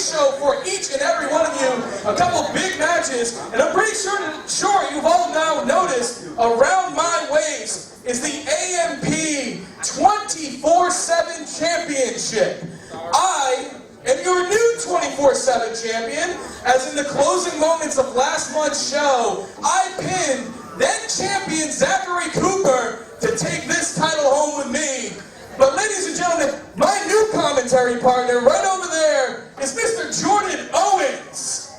pre-show for each and every one of you. A couple big matches, and I'm pretty sure you've all now noticed around my waist is the AMP 24/7 Championship. I am your new 24/7 champion, as in the closing moments of last month's show, I pinned then champion Zachary Cooper to take this title home with me. But ladies and gentlemen, my new commentary partner right over there is Mr. Jordan Owens.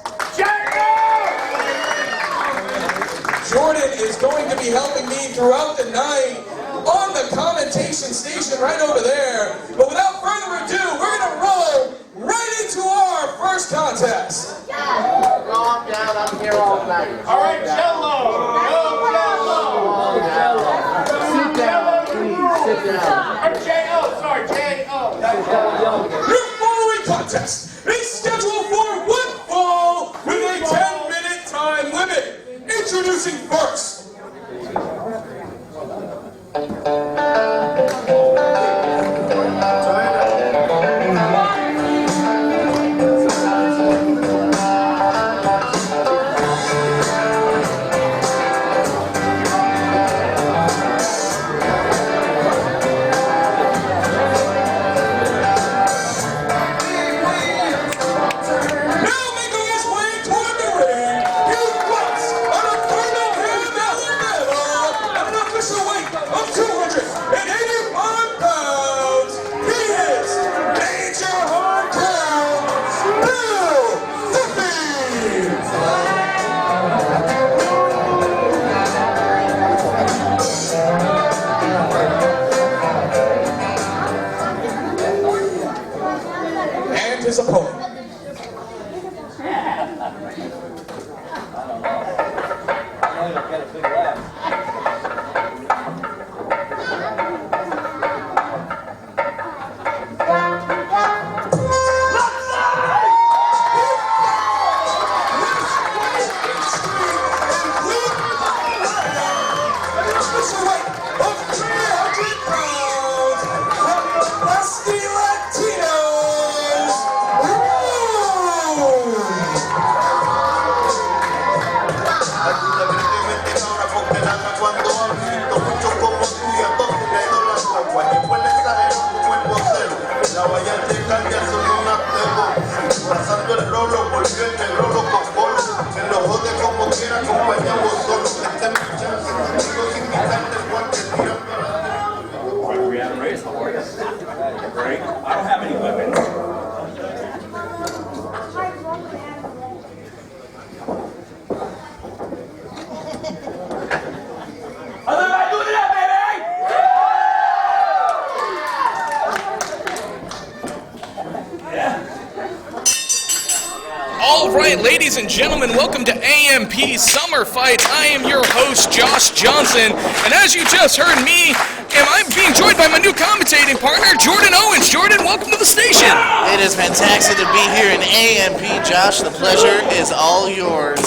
Jordan is going to be helping me throughout the night on the commentation station right over there. But without further ado, we're going to roll right into our first contest. Calm down, I'm here all night. All right, Jello. Sit down, please, sit down. Or J.O., sorry, J.O. Your following contest is scheduled for one fall with a 10-minute time limit. Introducing first. His opponent. Great. I don't have any weapons. All right, ladies and gentlemen, welcome to AMP Summer Fights. I am your host, Josh Johnson, and as you just heard me, I'm being joined by my new commentating partner, Jordan Owens. Jordan, welcome to the station. It is fantastic to be here in AMP, Josh. The pleasure is all yours.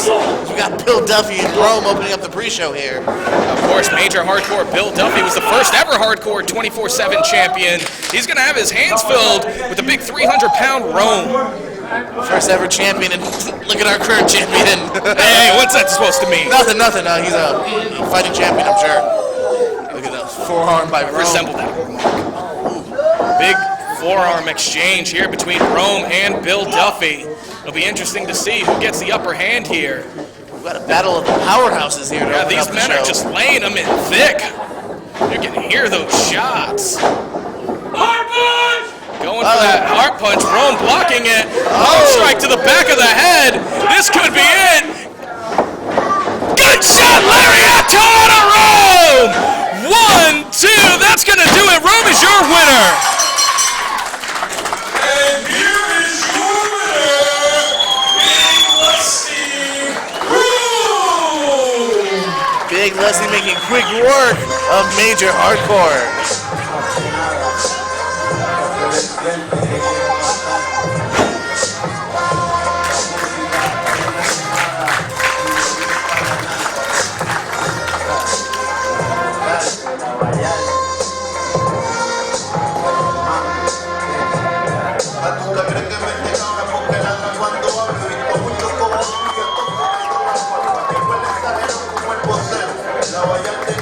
We got Bill Duffy in Rome opening up the pre-show here. Of course, Major Hardcore Bill Duffy was the first ever Hardcore 24/7 champion. He's going to have his hands filled with the big 300-pound Rome. First ever champion, and look at our current champion. Hey, what's that supposed to mean? Nothing. He's a fighting champion, I'm sure. Look at that forearm by Rome. Resemble that. Big forearm exchange here between Rome and Bill Duffy. It'll be interesting to see who gets the upper hand here. We've got a battle of the powerhouses here. Yeah, these men are just laying them in thick. You can hear those shots. Heart punch! Going for that heart punch. Rome blocking it. Arm strike to the back of the head. This could be it. Good shot, Lariat on Rome! 1, 2, that's going to do it. Rome is your winner. And here is your winner, Big Leslie Rome. Big Leslie making quick work of Major Hardcore. I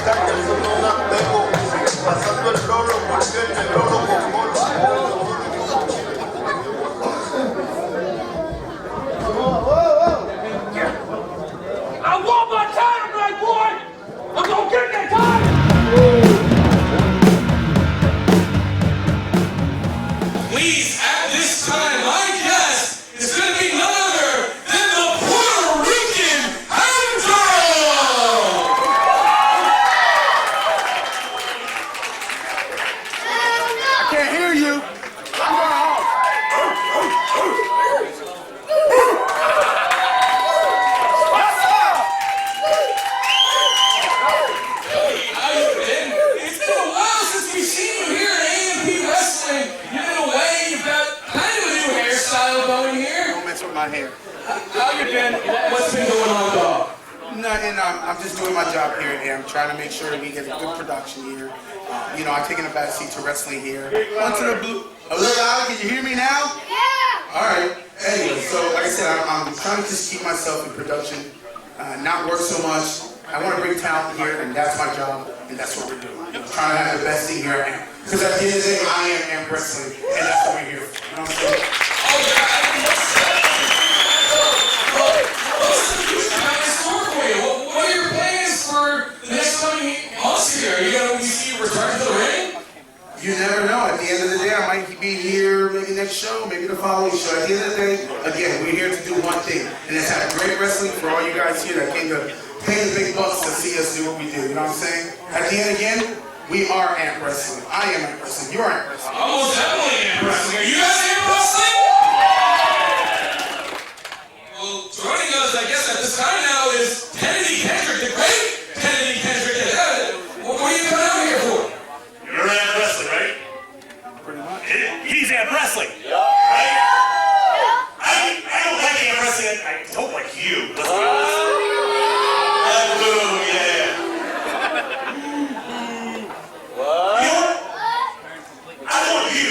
want my title back, boy! I'm gonna get that title! Please, at this time, my guest is going to be none other than the Puerto Rican Hound Dog! I can't hear you. How you been? It's been a while since we've seen you here at AMP Wrestling. You've been away. You've got kind of a new hairstyle going here. Don't mess with my hair. How you been? What's been going on, dog? Nothing. I'm just doing my job here and there. I'm trying to make sure that we get a good production here. I'm taking a back seat to wrestling here. Onto the blue. Hello, can you hear me now? Yeah. All right. Anyway, so like I said, I'm trying to just keep myself in production, not work so much. I want to bring talent here, and that's my job, and that's what we're doing. I'm trying to have the best thing here I am. Because at the end of the day, I am wrestling, and that's what we're here for. You know what I'm saying? Oh, yeah. I mean, what's the future got in store for you? What are your plans for the next coming months here? Are you going to see you return to the ring? You never know. At the end of the day, I might be here maybe next show, maybe the following show. At the end of the day, again, we're here to do one thing, and it's have great wrestling for all you guys here that came to pay the big bucks to see us do what we do. You know what I'm saying? At the end, again, we are Amp Wrestling. I am Amp Wrestling. You're Amp Wrestling. Almost definitely Amp Wrestling. Are you guys Amp Wrestling? Well, joining us, I guess, at this time now is Kennedy Kendrick, the great Kennedy Kendrick. What are you coming out here for? You're Amp Wrestling, right? Pretty much. He's Amp Wrestling. Right? I don't like Amp Wrestling. I don't like you. Let's be honest. Boo, yeah. You know what? I want you.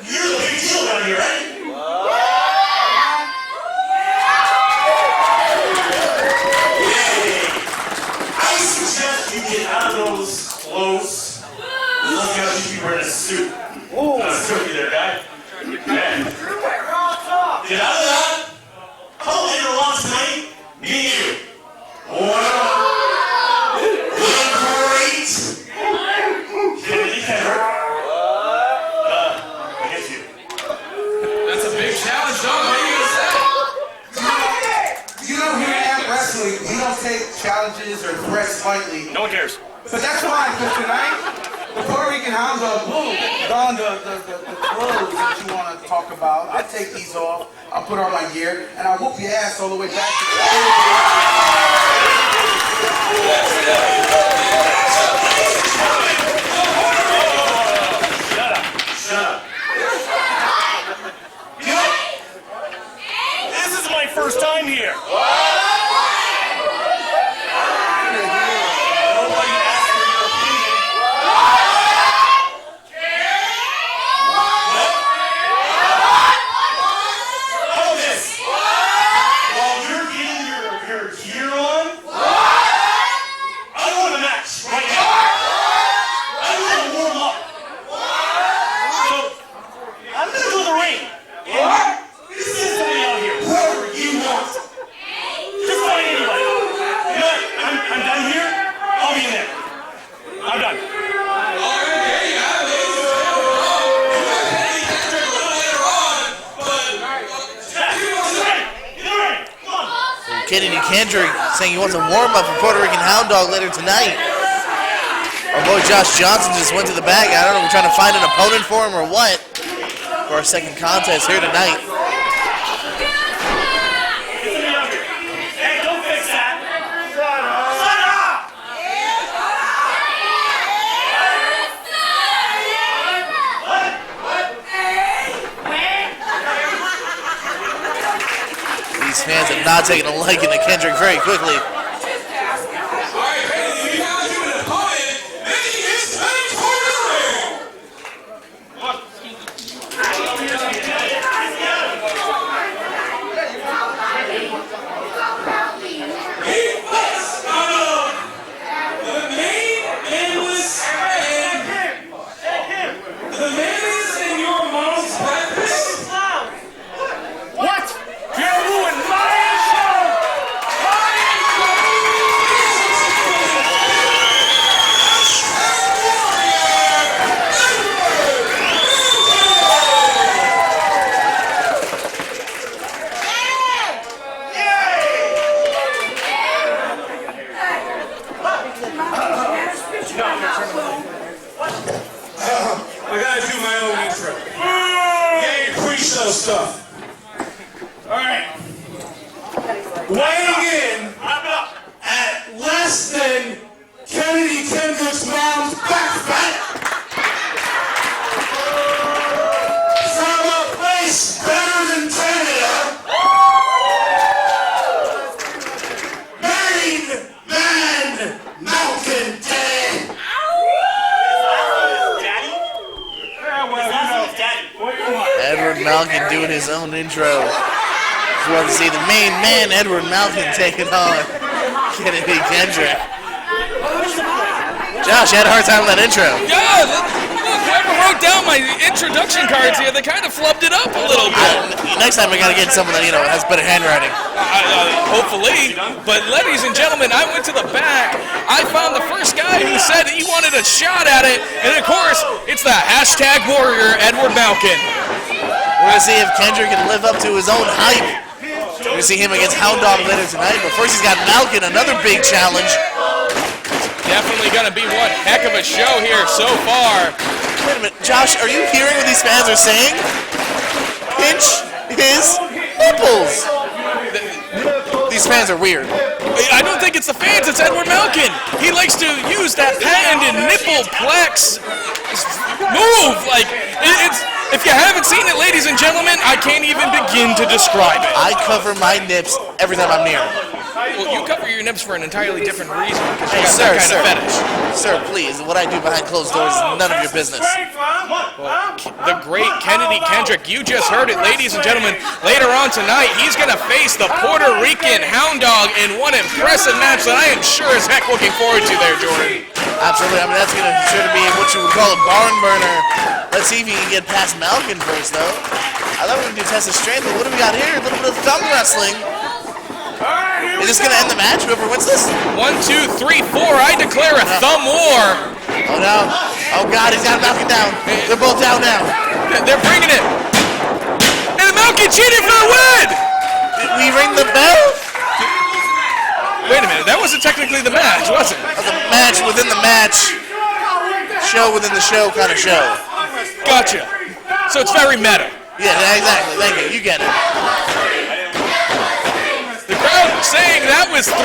You're the big deal down here, right? Yeah. I suggest you get out of those clothes. Look how you should be wearing a suit. Not a suit there, guy. Yeah. Get out of that. How later on tonight? Me and you. Wow. Great. Kennedy Kendrick. I get you. That's a big challenge, dog. What are you going to say? You know, here at Amp Wrestling, we don't take challenges or threats lightly. No one cares. But that's fine, because tonight, the Puerto Rican Hound Dog will don the clothes that you want to talk about. I'll take these off, I'll put on my gear, and I'll whoop your ass all the way back Shut up. Shut up. You know, this is my first time here. Nobody asked for your opinion. How this? While you're getting your gear on, I want a match right now. I want to warm up. So, I'm going to go to the ring. And you send somebody out here, whoever you want. Just find anybody. You know what? I'm done here. I'll be in there. I'm done. All right, there you have it, ladies and gentlemen. You got Kennedy Kendrick a little later on, but Yeah, get in the ring. Get in the ring. Come on. Kennedy Kendrick saying he wants a warm-up for Puerto Rican Hound Dog later tonight. Our boy Josh Johnson just went to the bag. I don't know if we're trying to find an opponent for him or what. For our second contest here tonight. Get somebody out here. Hey, don't fix that. Shut up. These fans have not taken a liking to Kendrick very quickly. all right, Kennedy, you have you an opponent making his way toward the ring. He fights out of the I gotta do my own intro. Getting pre-show stuff. Alright. Weighing in at less than Kennedy Kendrick's mom's back fat. From a place better than Canada. Main Man Mountain Day. Edward Malkin doing his own intro. Just want to see the main man, Edward Malkin, taking on Kennedy Kendrick. Josh, you had a hard time with that intro. Yeah, look, whoever wrote down my introduction cards here, they kind of flubbed it up a little bit. Next time I gotta get someone that, you know, has better handwriting. Hopefully. But ladies and gentlemen, I went to the back. I found the first guy who said he wanted a shot at it. And of course, it's the hashtag warrior, Edward Malkin. We're gonna see if Kendrick can live up to his own hype. We're gonna see him against Hound Dog later tonight. But first he's got Malkin, another big challenge. Definitely gonna be one heck of a show here so far. Wait a minute, Josh, are you hearing what these fans are saying? Pinch his nipples. These fans are weird. I don't think it's the fans, it's Edward Malkin. He likes to use that patented nipple plex move. Like, it's, if you haven't seen it, ladies and gentlemen, I can't even begin to describe it. I cover my nips every time I'm near him. Well, you cover your nips for an entirely different reason, because you Hey, got sir, that kind sir. of fetish. Sir, please, what I do behind closed doors is none of your business. The great Kennedy Kendrick, you just heard it, ladies and gentlemen. Later on tonight, he's going to face the Puerto Rican Hound Dog in one impressive match that I am sure as heck looking forward to there, Jordan. Absolutely, I mean, that's going to sure to be what you would call a barn burner. Let's see if he can get past Malkin first, though. I thought we were going to do test of strength, but what do we got here? A little bit of thumb wrestling. Is this going to end the match, whoever wins this? 1, 2, 3, 4. I declare a thumb war. Oh, no. Oh, God, he's got Malkin down. They're both down now. They're bringing it. And Malkin cheated for the win. Did we ring the bell? Wait a minute, that wasn't technically the match, was it? That's a match within the match. Show within the show kind of show. Gotcha. So it's very meta. Yeah, exactly. Thank you. You get it. The crowd saying that was 3.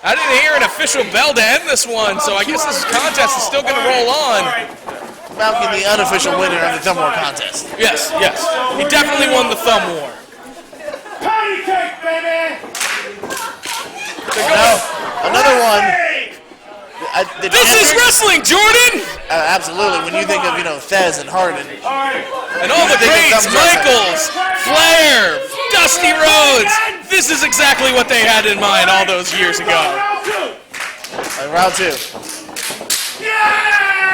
I didn't hear an official bell to end this one, so I guess this contest is still going to roll on. Malkin, the unofficial winner of the Thumb War contest. Yes, yes. He definitely won the thumb war. Patty cake, baby! No, another one. This is wrestling, Jordan! Absolutely. When you think of, you know, Thez and Harden. And all the Think of greats, thumb wrestling. Michaels, Flair, Dusty Rhodes. This is exactly what they had in mind all those years ago. Round 2.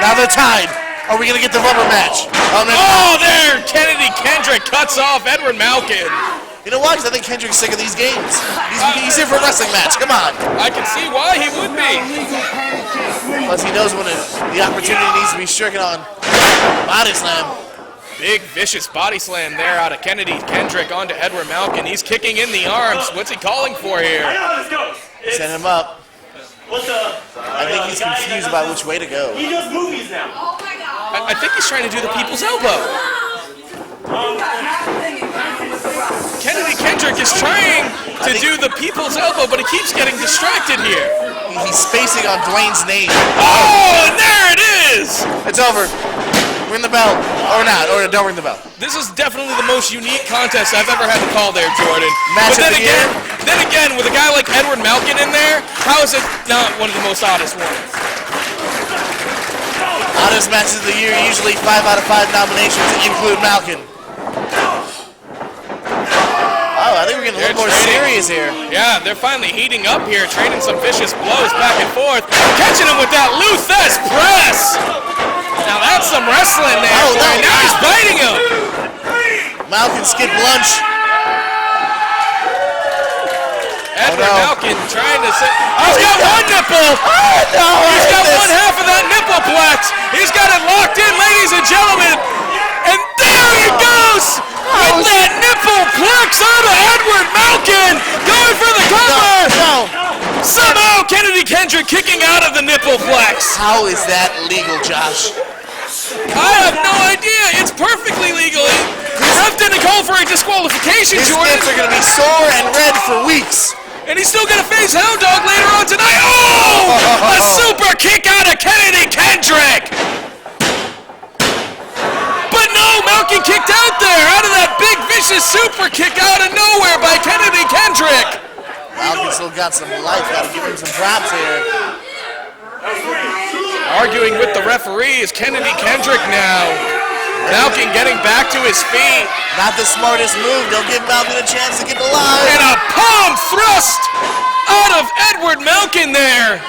Now they're tied. Are we going to get the rubber match? Oh, there! Kennedy Kendrick cuts off Edward Malkin. You know why? Because I think Kendrick's sick of these games. He's here for a wrestling match. Come on. I can see why he would be. Plus, he knows when the opportunity needs to be stricken on. Body slam. Big vicious body slam there out of Kennedy Kendrick onto Edward Malkin. He's kicking in the arms. What's he calling for here? I know how this goes. Set him up. What's the? I think he's confused about which way to go. He does movies now. I think he's trying to do the people's elbow. Kennedy Kendrick is trying to do the people's elbow, but he keeps getting distracted here. He's spacing on Dwayne's name. Oh, and there it is! It's over. Ring the bell. Or not. Or don't ring the bell. This is definitely the most unique contest I've ever had to call there, Jordan. Match But of the then again, with a guy like Edward Malkin in there, how is it not one of the most oddest ones? Oddest matches of the year, usually 5 out of 5 nominations include Malkin. Oh, I think we're getting a little more serious here. Yeah, they're finally heating up here, trading some vicious blows back and forth. Catching him with that Luthes press! Now that's some wrestling there. Oh, boy. no, Now he's wow. biting him. Malkin skip lunch. Edward no. Malkin trying to say, he's got one nipple. Oh, no, He's got this. one half of that nipple plex. He's got it locked in, ladies and gentlemen. And there he goes with that nipple plex out of Edward Malkin, going for the cover. No. Somehow Kennedy Kendrick kicking out of the nipple flex. How is that legal, Josh? I have no idea. It's perfectly legal. The ref didn't call for a disqualification, His Jordan. nips are going to be sore and red for weeks. And he's still going to face Hound Dog later on tonight. Oh! A super kick out of Kennedy Kendrick. But no, Malkin kicked out there. Out of that big, vicious super kick out of nowhere by Kennedy Kendrick. Malkin still got some life. Got to give him some props here. Arguing with the referee is Kennedy Kendrick now. Malkin getting back to his feet. Not the smartest move. They'll give Malkin a chance to get the line. And a palm thrust out of Edward Malkin there.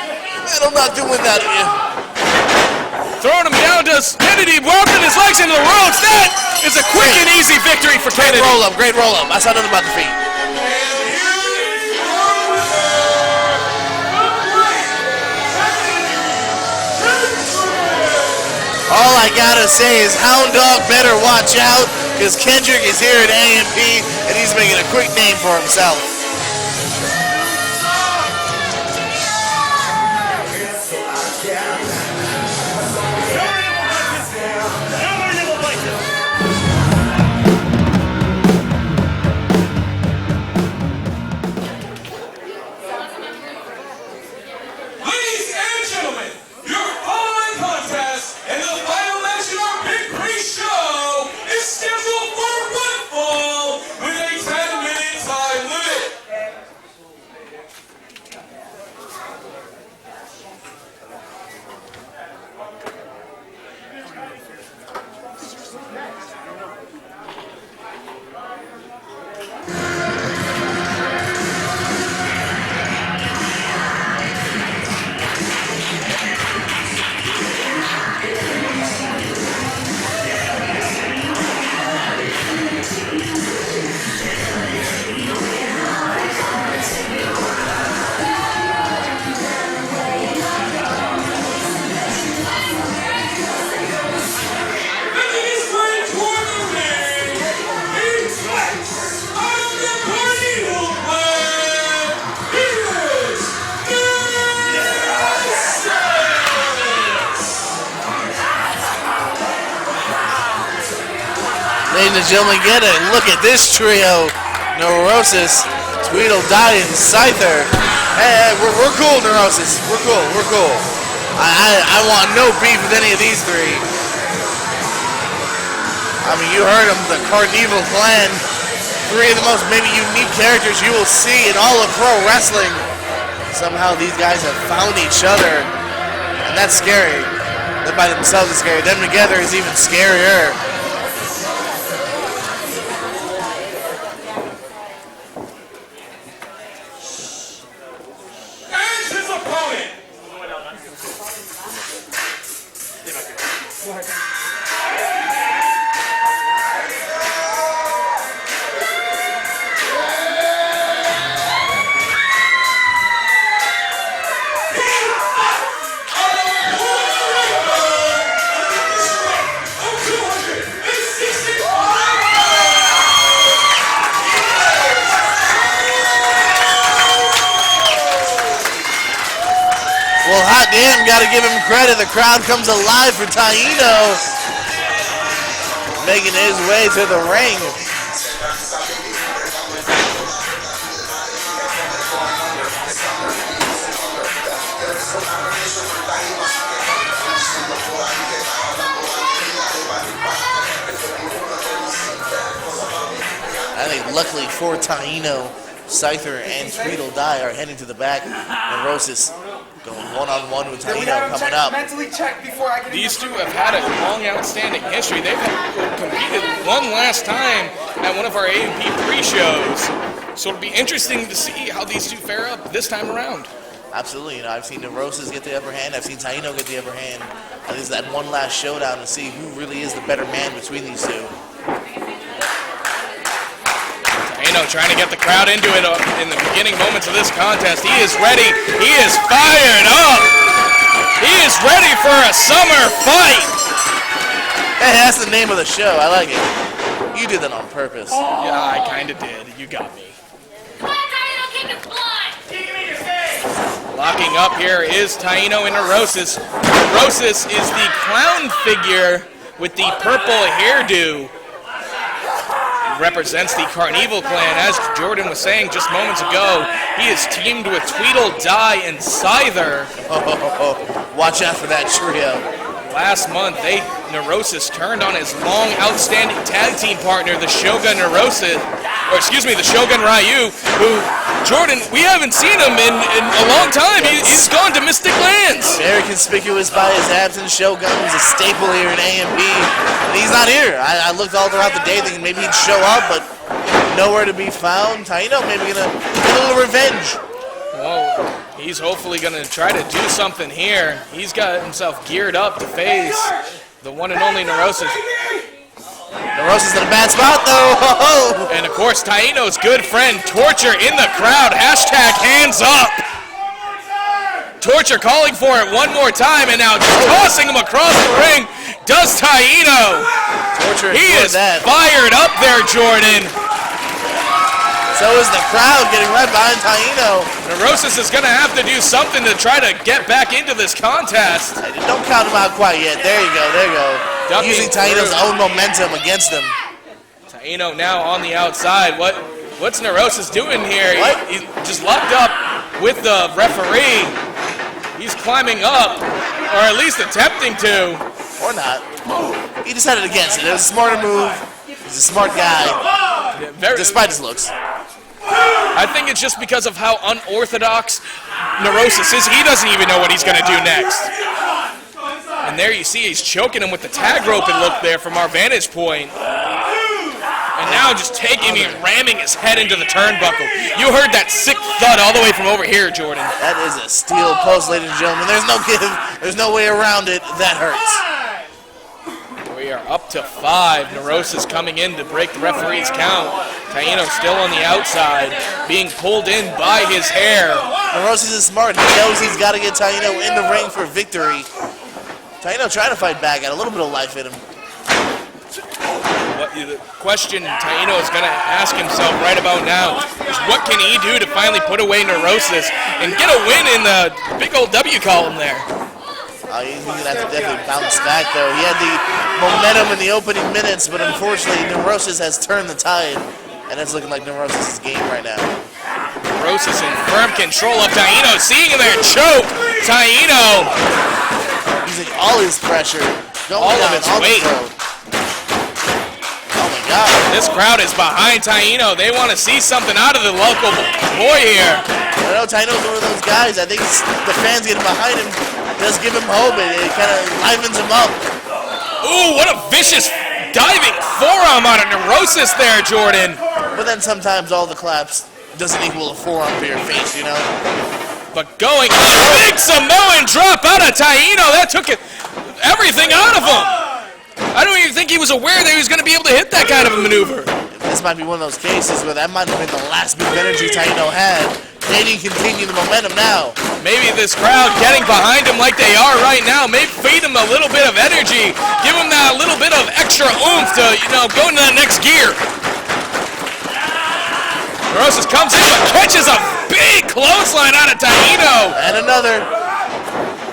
I'm not doing that. Throwing him down, does Kennedy walking his legs into the ropes. That is a quick and easy victory for Great Kennedy. roll up. Great roll up. I saw nothing about the feet. All I gotta say is Hound Dog better watch out, because Kendrick is here at AMP and he's making a quick name for himself. Ladies and gentlemen, your following contest and the final match in our big pre-show is scheduled for one fall with a 10-minute time limit. Ladies and gentlemen, get a look at this trio. Neurosis, Tweedledee, and Scyther. Hey, we're cool, Neurosis. We're cool. I want no beef with any of these three. I mean, you heard them, the Carnival Clan. Three of the most maybe unique characters you will see in all of pro wrestling. Somehow these guys have found each other, and that's scary. Them by themselves is scary. Them together is even scarier. And his opponent. Well, hot damn, gotta give him credit. The crowd comes alive for Taino. Making his way to the ring. I think luckily for Taino, Scyther and Tweedledee are heading to the back. And Neurosis going one-on-one with Taino coming up. Mentally check before I get These two have had a long, outstanding history. They've competed one last time at one of our AMP pre-shows. So it'll be interesting to see how these two fare up this time around. Absolutely, you know, I've seen Neurosis get the upper hand. I've seen Taino get the upper hand. And this is that one last showdown to see who really is the better man between these two. Taino trying to get the crowd into it in the beginning moments of this contest. He is ready. He is fired up. He is ready for a summer fight. Hey, that's the name of the show. I like it. You did that on purpose. Yeah, I kind of did. You got me. Come on, Taino, kick his blood! Kick him in your face! Locking up here is Taino and Neurosis. Neurosis is the clown figure with the purple hairdo. Represents the Carnival clan. As Jordan was saying just moments ago, he is teamed with Tweedledee and Scyther. Watch out for that trio. Last month, Neurosis turned on his long, outstanding tag team partner, the Shogun Neurosis, or excuse me, the Shogun Ryu, who, Jordan, we haven't seen him in a long time. He's gone to Mystic Lands. Very conspicuous by his absence. Shogun was a staple here in AMP, and he's not here. I looked all throughout the day thinking maybe he'd show up, but nowhere to be found. Taino maybe gonna get a little revenge. Well, he's hopefully going to try to do something here. He's got himself geared up to face the one and only Neurosis. Neurosis in a bad spot, though. And, of course, Taino's good friend, Torture, in the crowd. Hashtag hands up. Torture calling for it one more time, and now tossing him across the ring does Taino. Torture He is that. fired up there, Jordan. So is the crowd getting right behind Taino. Neurosis is going to have to do something to try to get back into this contest. Don't count him out quite yet. There you go, there you go. Ducking Using Taino's through. own momentum against him. Taino now on the outside. What's Neurosis doing here? What? He's just locked up with the referee. He's climbing up, or at least attempting to. Or not. He decided against it. It was a smarter move. He's a smart guy, despite his looks. I think it's just because of how unorthodox Neurosis is. He doesn't even know what he's going to do next. And there you see he's choking him with the tag rope and look there from our vantage point. And now just taking and ramming his head into the turnbuckle. You heard that sick thud all the way from over here, Jordan. That is a steel post, ladies and gentlemen. There's no give. There's no way around it. That hurts. We are up to 5. Neurosis coming in to break the referee's count. Taino still on the outside, being pulled in by his hair. Neurosis is smart. He knows he's got to get Taino in the ring for victory. Taino trying to fight back, got a little bit of life in him. The question Taino is going to ask himself right about now is what can he do to finally put away Neurosis and get a win in the big old W column there? He's going to have to definitely bounce back, though. He had the momentum in the opening minutes, but unfortunately, Neurosis has turned the tide, and it's looking like Neurosis' game right now. Neurosis in firm control of Taino, seeing him there choke. Taino, using all his pressure, going all of down its on the weight. throat. Oh my God! This crowd is behind Taino. They want to see something out of the local boy here. I know Taino's one of those guys. I think the fans getting behind him does give him hope. It kind of livens him up. Ooh, what a vicious diving forearm out of Neurosis there, Jordan. But then sometimes all the claps doesn't equal a forearm for your face, you know? But going big Samoan drop out of Taino. That took everything out of him. I don't even think he was aware that he was going to be able to hit that kind of a maneuver. This might be one of those cases where that might have been the last bit of energy Taino had. They didn't continue the momentum now. Maybe this crowd getting behind him like they are right now may feed him a little bit of energy, give him that little bit of extra oomph to, go into that next gear. Neurosis comes in but catches a big clothesline out of Taino. And another.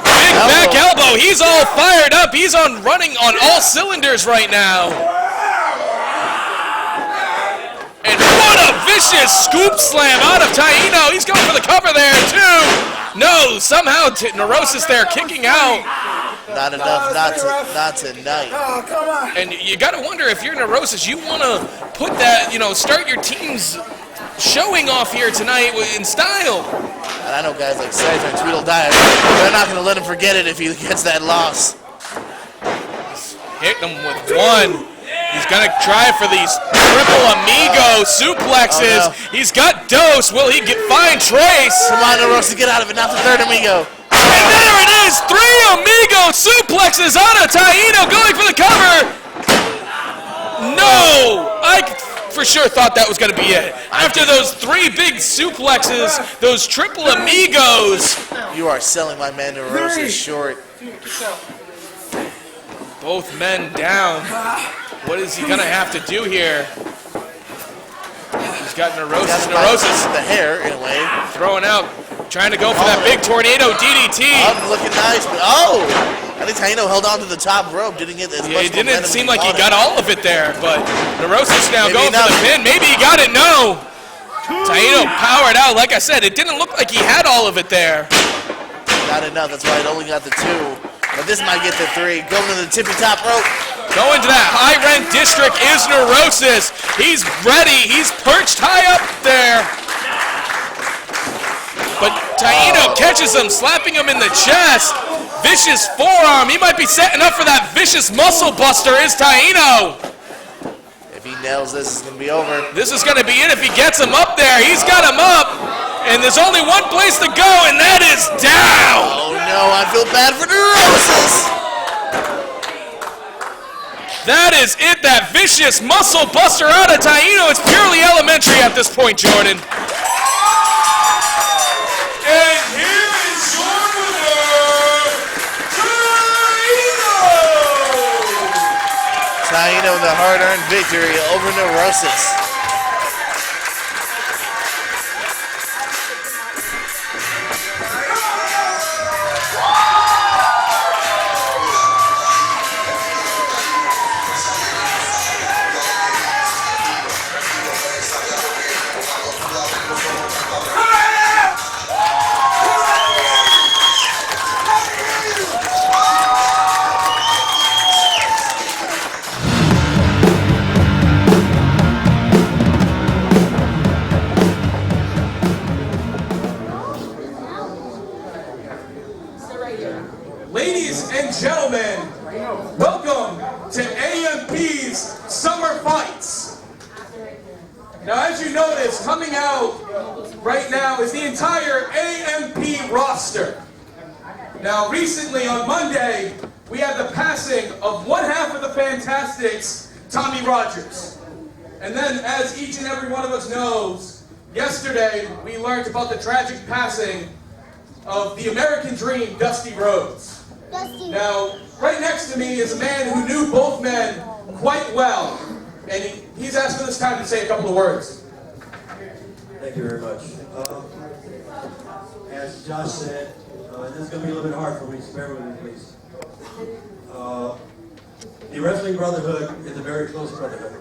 Big back elbow. He's all fired up. He's running on all cylinders right now. And what a vicious scoop slam out of Taino. He's going for the cover there, too. No, somehow Neurosis there kicking out. Not enough, not tonight. Oh, come on. And you got to wonder if you're Neurosis, you want to put that, start your team's showing off here tonight in style. And I know guys like Scyther and Tweedledee, they're not going to let him forget it if he gets that loss. Hit him with one. He's going to try for these triple amigo suplexes. Oh, no. He's got Dose. Will he find Trace? Come on, Neurosis, get out of it. Not the third amigo. And there it is. 3 amigo suplexes out of Taino going for the cover. No. I for sure thought that was going to be it. After those 3 big suplexes, those triple amigos. You are selling my man Neurosis short. Both men down. What is he going to have to do here? He's got Neurosis. Neurosis, the hair, in a way. Throwing out Trying to go for that big tornado DDT. Looking nice, but I think Taino held on to the top rope. Didn't get as much It didn't momentum seem as like he wanted. got all of it there, but Neurosis now Maybe going for not. the pin. Maybe he got it, no. Taino powered out. Like I said, it didn't look like he had all of it there. Not enough, that's why it only got the 2. But this might get the 3. Going to the tippy top rope. Going to that high rank district is Neurosis. He's ready. He's perched high up there. But Taino catches him, slapping him in the chest. Vicious forearm. He might be setting up for that vicious muscle buster is Taino. If he nails this, it's going to be over. This is going to be it if he gets him up there. He's got him up. And there's only one place to go, and that is down. Oh no, I feel bad for Neurosis. That is it, that vicious muscle buster out of Taino. It's purely elementary at this point, Jordan. And here is your winner, Taino! Taino, the hard-earned victory over Neurosis. Ladies and gentlemen, welcome to AMP's Summer Fights. Now, as you notice, coming out right now is the entire AMP roster. Now, recently on Monday, we had the passing of one half of the Fantastics, Tommy Rogers. And then, as each and every one of us knows, yesterday we learned about the tragic passing of the American Dream, Dusty Rhodes. Now, right next to me is a man who knew both men quite well, and he's asked for this time to say a couple of words. Thank you very much. As Josh said, this is going to be a little bit hard for me, so bear with me, please. The Wrestling Brotherhood is a very close brotherhood.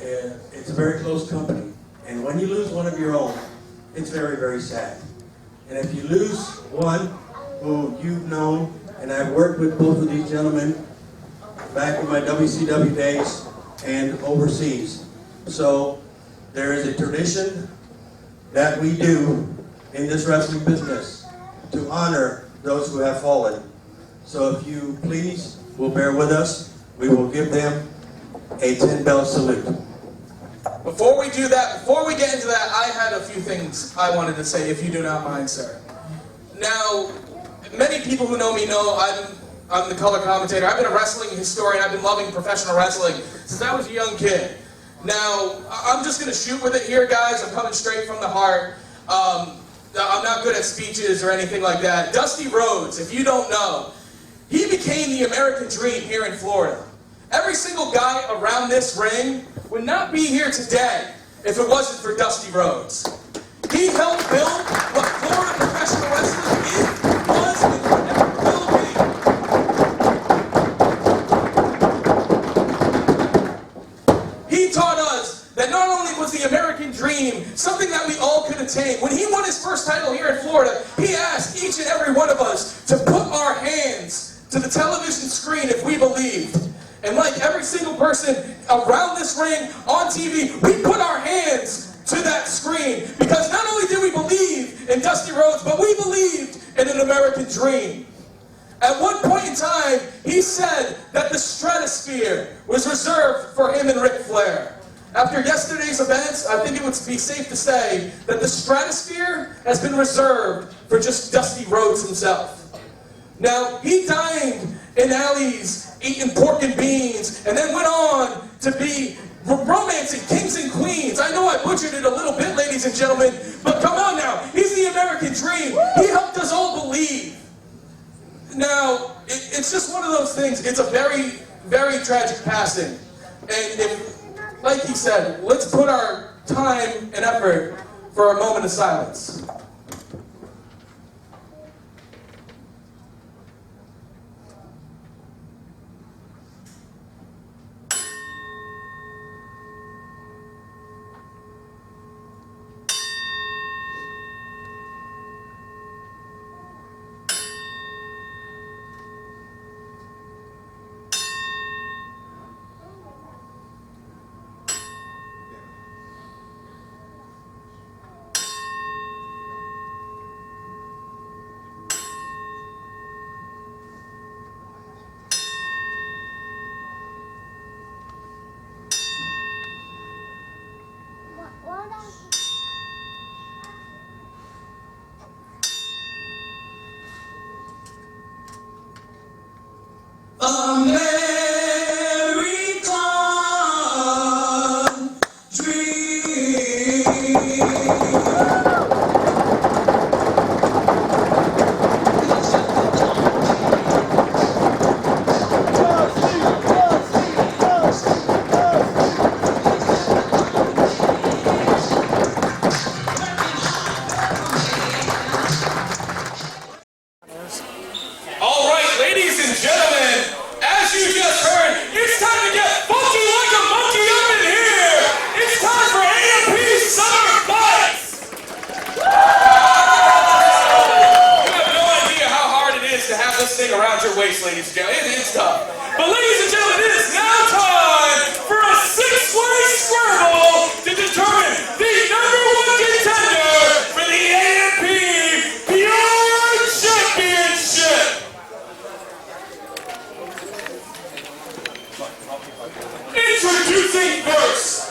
And it's a very close company. And when you lose one of your own, it's very, very sad. And if you lose one who you've known, and I've worked with both of these gentlemen back in my WCW days and overseas. So there is a tradition that we do in this wrestling business to honor those who have fallen. So if you please will bear with us, we will give them a 10-bell salute. Before we do that, before we get into that, I had a few things I wanted to say, if you do not mind, sir. Now, many people who know me know I'm the color commentator. I've been a wrestling historian. I've been loving professional wrestling since I was a young kid. Now, I'm just going to shoot with it here, guys. I'm coming straight from the heart. I'm not good at speeches or anything like that. Dusty Rhodes, if you don't know, he became the American Dream here in Florida. Every single guy around this ring would not be here today if it wasn't for Dusty Rhodes. He helped build what Florida professional wrestling was and forever will be. He taught us that not only was the American Dream something that we all could attain. When he won his first title here in Florida, he asked each and every one of us to put our hands to the television screen if we believed. And like every single person around this ring, on TV, we put our hands to that screen because not only did we believe in Dusty Rhodes, but we believed in an American Dream. At one point in time, he said that the stratosphere was reserved for him and Ric Flair. After yesterday's events, I think it would be safe to say that the stratosphere has been reserved for just Dusty Rhodes himself. Now, he dined in alleys eating pork and beans, and then went on to be romancing kings and queens. I know I butchered it a little bit, ladies and gentlemen, but come on now. He's the American Dream. He helped us all believe. Now, it's just one of those things. It's a very, very tragic passing. And if, like he said, let's put our time and effort for a moment of silence. thing around your waist, ladies and gentlemen. It's tough. But ladies and gentlemen, it is now time for a six-way scramble to determine the #1 contender for the AMP Pure Championship. Introducing first.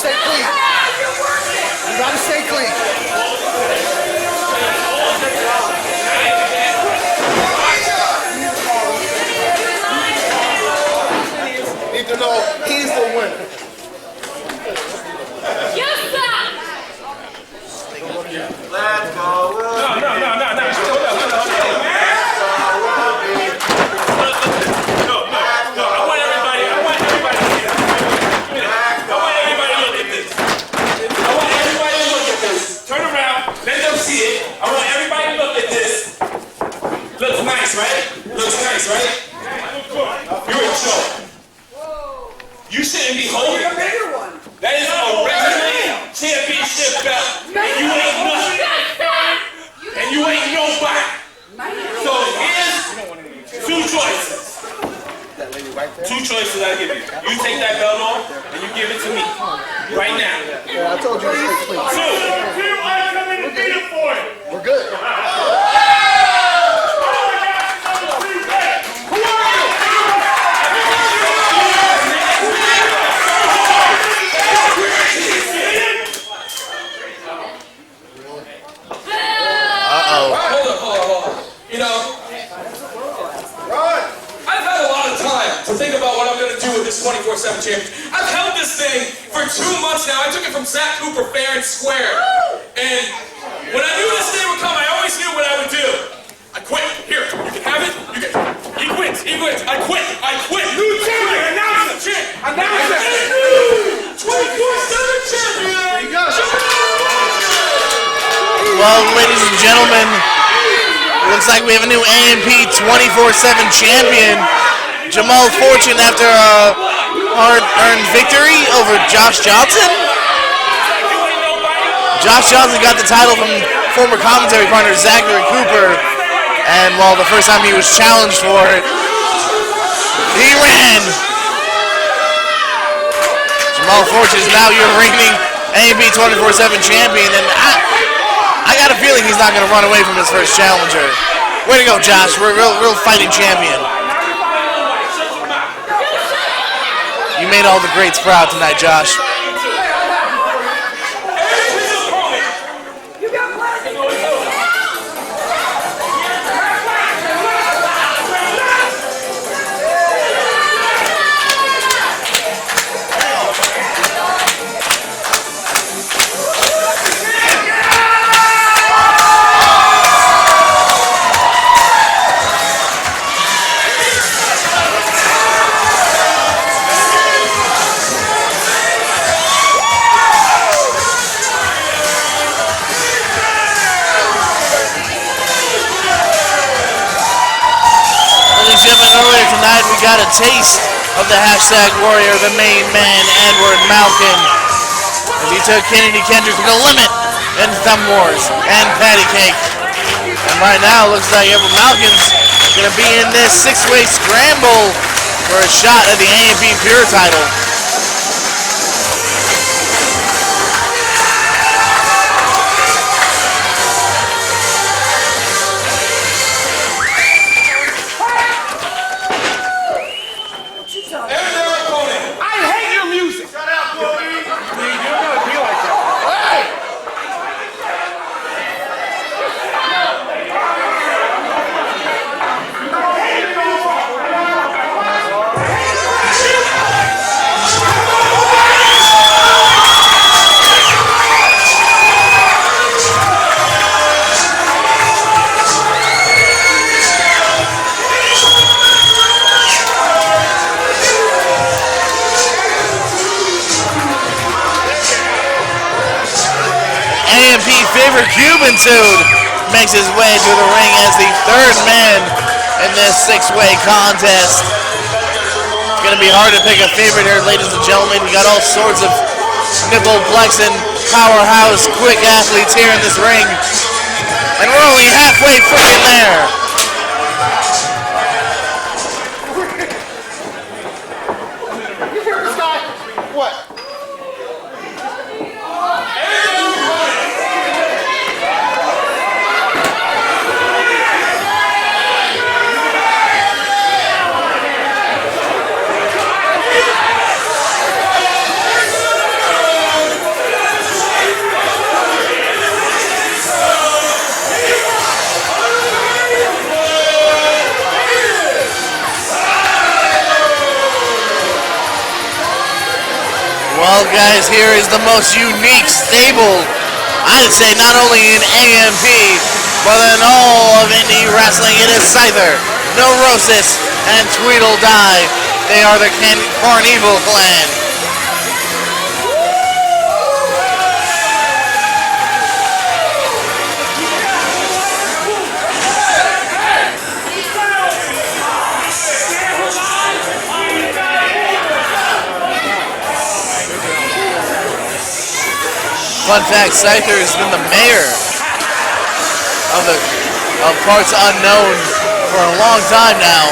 Stay clean. You gotta stay clean. Need to know he's the winner. Yes, sir. Let's go. Right? You're a joke. You shouldn't be holding a bigger one. That is a regular championship belt. And you ain't nothing. And you ain't nobody. So here's two choices. Two choices I give you. You take that belt off and you give it to me. Right now. Yeah, I told you to stay clean. Two. I'm coming to beat it for it. We're good. Hold on. You know, I've had a lot of time to think about what I'm going to do with this 24/7 championship. I've held this thing for 2 months now. I took it from Zach Cooper fair and square. And when I knew this day would come, I always knew what I would do. I quit. Here, you can have it. He quits. I quit. New champion. Announce it. 24/7 champion. Well, ladies and gentlemen, looks like we have a new AMP 24/7 champion. Jamal Fortune after a hard-earned victory over Josh Johnson. Josh Johnson got the title from former commentary partner Zachary Cooper, and while the first time he was challenged for it, he ran. Jamal Fortune is now your reigning AMP 24/7 champion, and I got a feeling he's not going to run away from his first challenger. Way to go, Josh. We're a real fighting champion. You made all the greats proud tonight, Josh. Earlier tonight, we got a taste of the hashtag warrior, the main man, Edward Malkin, as he took Kennedy Kendrick to the limit in Thumb Wars and Patty Cake. And right now, it looks like Edward Malkin's going to be in this six-way scramble for a shot at the AMP Pure title. AMP favorite Cuban Dude makes his way to the ring as the third man in this six-way contest. It's going to be hard to pick a favorite here, ladies and gentlemen. We got all sorts of nipple-flexing, powerhouse, quick athletes here in this ring. And we're only halfway freaking there. Well, guys, here is the most unique stable, I'd say, not only in AMP, but in all of indie wrestling. It is Scyther, Neurosis, and Tweedledee. They are the Carnival Clan. Fun fact, Scyther has been the mayor of Parts Unknown for a long time now.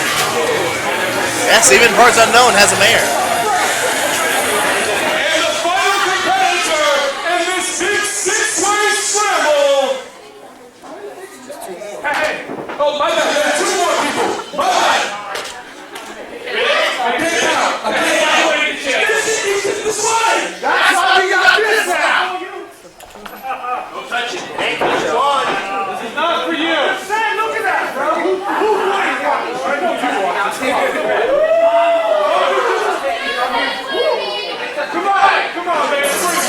Yes, even Parts Unknown has a mayor. And the final competitor in this big six-way scramble. Hey, oh my bad, there are two more people. My bad. I can't count. I can't count. This way. That's why we got this now. Don't touch it. Hey, push it on. This is not for you. Sam, look at that, bro. Who won? Come on, man. Bring it.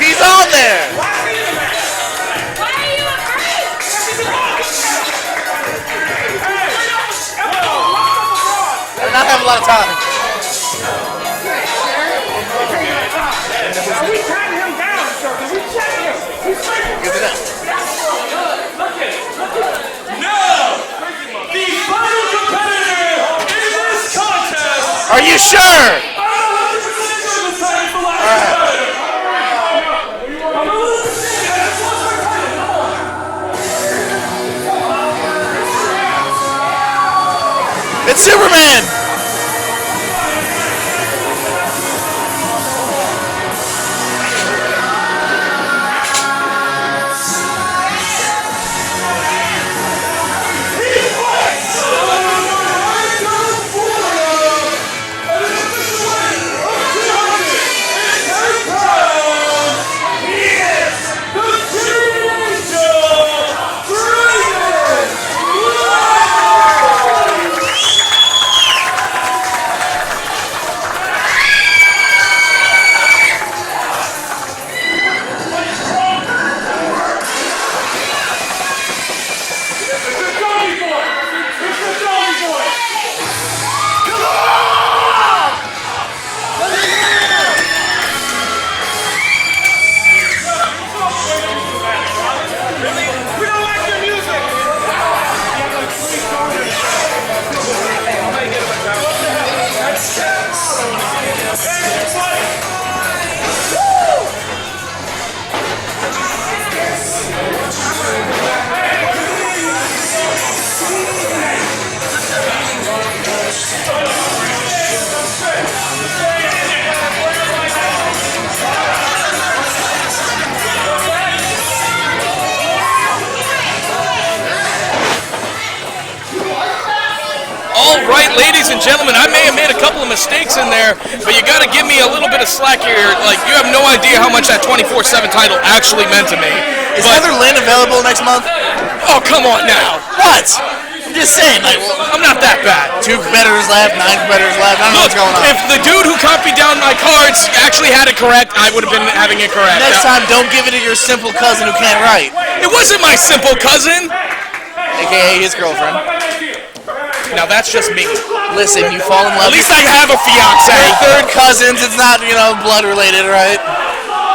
He's on there! They're not having a lot of time. We tied him down, sir. We checked him. He's Good to know. Now, the final competitor in this contest. Are you sure? It's Superman! All right, ladies and gentlemen, I may have made a couple couple of mistakes in there, but you got to give me a little bit of slack here. Like, you have no idea how much that 24/7 title actually meant to me. Is Heather Lynn available next month? Oh, come on now. What? I'm just saying, like, I'm not that bad. 2 competitors left, 9 competitors left. I don't know Look, what's going on. if the dude who copied down my cards actually had it correct, I would have been having it correct. Next time, don't give it to your simple cousin who can't write. It wasn't my simple cousin. AKA his girlfriend. Now that's just me. Listen, you fall in love. At least I have a fiance. Your third cousins, it's not, blood related, right?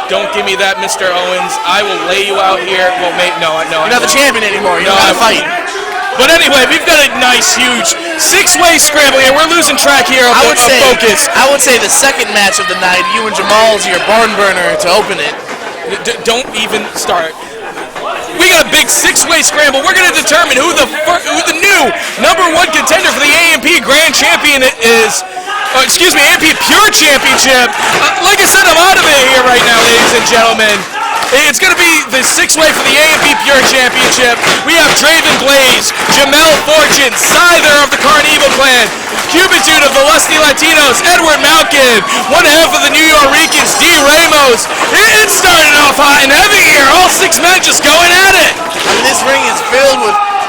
Don't give me that, Mr. Owens. I will lay you out here. Well, no. You're not the champion anymore. You No, don't have to fight. But anyway, we've got a nice, huge 6-way scramble here. We're losing track here of focus. I would say the second match of the night, you and Jamal's your barn burner to open it. Don't even start. We got a big 6-way scramble. We're going to determine who the new #1 contender for the AMP Grand Champion is. AMP Pure Championship. Like I said, I'm out of it here right now, ladies and gentlemen. It's going to be the 6-way for the AMP Pure Championship. We have Draven Blaze, Jamel Fortune, Scyther of the Carnival Clan, Cubitude of the Lusty Latinos, Edward Malkin, one half of the New Yorkers, D. Ramos. It started off hot and heavy here. All 6 men just going at it. I mean, this ring is filled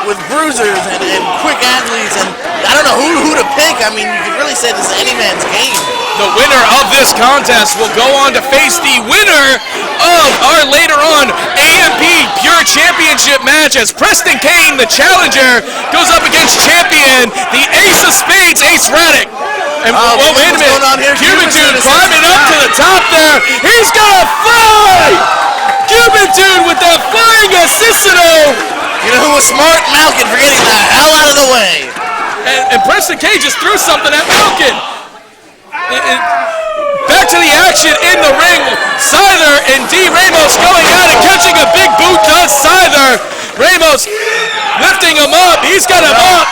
with bruisers and quick athletes, and I don't know who to pick. I mean, you could really say this is any man's game. The winner of this contest will go on to face the winner of our later on AMP Pure Championship match as Preston Kane, the challenger, goes up against champion, the Ace of Spades, Ace Raddick. And wait a minute, Cubitude climbing up to the top there. He's gonna fly! Cubitude with that flying Assisino. You know who was smart? Malkin for getting the hell out of the way. And Preston Kane just threw something at Malkin. Back to the action in the ring. Scyther and D. Ramos going at it, catching a big boot does Scyther. Ramos lifting him up. He's got him up.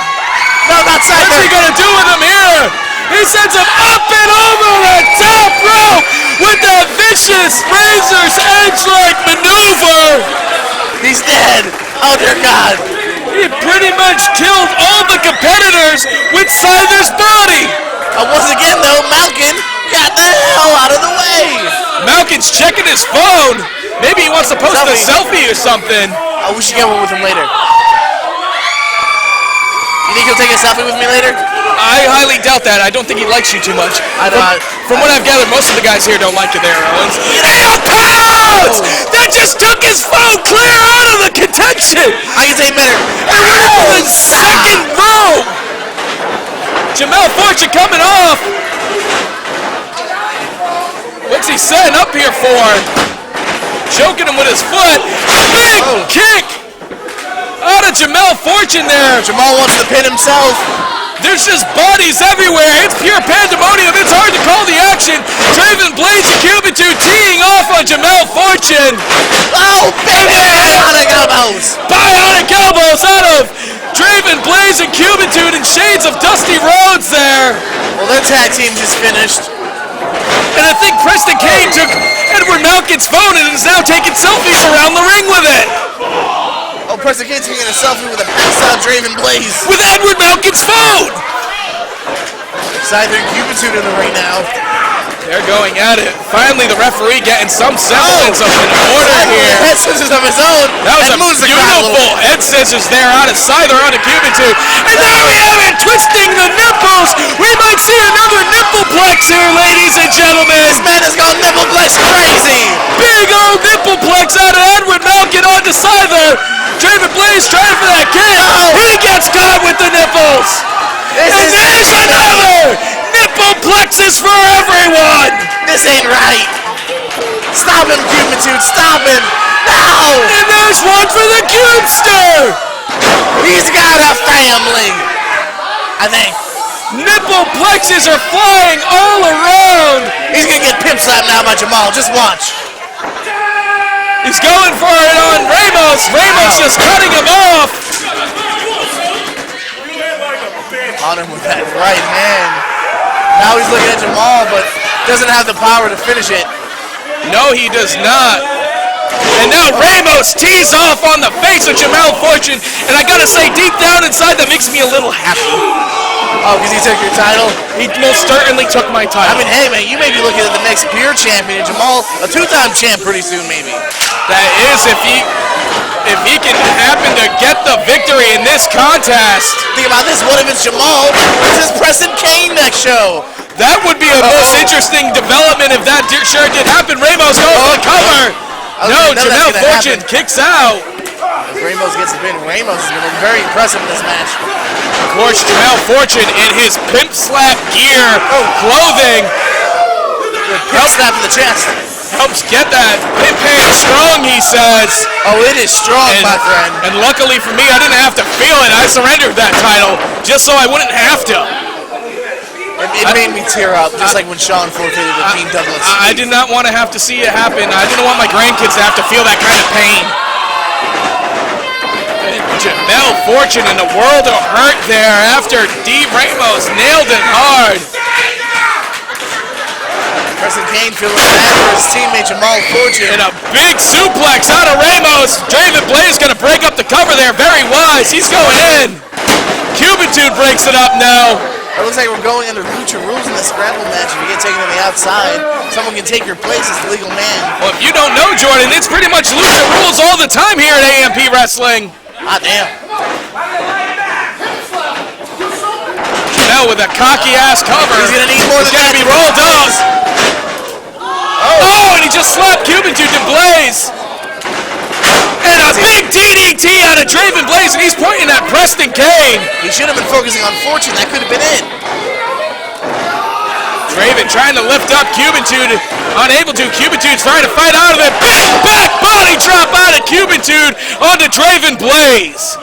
No, not Scyther. What's he going to do with him here? He sends him up and over the top rope with that vicious razor's edge-like maneuver. He's dead. Oh, dear God. He pretty much killed all the competitors with Scyther's body. Once again, though, Malkin got the hell out of the way. Malkin's checking his phone. Maybe he wants to post a selfie or something. Oh, we should get one with him later. You think he'll take a selfie with me later? I highly doubt that. I don't think he likes you too much. From what I've gathered, most of the guys here don't like you there, Owens. Pounds! That just took his phone clear out of the contention. I can say better. And we're in the second row. Jamel Fortune coming off. What's he setting up here for? Choking him with his foot. Big kick out of Jamel Fortune there. Jamal wants to pin himself. There's just bodies everywhere. It's pure pandemonium. It's hard to call the action. Draven Blaze and Cubitude teeing off on Jamel Fortune. Oh, baby! Bionic elbows. Bionic elbows out of Draven Blaze and Cubitude and shades of Dusty Rhodes there. Well, their tag team just finished. And I think Preston Kane took Edward Malkin's phone and is now taking selfies around the ring with it. Oh, Preston Kane's taking a selfie with a passed out Draven Blaze. With Edward Malkin's phone! Scyther and Cubitude in the ring now. They're going at it. Finally, the referee getting some semblance of an order here. Head scissors of his own. That was a beautiful head scissors there out of Scyther onto Cubitude. And now we have it twisting the nipples. We might see another nippleplex here, ladies and gentlemen. This man has gone nippleplex crazy. Big old nippleplex out of Edward Malkin onto Scyther. Draven Blaze trying for that kick. He gets caught with the nipples. And there's another nippleplexes for everyone. This ain't right. Stop him, Cubitude. Stop him. No. And there's one for the Cubester. He's got a family, I think. Nippleplexes are flying all around. He's going to get pimp slapped now by Jamal. Just watch. He's going for it on Ramos. Ramos just cutting him off. On him with that right hand. Now he's looking at Jamal, but doesn't have the power to finish it. No, he does not. And now Ramos tees off on the face of Jamel Fortune. And I gotta say, deep down inside, that makes me a little happy. Oh, because he took your title? He most certainly took my I title. mean, hey, man, you may be looking at the next pure champion, Jamal, a two-time champ pretty soon, maybe. That is, if he can happen to get the victory in this contest. Think about this. What if it's Jamal versus Preston Kane next show? That would be a most interesting development if that sure did happen. Ramos goes for the cover. No, Jamel Fortune kicks out. As Ramos gets the pin. Ramos has been very impressive in this match. Of course, Jamel Fortune in his pimp slap gear, clothing, Pimp slap to the chest. helps get that pimp hand strong, he says. Oh, it is strong, my friend. And luckily for me, I didn't have to feel it. I surrendered that title just so I wouldn't have to. It made me tear up, just like when Sean forfeited with Dean Douglas. I did not want to have to see it happen. I didn't want my grandkids to have to feel that kind of pain. And Jamel Fortune in a world of hurt there after D. Ramos nailed it hard. Preston Kane feeling bad for his teammate Jamal Fortune. And a big suplex out of Ramos. Draven Blaze going to break up the cover there. Very wise. He's going in. Cuban Dude breaks it up now. It looks like we're going under Lucha rules in this scramble match. If you get taken to the outside, someone can take your place as the legal man. Well, if you don't know, Jordan, it's pretty much Lucha rules all the time here at AMP Wrestling. Ah, damn. Jamel with a cocky-ass cover. He's gonna need more than He's that. gonna be rolled up. Oh, and he just slapped Cuban Dude to Blaze. And a big DDT out of Draven Blaze, and he's pointing at Preston Kane. He should have been focusing on Fortune. That could have been it. Draven trying to lift up Cuban Dude, unable to. Cuban Dude's trying to fight out of it. Big back body drop out of Cuban Dude onto Draven Blaze.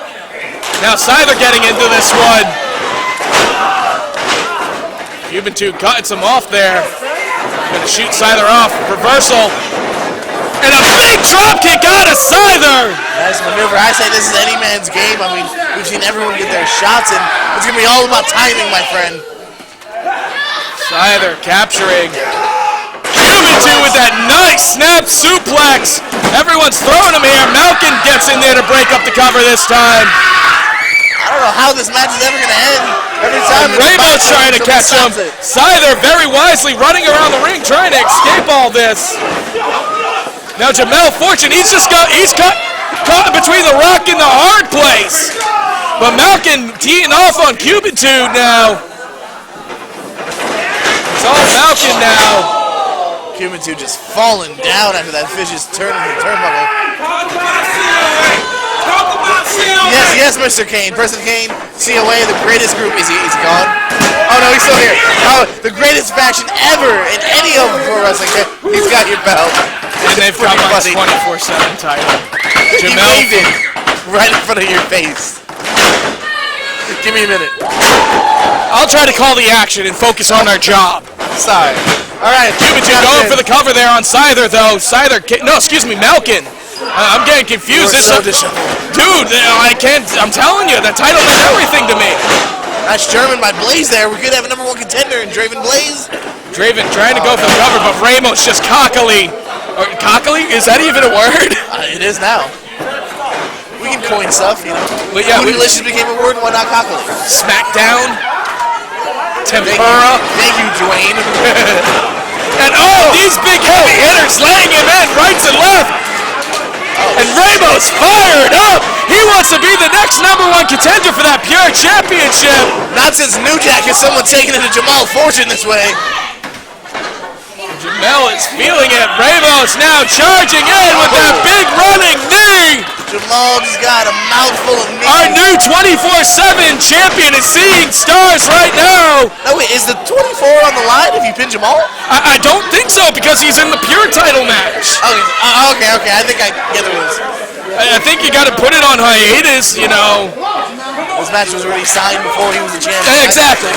Now Scyther getting into this one. Cuban Dude cutting some off there. Gonna shoot Scyther off. Reversal. And a big drop kick out of Scyther. Nice maneuver. I say this is any man's game. I mean, we've seen everyone get their shots, and it's going to be all about timing, my friend. Scyther capturing Cuban Dude with that nice snap suplex. Everyone's throwing him here. Malkin gets in there to break up the cover this time. I don't know how this match is ever going to end. Every time Ramos trying to catch him. It. Scyther very wisely running around the ring trying to escape all this. Now Jamel Fortune, he's caught between the rock and the hard place. But Malkin teeing off on Cuban Dude now. It's all Malkin now. Cuban Dude just falling down after that vicious turn in the turnbuckle. Yes, Mr. Kane. Preston Kane, COA, the greatest group. Is he gone? Oh no, he's still here. Oh, the greatest faction ever in any of pro wrestling. He's got your belt. And they've got my 24/7 title. He waved it right in front of your face. Give me a minute. I'll try to call the action and focus on our job. Sorry. All right. Cuban Dude going for the cover there on Scyther, though. Malkin. I'm getting confused. You're so disheveled. Dude, I can't. I'm telling you, that title meant everything to me. That's German by Blaze there. We could have a #1 contender in Draven Blaze. Draven trying to go for the cover, but Ramos just cockily. Or cockily? Is that even a word? It is now. We can coin stuff, you know. But yeah, Bootylicious became a word, why not cockily? Smackdown. Tempura. Thank you, Dwayne. And these big heavy hitters laying him in right and left. And Ramos fired up. He wants to be the next #1 contender for that Pure Championship. Not since New Jack has someone taken it to Jamal Fortune this way. Jamel is feeling it. Ramos now charging in with that big running knee. Jamal just got a mouthful of meat. Our new 24/7 champion is seeing stars right now. No, wait, is the 24 on the line if you pin Jamal? I don't think so because he's in the Pure title match. Okay, I think I get the rules. I think you got to put it on hiatus, you know. This match was already signed before he was a champion. Exactly.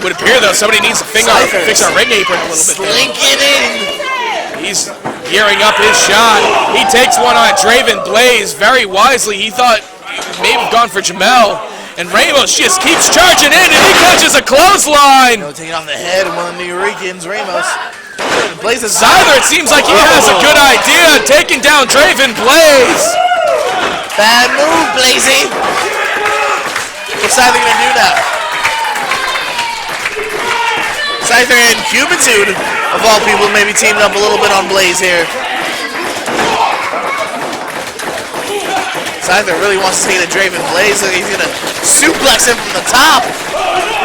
Would appear though somebody needs to fix our ring apron a little bit. Slinking in. He's gearing up his shot. He takes one on Draven Blaze very wisely. He thought he may have gone for Jamel. And Ramos just keeps charging in and he catches a clothesline. Taking on the head of one of the New Yorkers, Ramos. Blaze is Scyther, it seems like he has a good idea. Taking down Draven Blaze. Bad move, Blazy. What's Scyther gonna do now? Scyther and Cubitude, of all people, maybe teaming up a little bit on Blaze here. Scyther really wants to take the Draven Blaze, so he's gonna suplex him from the top.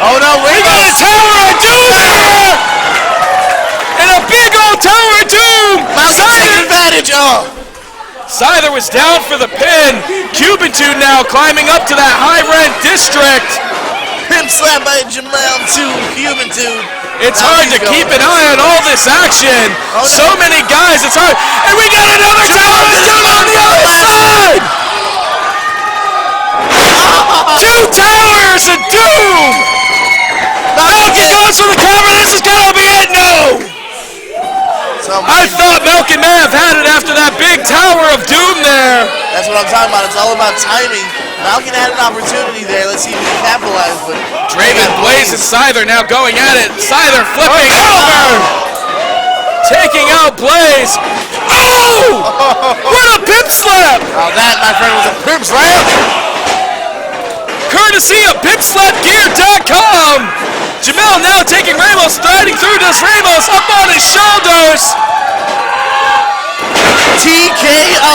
Oh no, we got a Tower of Doom here! And a big old Tower of Doom! Malcolm taking advantage, Scyther was down for the pin. Cubitude now climbing up to that high rent district. Pimp slap by Jamal to Cubitude. It's hard to keep an eye on all this action. So many guys, it's hard. And we got another Tower of Doom on the other side! 2 Towers of Doom! Malcolm goes for the cover, this is gonna be it, no! I thought Malcolm may have had it after that big Tower of Doom there. That's what I'm talking about, it's all about timing. Malcolm had an opportunity there, let's see if he can capitalize, but... Draven Blaze and Scyther now going at it. Scyther flipping over! Taking out Blaze. Oh! What a pimp slap! Oh, that, my friend, was a pimp slap! Courtesy of PimpSlapGear.com. Jamel now taking Ramos, striding through this Ramos up on his shoulders. TKO.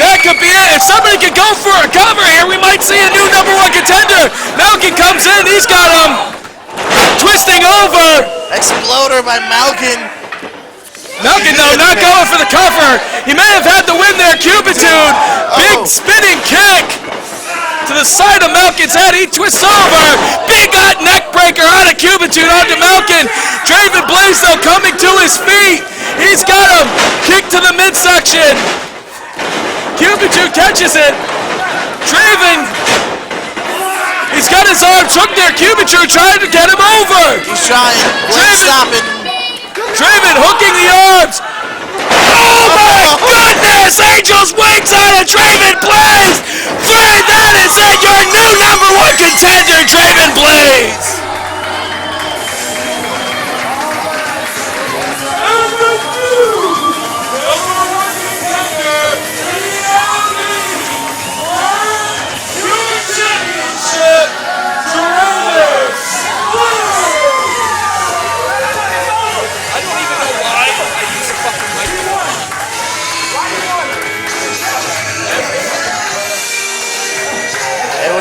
That could be it. If somebody could go for a cover here, we might see a new #1 contender. Malkin comes in, he's got him twisting over. Exploder by Malkin. Malkin, though, not going for the cover. He may have had the win there. Cubitude, big spinning kick to the side of Malkin's head. He twists over. Big hot neck breaker out of Cubitude onto Malkin. Draven Blaze, though, coming to his feet. He's got him. Kick to the midsection. Cubitude catches it. Draven, he's got his arm hooked there. Cubitude trying to get him over. He's trying. Blaze stopping. Draven hooking the arms. Oh my goodness! Angel's wings out of Draven Blaze! That is it! Your new #1 contender, Draven Blaze!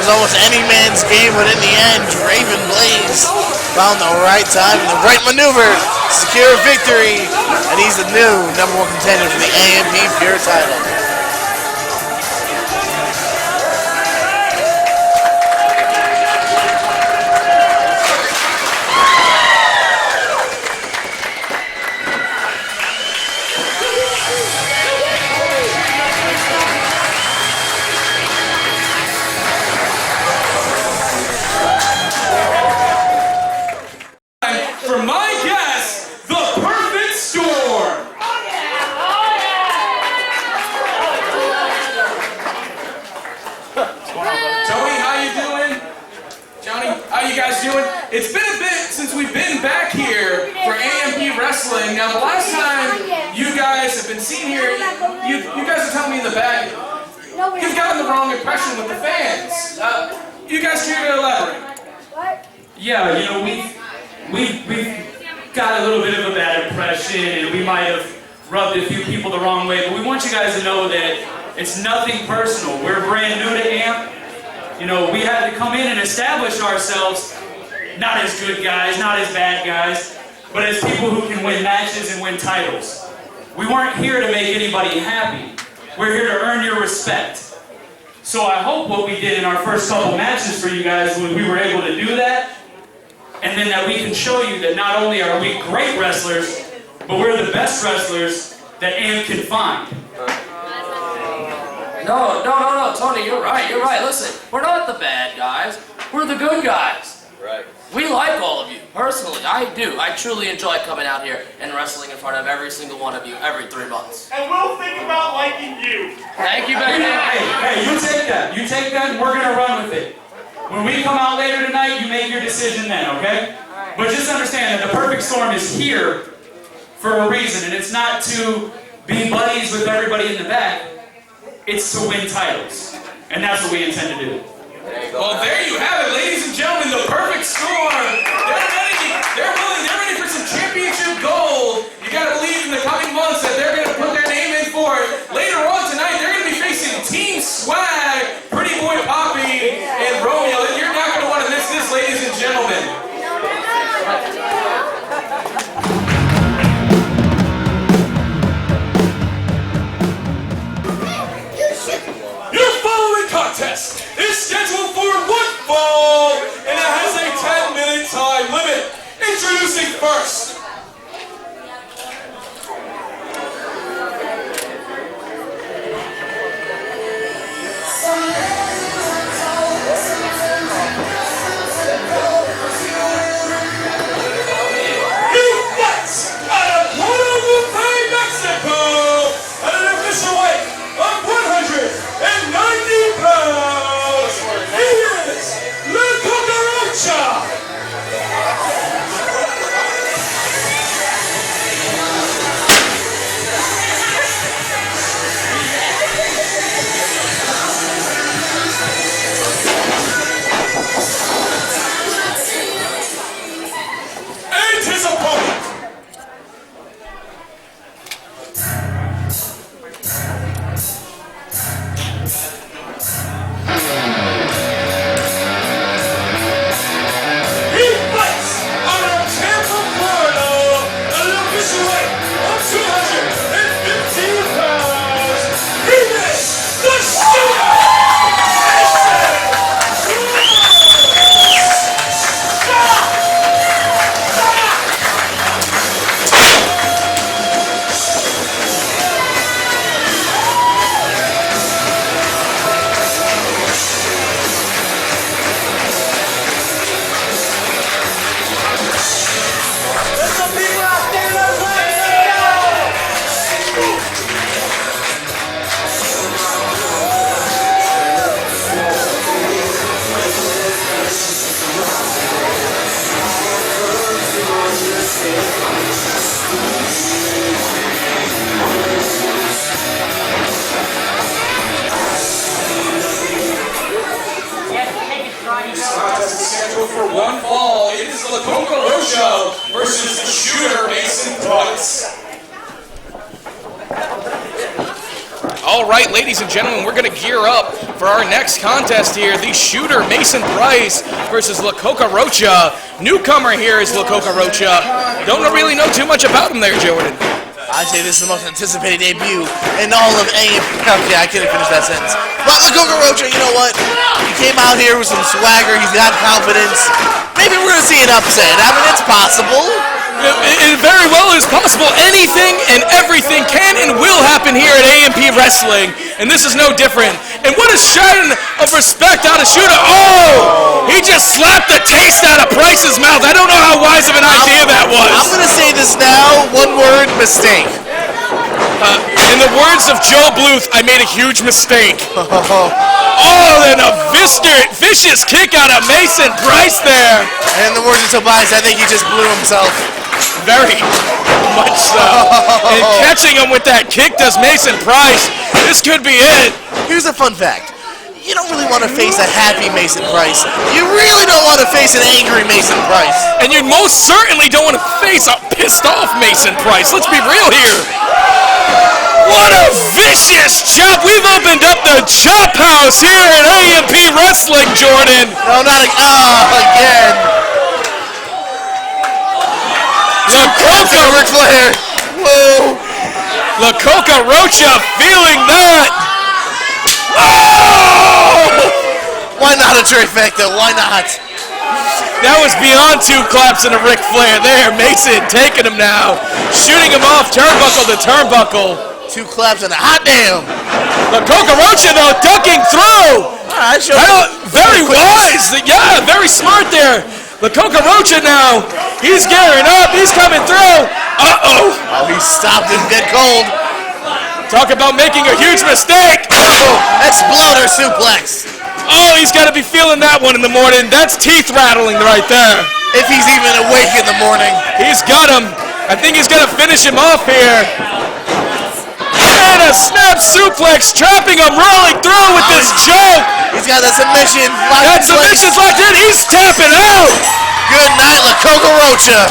Almost any man's game, but in the end, Draven Blaze found the right time and the right maneuver to secure a victory, and he's the new #1 contender for the AMP Pure title. For my guest, the Perfect Storm. Tony, how you doing? Johnny, how you guys doing? It's been a bit since we've been back here for AMP Wrestling. Now, the last time you guys have been seen here, you guys are telling me in the back, you've gotten the wrong impression with the fans. You guys care to elaborate? Yeah, you know, we've got a little bit of a bad impression, and we might have rubbed a few people the wrong way, but we want you guys to know that it's nothing personal. We're brand new to AMP. You know, we had to come in and establish ourselves, not as good guys, not as bad guys, but as people who can win matches and win titles. We weren't here to make anybody happy. We're here to earn your respect. So I hope what we did in our first couple matches for you guys, when we were able to do that, and then that we can show you that not only are we great wrestlers, but we're the best wrestlers that AMP can find. No, Tony, you're right. Listen, we're not the bad guys. We're the good guys. Right. We like all of you. Personally, I do. I truly enjoy coming out here and wrestling in front of every single one of you every 3 months. And we'll think about liking you. Thank you very much. Hey, you take that. You take that and we're going to run with it. When we come out later tonight, you make your decision then, okay? But just understand that the Perfect Storm is here for a reason, and it's not to be buddies with everybody in the back. It's to win titles, and that's what we intend to do. Well, there you have it, ladies and gentlemen, the perfect storm. They're ready for some championship gold. You gotta believe in the coming months that they're gonna put their name in for it. Later on tonight, they're gonna be facing Team Swag, Pretty Boy Poppy, and Romeo. And you're not gonna want to miss this, ladies and gentlemen. Your following contest is scheduled for one fall, and it has a 10-minute time limit. Introducing first. New fights out of Guadalupe, Mexico, at an official weight of 190 pounds. He is La Cucaracha. And his opponent. He fights out of Tampa, Florida, at an official weight of 215 pounds. He is the Shooter! Contest is scheduled for one fall. It is La Cucaracha versus the Shooter, Mason Price. All right, ladies and gentlemen, we're going to gear up for our next contest here. The Shooter, Mason Price versus La Cucaracha. Newcomer here is La Cucaracha. Don't really know too much about him there, Jordan. I'd say this is the most anticipated debut in all of AMP. Okay, I couldn't finish that sentence. But La Cucaracha, you know what? He came out here with some swagger. He's got confidence. Maybe we're going to see an upset. I mean, it's possible. It very well is possible. Anything and everything can and will happen here at AMP Wrestling, and this is no different. And what a shine of respect out of Shooter. Oh! He just slapped the taste out of Price's mouth. I don't know how wise of an idea that was. I'm going to say this now. One word, mistake. In the words of Joe Bluth, I made a huge mistake. Oh, and a vicious kick out of Mason Price there. And in the words of Tobias, I think he just blew himself. Very much so. And catching him with that kick does Mason Price. This could be it. Here's a fun fact. You don't really want to face a happy Mason Price. You really don't want to face an angry Mason Price. And you most certainly don't want to face a pissed off Mason Price. Let's be real here. What a vicious chop. We've opened up the chop house here at AMP Wrestling, Jordan. No, not again. Ric Flair. Whoa. La Cucaracha feeling that. Oh! Why not a trifecta? Why not? That was beyond two claps and a Ric Flair there. Mason taking him now. Shooting him off turnbuckle to turnbuckle. Two claps and a hot damn. La Cucaracha, though, ducking through. Very wise. Yeah, very smart there. La Cucaracha now. He's gearing up. He's coming through. Uh-oh. Oh, he stopped him dead cold. Talk about making a huge mistake. Oh, exploder suplex. Oh, he's got to be feeling that one in the morning. That's teeth rattling right there. If he's even awake in the morning. He's got him. I think he's going to finish him off here. and a snap suplex, trapping him, rolling through with this joke. He's got that submission. That submission's locked in. He's tapping out. Good night, La Cucaracha.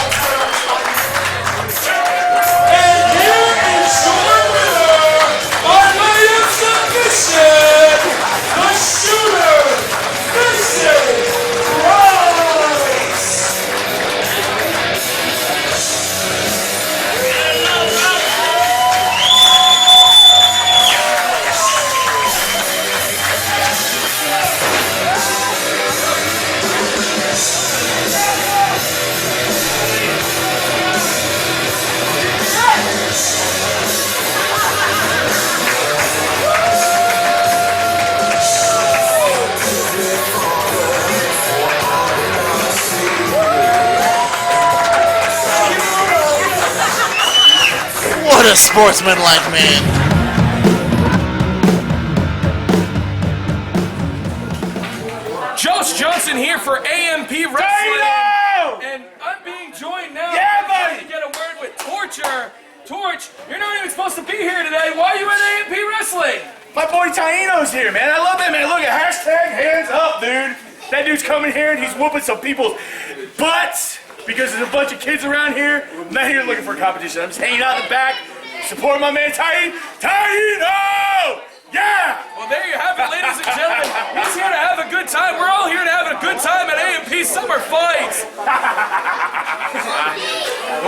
And here is your winner by way of submission, the shooter, Vincent Price. What a sportsman-like man. Josh Johnson here for AMP Wrestling. And I'm being joined now. Yeah, buddy. To get a word with Torture. Torch, you're not even supposed to be here today. Why are you at AMP Wrestling? My boy Taino's here, man. I love that, man. Look at hashtag hands up, dude. That dude's coming here and he's whooping some people's butts because there's a bunch of kids around here. I'm not here looking for a competition. I'm just hanging out in the back, supporting my man Taino! Yeah! Well, there you have it, ladies and gentlemen. He's here to have a good time. We're all here to have a good time at AMP Summer Fights.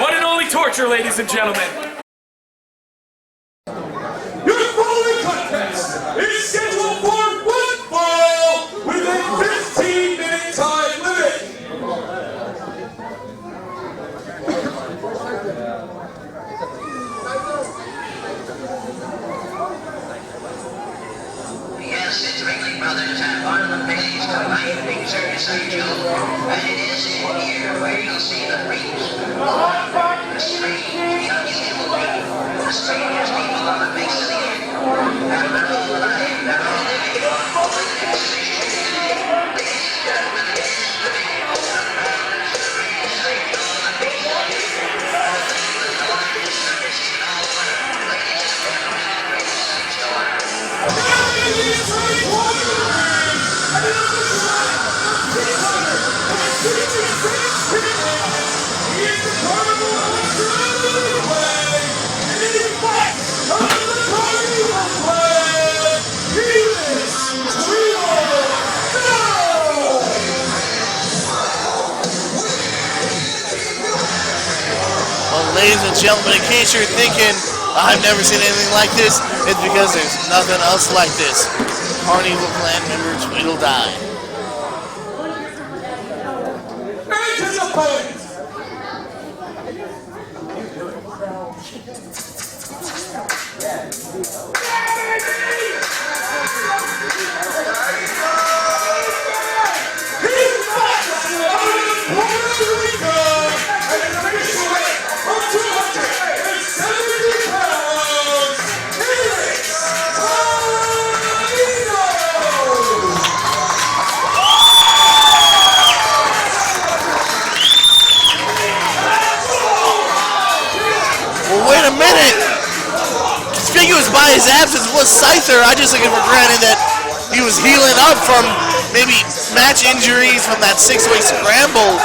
One and only Torture, ladies and gentlemen. Your following contest is scheduled for one fall with a 15-minute time limit. Yes, it's Ringling Brothers and Barnum Bailey's combined big circus sideshow. And it is in here where you'll see the freaks, the strange, the unusual people, the strangest people on the face of the earth. And they're all alive, they're all living. Only this is ladies and gentlemen, it is the big Brothers Circus Sideshow on the face of the earth. The largest circus in all the world. Ladies and gentlemen, it's Six Well, ladies and gentlemen, in case you're thinking, I've never seen anything like this, it's because there's nothing else like this. Carnival Clan member Tweedledee. And his opponent. Well, wait a minute. Conspicuous by his absence was Scyther. I just took it for granted that he was healing up from maybe match injuries from that six-way scramble.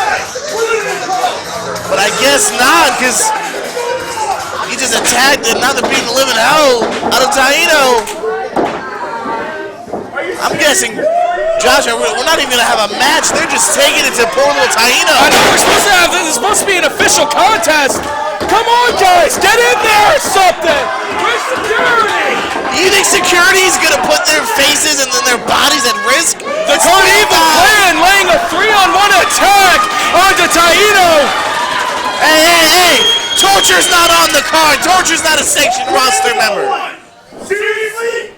But I guess not, because he just attacked and not to beat the living hell out of Taino. I'm guessing, Josh, we're not even going to have a match. They're just taking it to poor little Taino. I know we're supposed to have this. It's supposed to be an official contest. Come on, guys, get in there or something. Where's security? You think security is going to put their faces and then their bodies at risk? The Carnival Clan laying a 3-on-1 attack onto Taino. Hey! Torture's not on the card. Torture's not a sanctioned roster member. Seriously?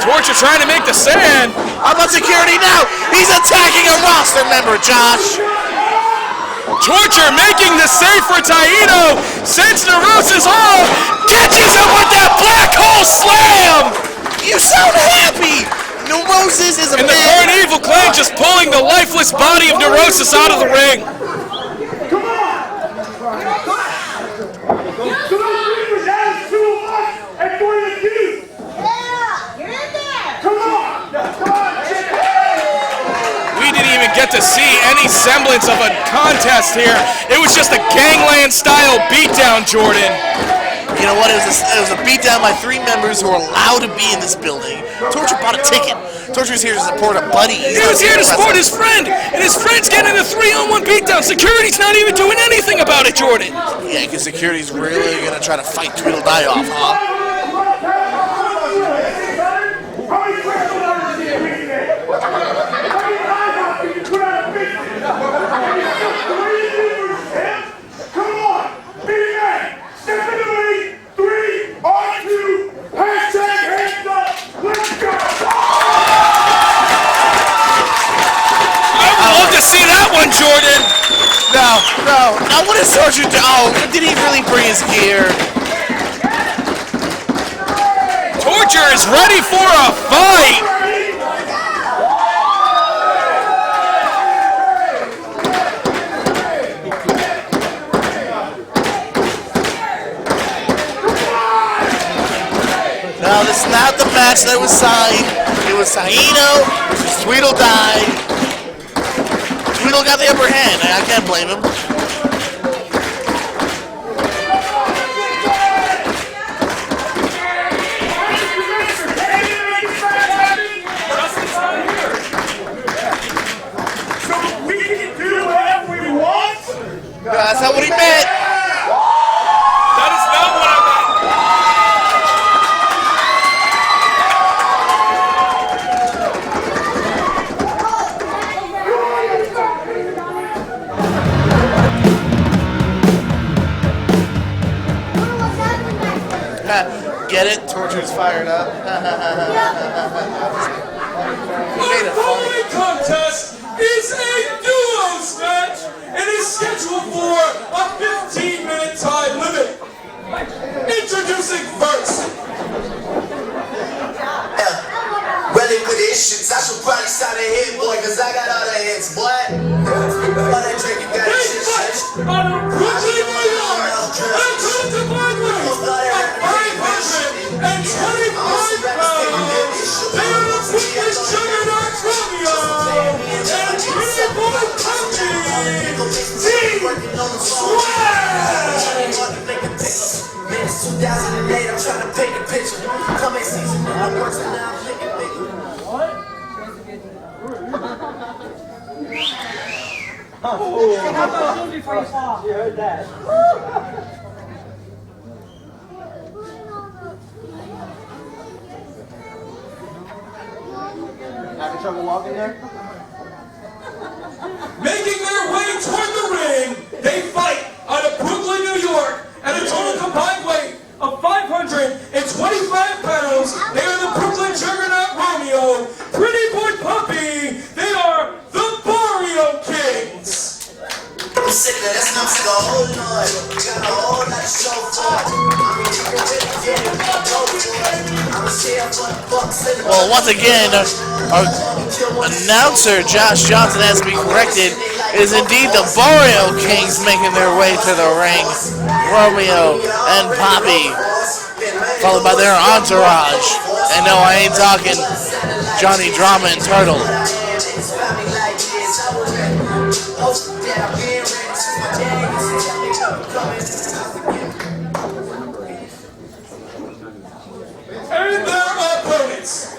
Torture trying to make the sand. How about security now? He's attacking a roster member, Josh. Torture making the save for Taino. Sends Neurosis off. Catches him with that black hole slam. You sound happy. Neurosis is a And the man. Carnival Clan just pulling the lifeless body of Neurosis out of the ring. Come on, Reapers has two got to see any semblance of a contest here. It was just a gangland-style beatdown, Jordan. You know what? It was a beatdown by 3 members who were allowed to be in this building. Torture bought a ticket. Torture's here to support a buddy. He was here to support his friend, and his friend's getting a 3-on-1 beatdown. Security's not even doing anything about it, Jordan. Yeah, because security's really going to try to fight Tweedledee off, huh? Jordan! No. Now what is Torture do? Oh, did he really bring his gear? Torture is ready for a fight! No, this is not the match that was signed. It was Saino versus Tweedledee. Tweedle got the upper hand. I can't blame him. So we can do whatever we want? No, that's not what he meant. That is not what I meant. Get it? Torture's fired up. Our following contest is a duos match and is scheduled for a 15-minute time limit. Introducing first. Really with issues, I should probably sign a hit, boy, cause I got all the hits, boy. All that drink, you got They shit, fight shit. out of Brooklyn, New York, and come to find winners at 525 pounds. They are the Brooklyn Juggernaut Romeo and Pretty Boy Puppy. Team Swag! Minutes 2008, I'm trying to paint a picture. Coming season, I'm working now, I'm thinking bigger. You heard that. Having trouble walking there? Making their way toward the ring, they fight out of Brooklyn, New York, at a total combined weight of 525 pounds. They are the Brooklyn Juggernaut Romeo, Pretty Boy Puppy. They are the Barrio Kings. I'm sick of this, I'm sick of holding on. Got a whole lot of show for it. I mean, you can really get it, we go for it. I'm a share for the bucks and the Well, once again, our announcer, Josh Johnson, has to be corrected. It is indeed the Barrio Kings making their way to the ring. Romeo and Poppy, followed by their entourage. And no, I ain't talking Johnny Drama and Turtle. And their opponents.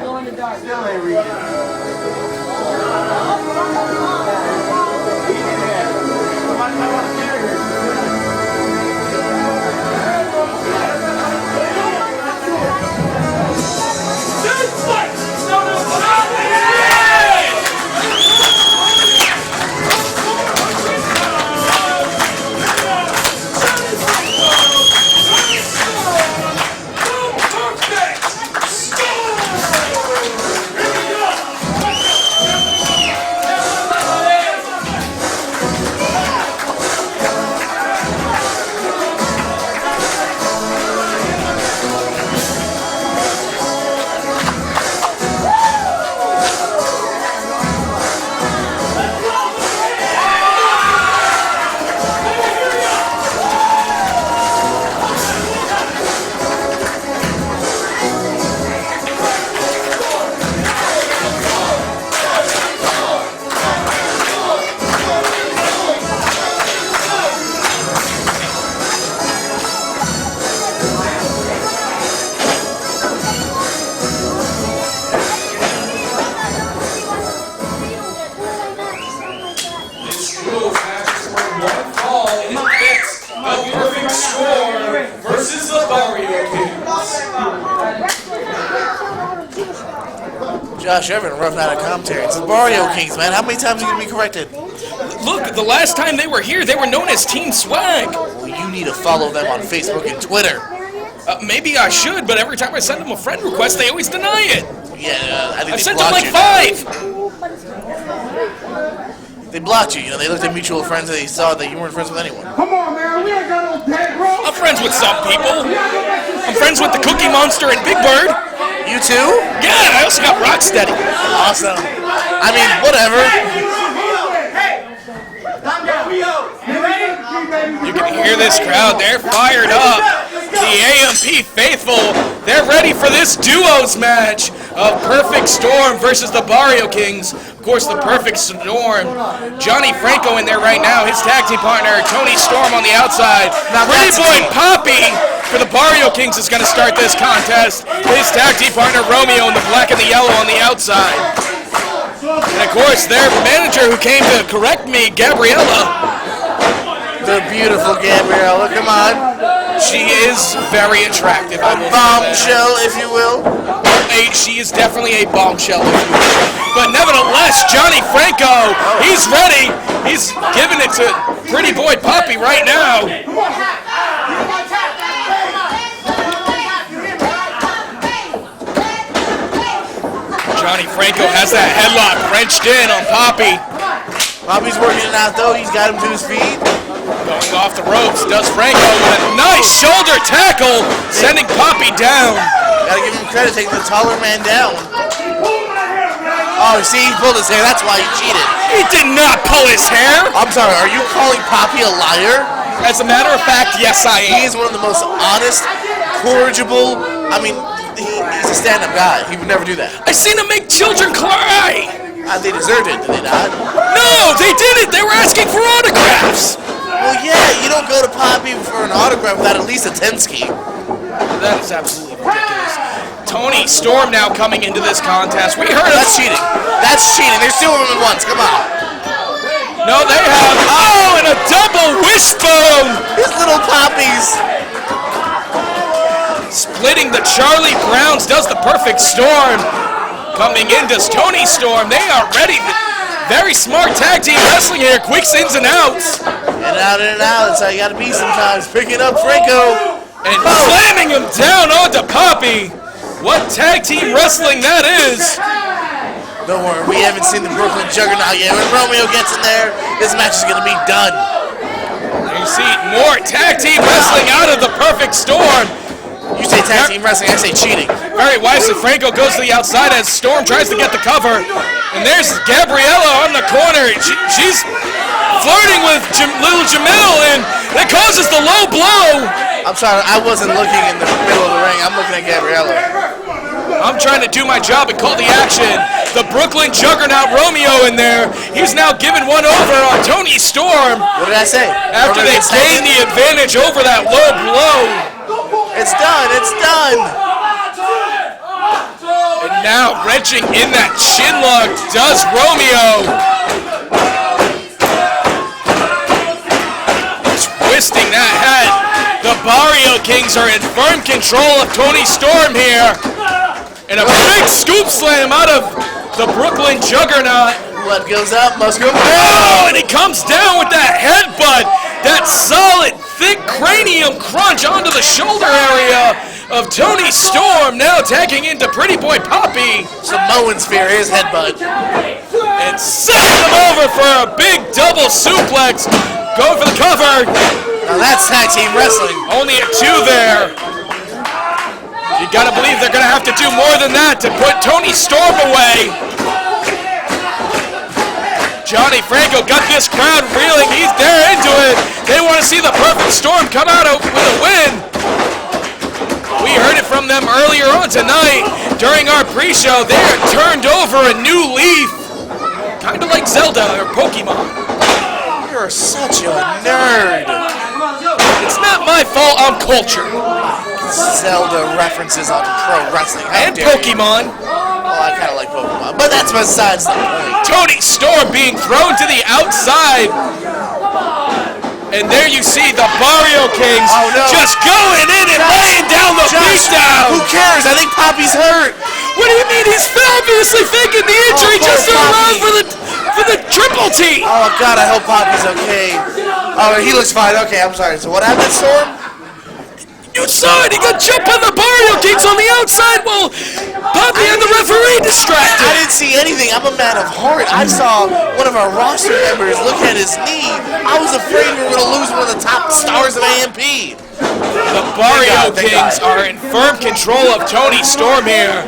Go in the dark. Still ain't reading. Josh, you're having a rough night of commentary. It's the Barrio Kings, man. How many times are you going to be corrected? Look, the last time they were here, they were known as Team Swag. Well, you need to follow them on Facebook and Twitter. Maybe I should, but every time I send them a friend request, they always deny it. Yeah, I think I've they sent them blocked like you. 5. They blocked you. You know, they looked at mutual friends and they saw that you weren't friends with anyone. Come on, man. We ain't got no dead, bro. I'm friends with some people. I'm friends with the Cookie Monster and Big Bird. You too? Yeah, I also got Rocksteady. Awesome. I mean, whatever. You can hear this crowd. They're fired up. The AMP faithful, they're ready for this duos match of Perfect Storm versus the Barrio Kings. Of course, the Perfect Storm, Johnny Franco in there right now. His tag team partner, Tony Storm on the outside. Now Pretty Boy Poppy for the Barrio Kings is going to start this contest. His tag team partner, Romeo, in the black and the yellow on the outside. And of course, their manager who came to correct me, Gabriella. The beautiful Gabriella, come on. She is very attractive. A bombshell, if you will. She is definitely a bombshell, if you will. But nevertheless, Johnny Franco, he's ready. He's giving it to Pretty Boy Poppy right now. Johnny Franco has that headlock wrenched in on Poppy. Poppy's working it out, though. He's got him to his feet. Going off the ropes, does Franco with a nice shoulder tackle, sending Poppy down. Gotta give him credit, taking the taller man down. Oh, see, he pulled his hair. That's why he cheated. He did not pull his hair. I'm sorry, are you calling Poppy a liar? As a matter of fact, yes, I am. He is one of the most honest, corrigible, I mean, he's a stand-up guy. He would never do that. I seen him make children cry. They deserved it, did they not? No, they didn't. They were asking for autographs. Well, yeah, you don't go to Poppy for an autograph without at least a 10-ski. That is absolutely ridiculous. Tony Storm now coming into this contest. We heard that's cheating. That's cheating. There's two of them at once. Come on. No, they have. Oh, and a double wishbone. These little poppies. Splitting the Charlie Browns does the Perfect Storm. Coming in does Tony Storm. They are ready. Very smart tag team wrestling here. Quick ins and outs. In and out. That's how you gotta be sometimes. Picking up Franco. And slamming him down onto Poppy. What tag team wrestling that is. Don't worry, we haven't seen the Brooklyn Juggernaut yet. When Romeo gets in there, this match is gonna be done. You see more tag team wrestling out of the Perfect Storm. You say tag team wrestling, I say cheating. Very wisely, Franco goes to the outside as Storm tries to get the cover. And there's Gabriella on the corner. She's flirting with little Jamil, and that causes the low blow. I'm sorry, I wasn't looking in the middle of the ring. I'm looking at Gabriella. I'm trying to do my job and call the action. The Brooklyn Juggernaut Romeo in there. He's now given one over on Tony Storm. What did I say? After they gained the advantage over that low blow. It's done, it's done. And now wrenching in that chin lock does Romeo. Twisting that head. The Barrio Kings are in firm control of Tony Storm here. And a big scoop slam out of the Brooklyn Juggernaut. Blood goes up, must go down. Oh, and he comes down with that headbutt. That solid, thick cranium crunch onto the shoulder area of Tony Storm. Now tagging into Pretty Boy Poppy. Samoan spear, his headbutt. And sends him over for a big double suplex. Going for the cover. Now that's tag team wrestling. Only a 2 there. You gotta believe they're gonna have to do more than that to put Tony Storm away. Johnny Franco got this crowd reeling. They're into it. They want to see the Perfect Storm come out with a win. We heard it from them earlier on tonight during our pre-show. They are turned over a new leaf. Kind of like Zelda or Pokemon. You're such a nerd. It's not my fault, I'm cultured. Zelda references on pro wrestling. And Pokemon. Well, I kind of like Pokemon, but that's besides the point. Tony Storm being thrown to the outside. And there you see the Barrio Kings just going in and laying down the beatdown. Who cares? I think Poppy's hurt. What do you mean? He's obviously faking the injury just to allow for the triple T. Oh God, I hope Poppy's okay. Oh, he looks fine. Okay, I'm sorry. So what happened, Storm? You saw it. He got jumped by the Barrio Kings on the outside while Poppy and the referee distracted. I didn't see anything. I'm a man of heart. I saw one of our roster members look at his knee. I was afraid we were going to lose one of the top stars of AMP. The Barrio Kings are in firm control of Tony Storm here.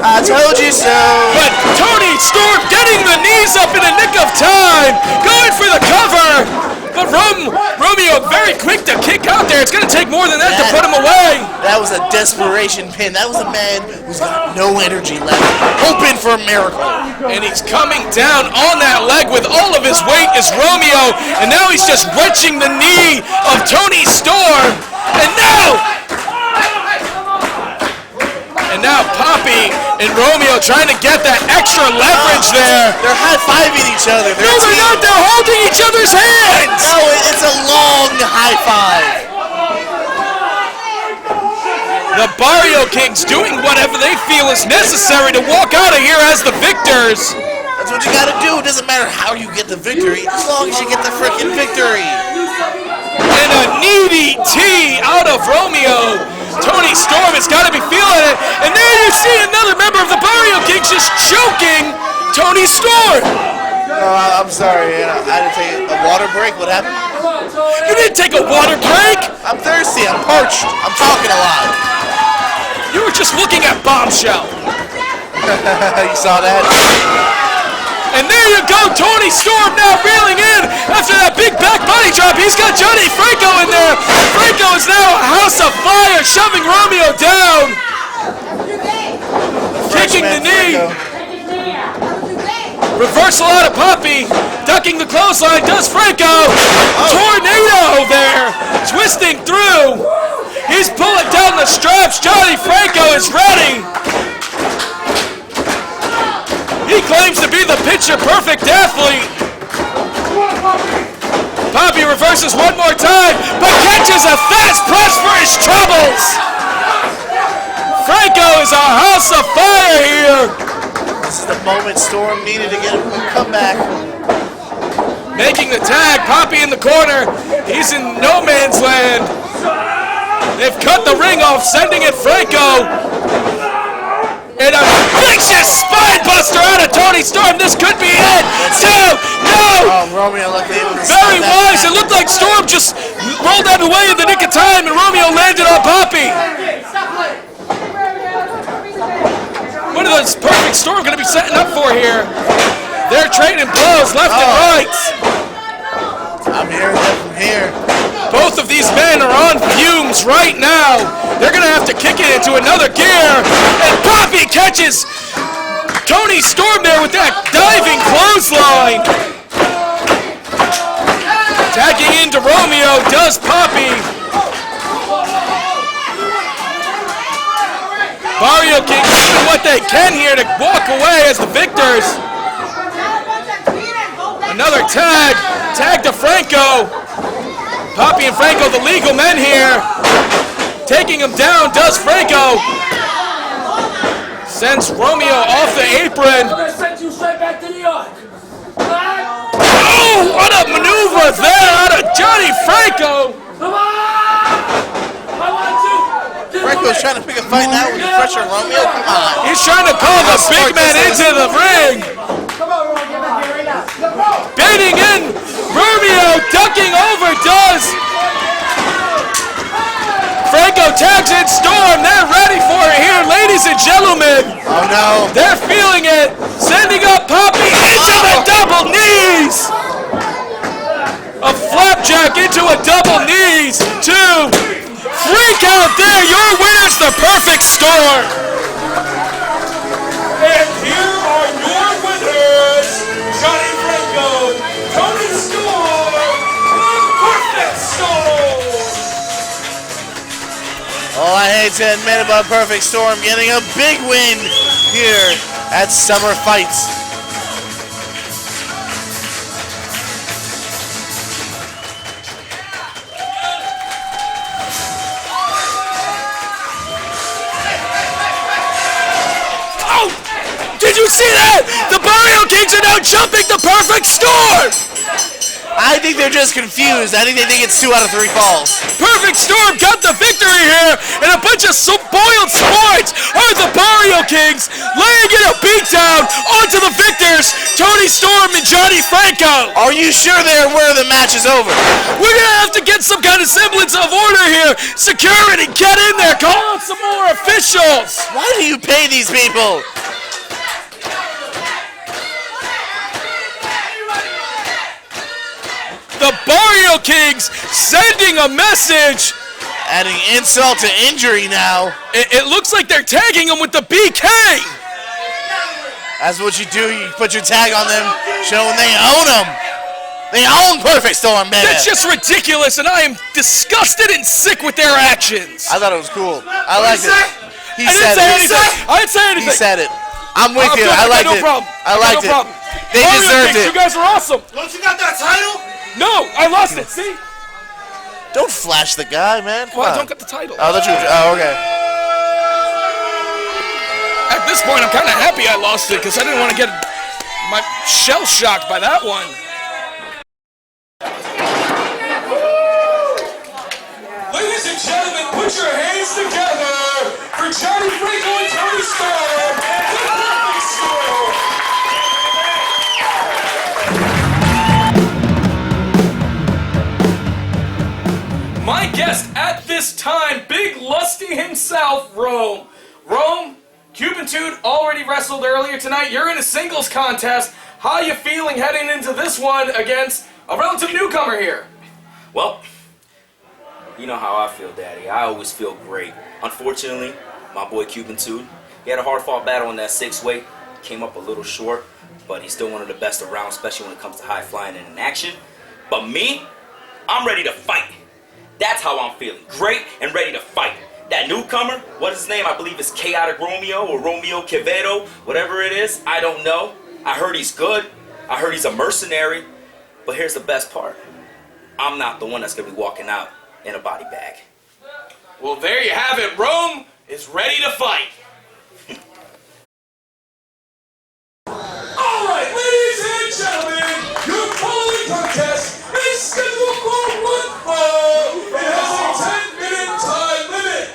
I told you so. But Tony Storm getting the knees up in the nick of time, going for the cover. But Romeo very quick to kick out there. It's going to take more than that to put him away. That was a desperation pin. That was a man who's got no energy left, hoping for a miracle. And he's coming down on that leg with all of his weight is Romeo. And now he's just wrenching the knee of Tony Storm. And now Poppy and Romeo trying to get that extra leverage there. They're high-fiving each other. No, they're not. They're holding each other's hands. No, it's a long high five. The Barrio Kings doing whatever they feel is necessary to walk out of here as the victors. That's what you gotta do. It doesn't matter how you get the victory, as long as you get the freaking victory. And a needy T out of Romeo. Tony Storm has got to be feeling it. And there you see another member of the Barrio Kings just choking Tony Storm. I'm sorry, I had to take a water break. What happened? You didn't take a water break. I'm thirsty. I'm parched. I'm talking a lot. You were just looking at Bombshell. You saw that? And there you go, Tony Storm now reeling in after that big back body drop. He's got Johnny Franco in there. Franco is now a house of fire, shoving Romeo down. Kicking the knee. Reversal out of Poppy. Ducking the clothesline, does Franco. Tornado there, twisting through. He's pulling down the straps. Johnny Franco is ready. He claims to be the picture-perfect athlete. Poppy reverses one more time, but catches a fast press for his troubles. Franco is a house of fire here. This is the moment Storm needed to get a quick comeback. Making the tag, Poppy in the corner. He's in no man's land. They've cut the ring off, sending it Franco. And a vicious spine buster out of Tony Storm. This could be it. No! Oh, Romeo looked able to very wise. It looked like Storm just rolled out of the way in the nick of time, and Romeo landed on Poppy. What are those perfect Storm going to be setting up for here? They're trading blows left and right. I'm hearing that from here. Both of these men are on fumes right now. They're going to have to kick it into another gear. And Poppy catches Tony Storm there with that diving clothesline. Tagging into Romeo does Poppy. Barrio Kings doing what they can here to walk away as the victors. Another tag. Tag to Franco. Poppy and Franco, the legal men here. Taking him down, does Franco. Sends Romeo off the apron. Oh, what a maneuver there out of Johnny Franco. Franco's trying to pick a fight now with the pressure of Romeo. Come on. He's trying to call the big man into the ring. Baiting in. Romeo ducking over does. Franco tags in Storm. They're ready for it here, ladies and gentlemen. Oh no. They're feeling it. Sending up Poppy into the double knees. A flapjack into a double knees. Two. Freak out there. Your winner's the Perfect Storm. And here are your winners. Johnny Franco, Tony Storm, Perfect Storm. Oh, I hate to admit it, but Perfect Storm getting a big win here at Summer Fights. Barrio Kings are now jumping the Perfect Storm! I think they're just confused. I think they think it's 2 out of 3 falls. Perfect Storm got the victory here, and a bunch of boiled sports are the Barrio Kings laying in a beatdown onto the victors, Tony Storm and Johnny Franco. Are you sure they're aware the match is over? We're gonna have to get some kind of semblance of order here. Security, get in there, call out some more officials. Why do you pay these people? The Barrio Kings sending a message. Adding insult to injury now. It looks like they're tagging him with the BK. That's what you do. You put your tag on them, showing they own them. They own Perfect Storm, baby. That's just ridiculous, and I am disgusted and sick with their actions. I thought it was cool. I liked it. I didn't say anything. I didn't say anything. He said it. I'm with you. Good. I liked no it. Problem. I liked no problem. it. They Barrio deserved Kings, it. You guys are awesome. Don't you got that title? No, I lost it. See? Don't flash the guy, man. Come Well, I on. don't get the title. Oh, that's true. Oh, okay. At this point, I'm kind of happy I lost it because I didn't want to get my shell shocked by that one. Ladies and gentlemen, put your hands together for Johnny Franco and Tony Storm, the Perfect Storm. My guest at this time, Big Lusty himself, Rome. Rome, Cuban Toot already wrestled earlier tonight. You're in a singles contest. How you feeling heading into this one against a relative newcomer here? Well, you know how I feel, Daddy. I always feel great. Unfortunately, my boy Cuban Toot, he had a hard-fought battle in that 6-weight. Came up a little short, but he's still one of the best around, especially when it comes to high flying and in action. But me, I'm ready to fight. That's how I'm feeling. Great and ready to fight. That newcomer, what is his name? I believe it's Chaotic Romeo or Romeo Quevedo, whatever it is. I don't know. I heard he's good. I heard he's a mercenary. But here's the best part. I'm not the one that's going to be walking out in a body bag. Well, there you have it. Rome is ready to fight. All right, ladies and gentlemen, your following contest is scheduled for one fall. It has a 10-minute time limit.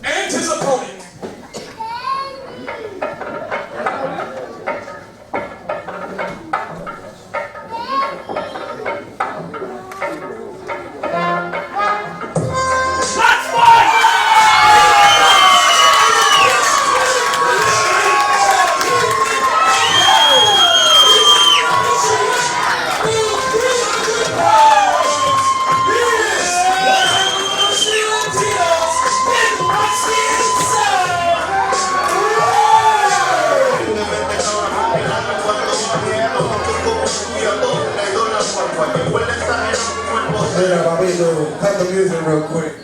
And his opponent. Yeah, papito, cut the music real quick.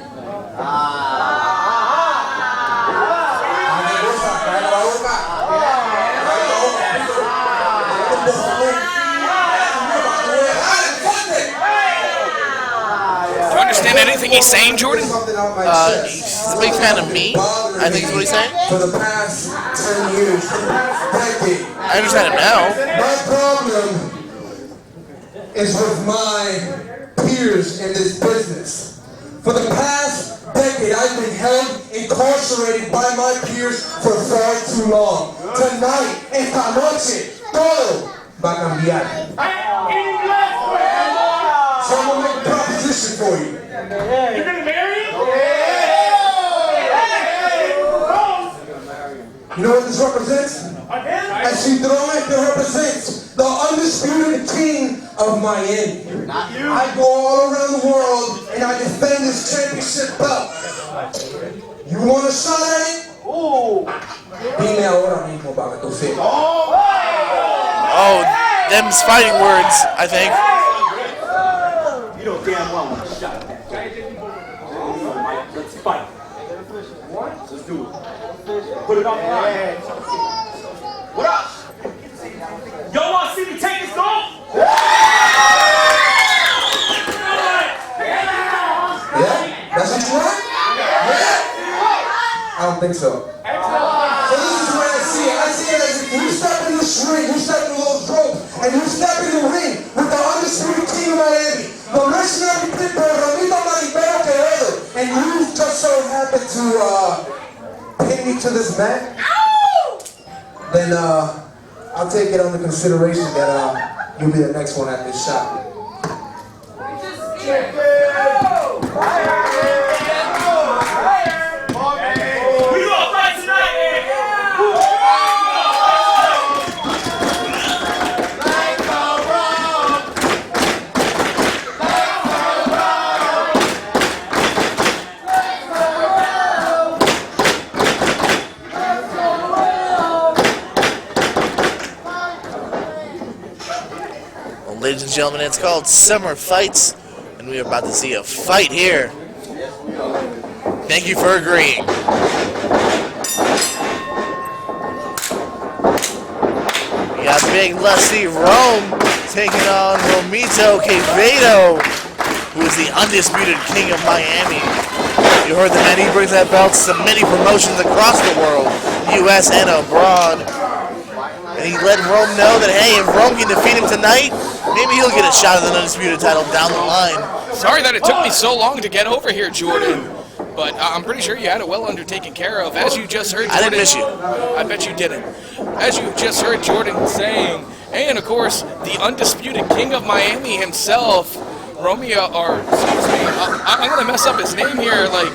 Do you understand anything he's saying, Jordan? He's a big fan of me, I think is what he's saying. For the past 10 years, decade. I understand him now. My problem is with my peers in this business. For the past decade, decade, I've been held incarcerated by my peers for far too long. Tonight, esta noche, todo va a cambiar. So I'm gonna make a proposition for you. You're gonna marry him? You know what this represents? As she thrown it, it represents the undisputed king of Miami. I go all around the world and I defend this championship belt. You want a shot at it? Dime ahora mismo para que tú sepas. Oh, them's fighting words, I think. You don't damn well want a shot at that. Let's fight. Let's do it. Put it on the line. What up? Y'all want to see me take this goal? Yeah? That's what you want? Yeah? I don't think so. So this is the way I see it. I see it as if you step in this ring, you step in those ropes, and you step in the ring with the undisputed king of Miami, the mercenary pitbull, Ramito Maribero Quevedo, and you just so happen to pin me to this mat, then I'll take it under consideration that you'll be the next one at this shot. We gonna fight tonight, Ladies and gentlemen, it's called Summer Fights, and we are about to see a fight here. Thank you for agreeing. We got Big Lusty Rome taking on Ramito Quevedo, who is the undisputed king of Miami. You heard the man, he brings that belt to many promotions across the world, U.S. and abroad. And he let Rome know that, hey, if Rome can defeat him tonight, maybe he'll get a shot at the undisputed title down the line. Sorry that it took me so long to get over here, Jordan. But I'm pretty sure you had it well undertaken care of. As you just heard, Jordan, I didn't miss you. I bet you didn't. As you just heard Jordan saying, and of course, the undisputed king of Miami himself, Romeo, or excuse me, I'm gonna mess up his name here. Like,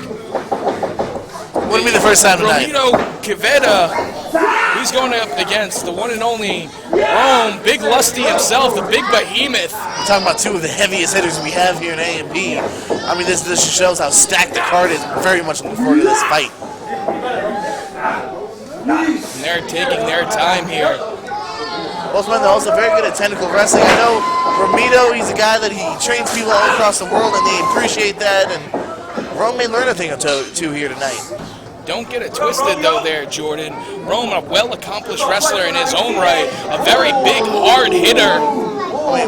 wouldn't be the first time tonight. Ramito Quevedo. He's going up against the one and only Rome, Big Lusty himself, the big behemoth. We're talking about two of the heaviest hitters we have here in A&P. I mean, this shows how stacked the card is. I'm very much looking forward to this fight. And they're taking their time here. Both men are also very good at technical wrestling. I know Ramito, he's a guy that he trains people all across the world, and they appreciate that. And Rome may learn a thing or two here tonight. Don't get it twisted, though, there, Jordan. Rome, a well-accomplished wrestler in his own right, a very big, hard hitter.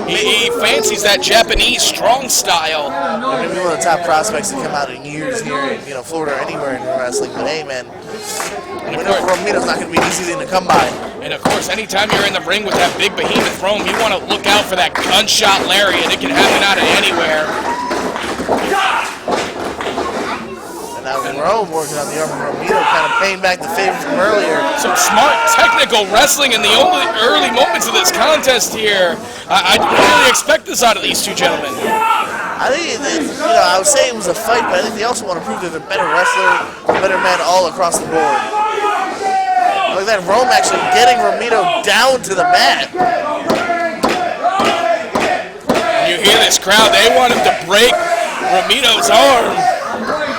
He fancies that Japanese strong style. Maybe one of the top prospects to come out in years here in Florida or anywhere in wrestling. But hey, man, winning for Ramito's not going to be an easy thing to come by. And of course, anytime you're in the ring with that big behemoth Rome, you want to look out for that gunshot lariat. It can happen out of anywhere. Now Rome working on the arm of Ramito, kind of paying back the favor from earlier. Some smart technical wrestling in the early moments of this contest here. I didn't really expect this out of these two gentlemen. I think, I would say it was a fight, but I think they also want to prove they're the better wrestler, better man all across the board. Look at that, Rome actually getting Ramito down to the mat. You hear this crowd, they want him to break Ramito's arm.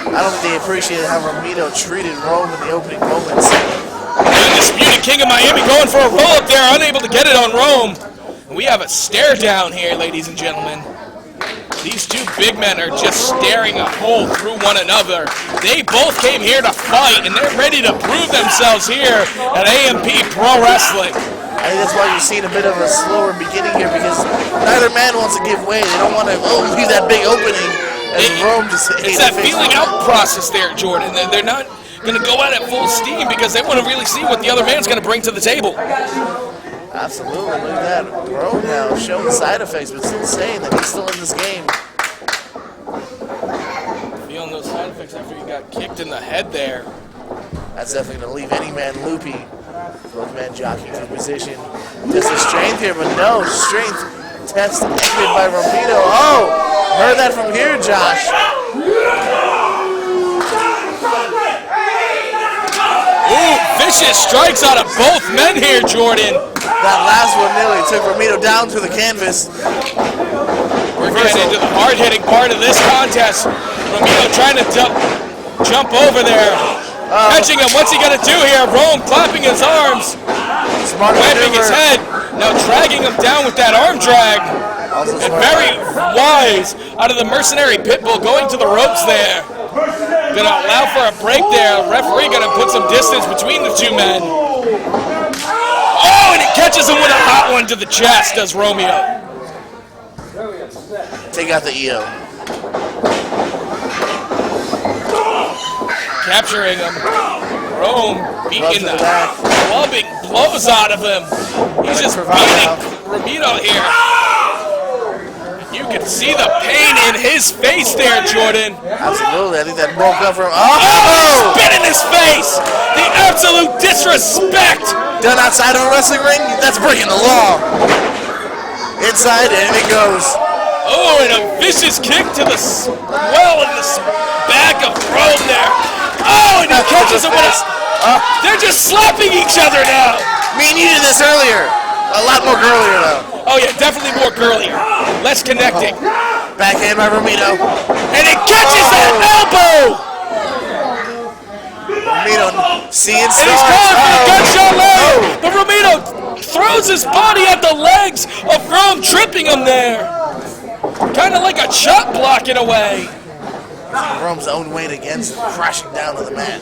I don't think they appreciated how Ramito treated Rome in the opening moments. The undisputed king of Miami going for a roll-up there, unable to get it on Rome. We have a stare down here, ladies and gentlemen. These two big men are just staring a hole through one another. They both came here to fight, and they're ready to prove themselves here at A&P Pro Wrestling. I think that's why you're seeing a bit of a slower beginning here, because neither man wants to give way. They don't want to leave that big opening. Rome just it's that feeling out process there, Jordan. They're not going to go out at full steam because they want to really see what the other man's going to bring to the table. Absolutely. Look at that. Rome now showing side effects, but still saying that he's still in this game. Feeling those side effects after you got got kicked in the head there. That's definitely going to leave any man loopy. Both men jockeying for position. Test of strength here, but no. Strength test ended by Romito. Oh! Heard that from here, Josh. Ooh, vicious strikes out of both men here, Jordan. That last one nearly took Romito down to the canvas. We're getting into the hard-hitting part of this contest. Romito trying to jump over there. Catching him. What's he going to do here? Rome clapping his arms. Smart Wiping his head. Now dragging him down with that arm drag. Also And very wise out of the mercenary Pitbull going to the ropes there. Going to allow for a break there. Referee going to put some distance between the two men. Oh, and he catches him with a hot one to the chest, does Romeo. Take out the EO. Capturing him. Rome beating the clubbing blows out of him. He's just beating Romito here. You can see the pain in his face there, Jordan. Absolutely. I think that broke up from. Oh! Spit in his face! The absolute disrespect! Done outside of a wrestling ring? That's breaking the law. Inside, and it goes. Oh, and a vicious kick to the in the back of Rome there. Oh, and he catches him with a... They're just slapping each other now. Me and you did this earlier. A lot more girlier, though. Oh, yeah, definitely more girlier. Less connecting. Backhand by Romito. And he catches that elbow! Romito seeing stars. And he's calling for a gunshot leg! But Romito throws his body at the legs of Rome, tripping him there. Kind of like a chop block in a way. Rome's own weight against him, crashing down to the mat.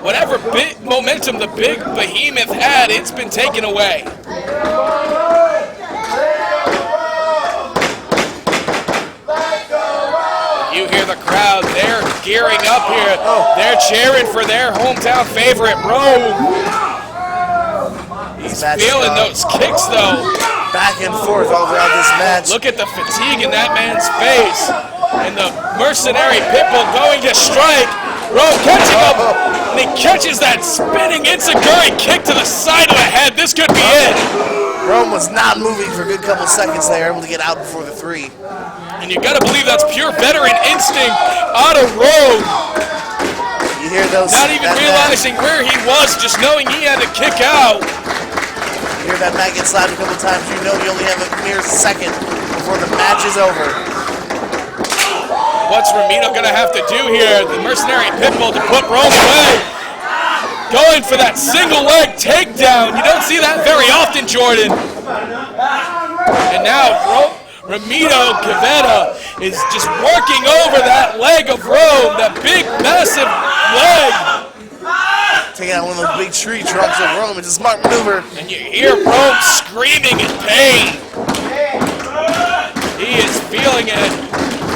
Whatever big momentum the big behemoth had, it's been taken away. You hear the crowd, they're gearing up here. They're cheering for their hometown favorite, Rome. He's feeling those kicks, though. Back and forth all throughout this match. Look at the fatigue in that man's face. And the mercenary Pitbull going to strike. Rome catching him. And he catches that spinning enziguri kick to the side of the head. This could be it. Rome was not moving for a good couple seconds there, able to get out before the 3. And you gotta believe that's pure veteran instinct out of Rome. You hear those? Not even realizing where he was, just knowing he had to kick out. You hear that mat get slapped a couple times, you know you only have a mere second before the match is over. What's Romito gonna have to do here? The mercenary Pitbull to put Rome away. Going for that single leg takedown. You don't see that very often, Jordan. And now Romito Cavetta is just working over that leg of Rome, that big, massive leg. Taking out one of those big tree trunks of Rome. It's a smart maneuver. And you hear Rome screaming in pain. He is feeling it.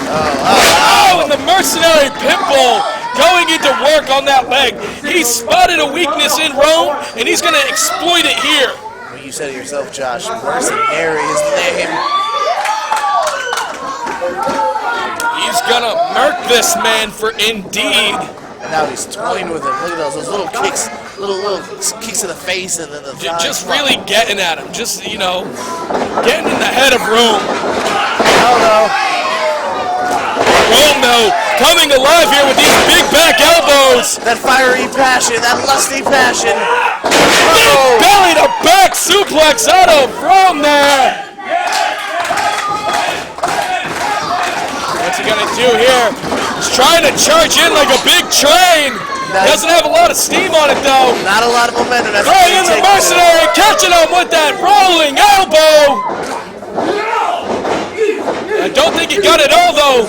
Oh, and the mercenary Pitbull going into work on that leg. He spotted a weakness in Rome, and he's going to exploit it here. Well, you said it yourself, Josh. Mercenary is the name. He's going to murk this man for indeed. And now he's toying with him. Look at those little kicks, little kicks to the face, and then the just really getting at him. Just, you know, getting in the head of Rome. Oh no. Rome, though, coming alive here with these big back elbows. That fiery passion, that lusty passion. Big belly to back suplex out of Rome there. What's he gonna do here? He's trying to charge in like a big train. Doesn't have a lot of steam on it though. Not a lot of momentum. Right in the mercenary, catching him with that rolling elbow. I don't think he got it all though.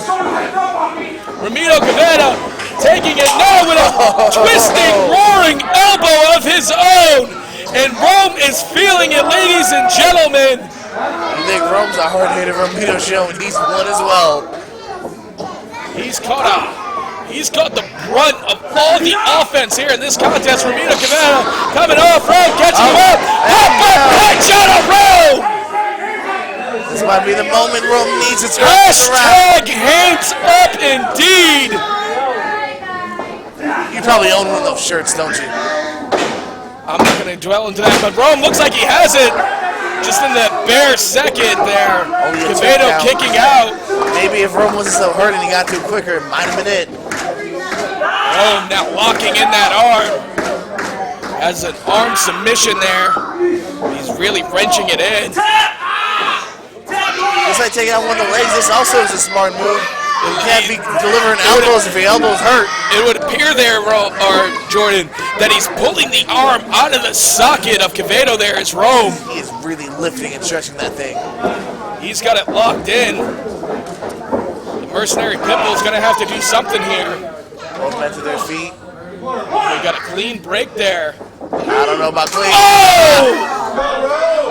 Romito Cavetta taking it now with a twisting, roaring elbow of his own. And Rome is feeling it, ladies and gentlemen. You think Rome's a hard-hitted Romito show, and he's won as well. He's caught the brunt of all the offense here in this contest. Romito Cavetta coming off, Rome catching him up. Headshot of Rome! This might be the moment Rome needs to turn # hands up indeed. You probably own one of those shirts, don't you? I'm not going to dwell into that, but Rome looks like he has it. Just in the bare second there. Quevedo kicking out. Maybe if Rome wasn't so hurt and he got to it quicker, it might have been it. Rome now locking in that arm. Has an arm submission there. He's really wrenching it in. Just like taking out one of the legs, this also is a smart move. You can't be delivering elbows if your elbow's hurt. It would appear there, Jordan, that he's pulling the arm out of the socket of Quevedo there as Rome. He is really lifting and stretching that thing. He's got it locked in. The Mercenary Pitbull's going to have to do something here. Both men to their feet. They got a clean break there. I don't know about clean. Oh!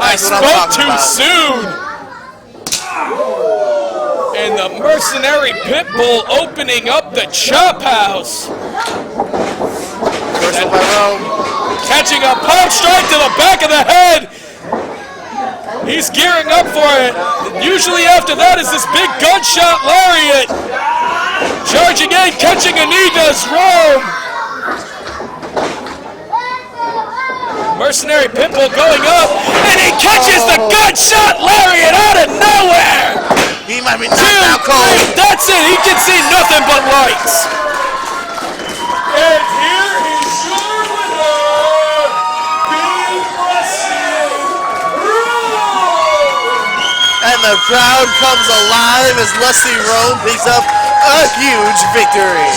I spoke too soon. And the Mercenary Pitbull opening up the chop house. First one by Rome. Catching a palm strike to the back of the head. He's gearing up for it. Usually after that is this big gunshot lariat. Charging in, catching a knee does Rome. Mercenary Pitbull going up, and he catches the gunshot lariat out of nowhere. He might be knocked out cold. That's it. He can see nothing but lights. And here is your winner, Big Wrestling Rome. And the crowd comes alive as Leslie Rome picks up a huge victory.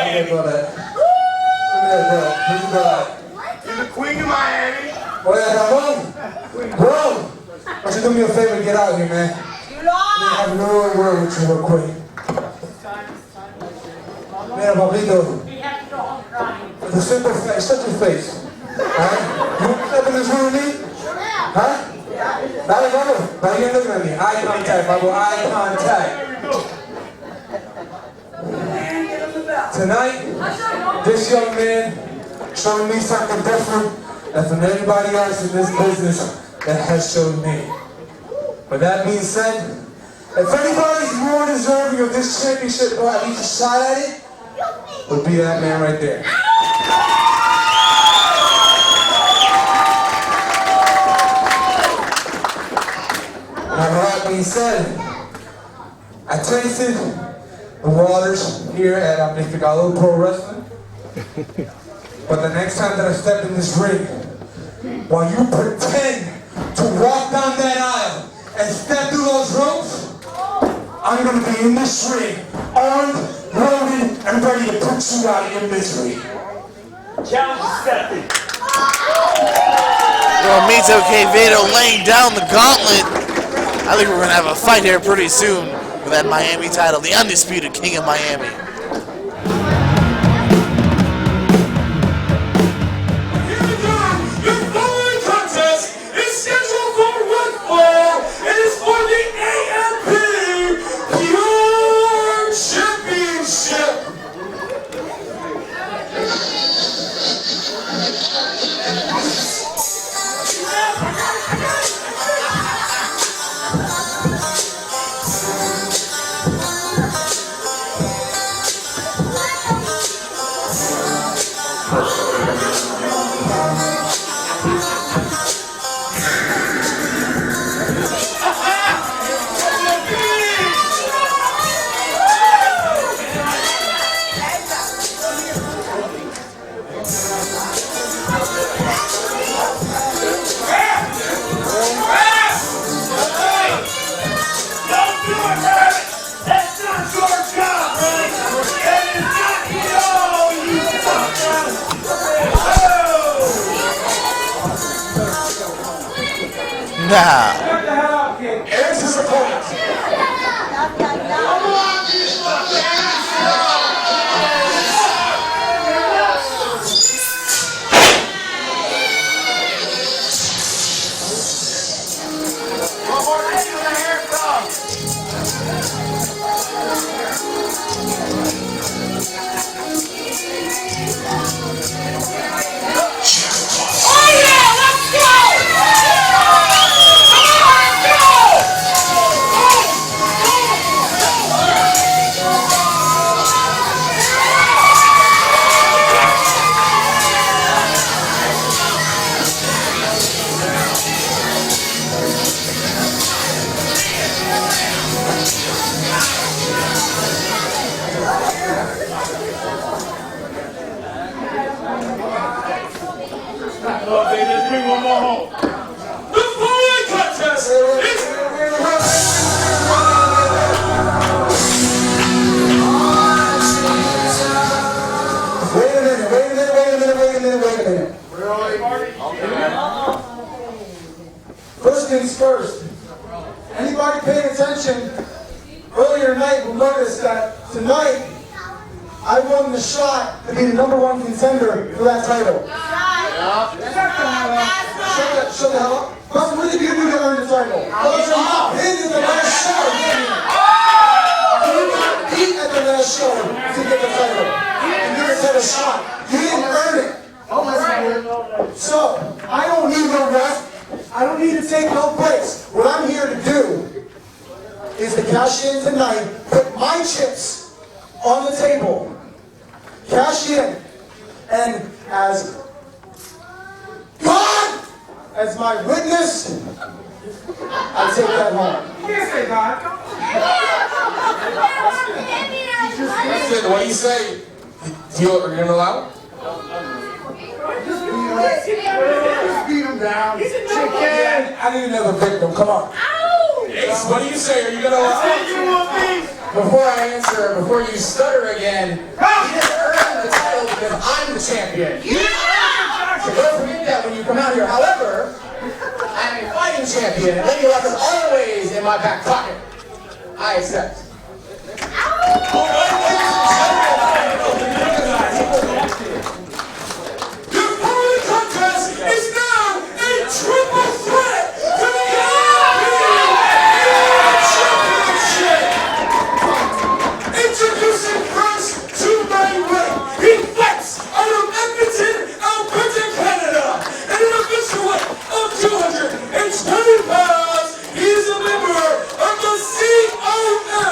Hey, brother. Give me that belt. Who's the belt? You're the queen of Miami. Oh, yeah, Ramon. Why don't you do me a favor and get out here, man? Let me have a little word with you real quick. Mira, Pablito. It's a simple fact. Shut your face. Alright? You want to step in this room with me? Huh? Dale, vamos. Now you're looking at me. Eye contact, Pablo. Eye contact. Tonight, this young man showed me something different than from anybody else in this business that has showed me. With that being said, if anybody's more deserving of this championship or at least a shot at it, would be that man right there. Now with that being said, I tasted the waters here at Amplificador Pro Wrestling. But the next time that I step in this ring, while you pretend to walk down that aisle and step through those ropes, I'm gonna be in this ring, armed, loaded, and ready to put you out of your misery. Challenge accepted. Romito Quevedo laying down the gauntlet. I think we're gonna have a fight here pretty soon for that Miami title, the undisputed King of Miami. Your following contest is scheduled for one fall. It is for the AMP Pure Championship. Now, Here's his opponent. Oh, baby, let's bring one more home. The following contest is... Wait a minute. First things first. Anybody paying attention earlier tonight will notice that tonight I won the shot to be the #1 contender for that title. Shut the hell up. But what did you do to earn the title? This is the last show. You got beat at the last show to get the title. And you're going to shot. You didn't earn it. So, I don't need no rest. I don't need to take no breaks. What I'm here to do is to cash in tonight, put my chips on the table, cash in, and as God as my witness, I take that home. You can't say God. Listen, what do you say? Are you going to allow it? Just beat him down. Chicken. I need another victim. Come on. Ace, what do you say? Are you going to allow it? Before I answer, before you stutter again, you didn't earn the title because I'm the champion. So don't forget that when you come out here. However, I'm a fighting champion, and Lady Luck is always in my back pocket. I accept. Your following contest is now a triple threat for the Championship! Introducing first to my right, he fights out of Edmonton, Alberta, Canada, and an official weight of 220 pounds. He is a member of the COA,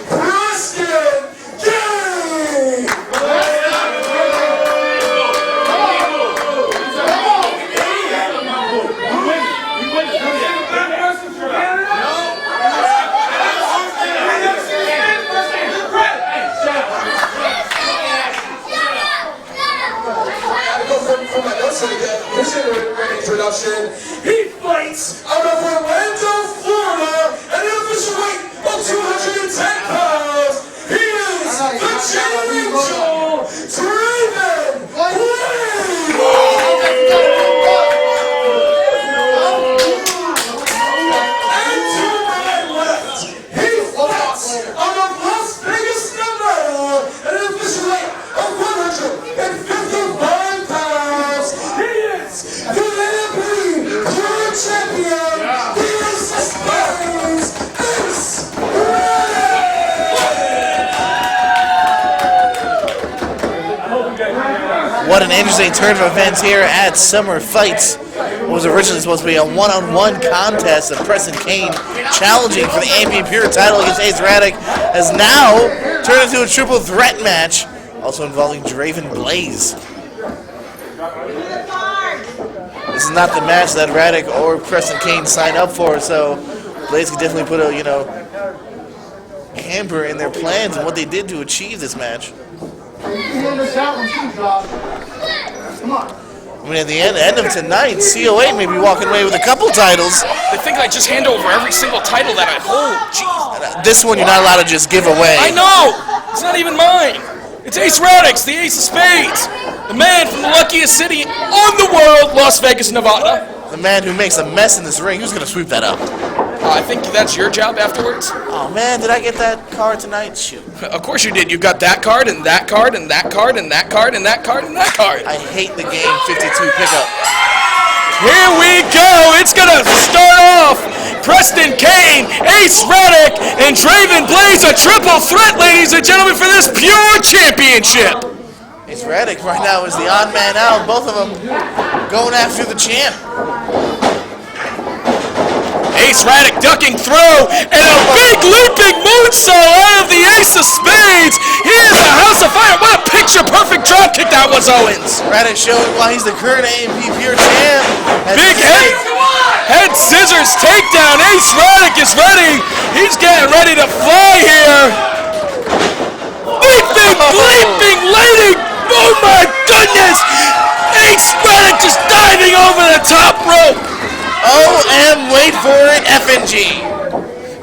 Preston King! His introduction. He fights out of Orlando, Florida, at an official weight of 210 pounds. He is the champion, Joel Draven Blaze. And to my left, he fights out of Las Vegas, Nevada, at an official weight of 155 pounds. He is the NMP World Champion. He is the Space Ace What an interesting turn of events here at Summer Fights. What was originally supposed to be a one-on-one contest of Preston Kane challenging for the AMP Pure title against Ace Radic has now turned into a triple threat match, also involving Draven Blaze. This is not the match that Radic or Preston Kane signed up for, so Blaze could definitely put a, hamper in their plans and what they did to achieve this match. I mean, at the end of tonight, COA may be walking away with a couple titles. They think I just hand over every single title that I hold. Jeez. This one you're not allowed to just give away. I know! It's not even mine. It's Ace Radix, the Ace of Spades. The man from the luckiest city on the world, Las Vegas, Nevada. The man who makes a mess in this ring. Who's going to sweep that up? I think that's your job afterwards. Oh man, did I get that card tonight? Shoot. Of course you did. You got that card, and that card, and that card, and that card, and that card, and that card. I hate the game 52 pickup. Here we go. It's going to start off. Preston Kane, Ace Radic, and Draven Blaze, a triple threat, ladies and gentlemen, for this Pure Championship. Ace Radic right now is the odd man out. Both of them going after the champ. Ace Radic ducking throw, and a big looping moonsault out of the Ace of Spades. Here's a House of Fire. What a picture-perfect drop kick that was, Owens. Radic showing why he's the current AMP Pure champ. Big head scissors takedown. Ace Radic is ready. He's getting ready to fly here. Leaping, leaping, lighting. Oh my goodness. Ace Radic just wait for it, FNG.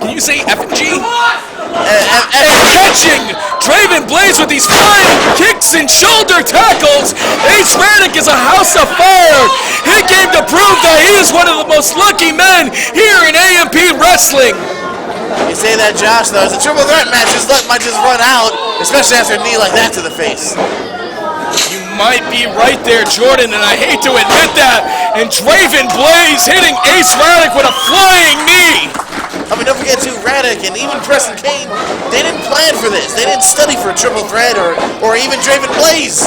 Can you say F&G? And Catching Draven Blaze with these flying kicks and shoulder tackles. Ace Radic is a house of fire. He came to prove that he is one of the most lucky men here in AMP Wrestling. you say that, Josh, though, it's a triple threat match. His luck might just run out, especially after a knee like that to the face. You might be right there, Jordan, and I hate to admit that. And Draven Blaze hitting Ace Radic with a flying knee. I mean, don't forget, too, Radic and even Preston Kane, they didn't plan for this. They didn't study for a triple threat or even Draven Blaze.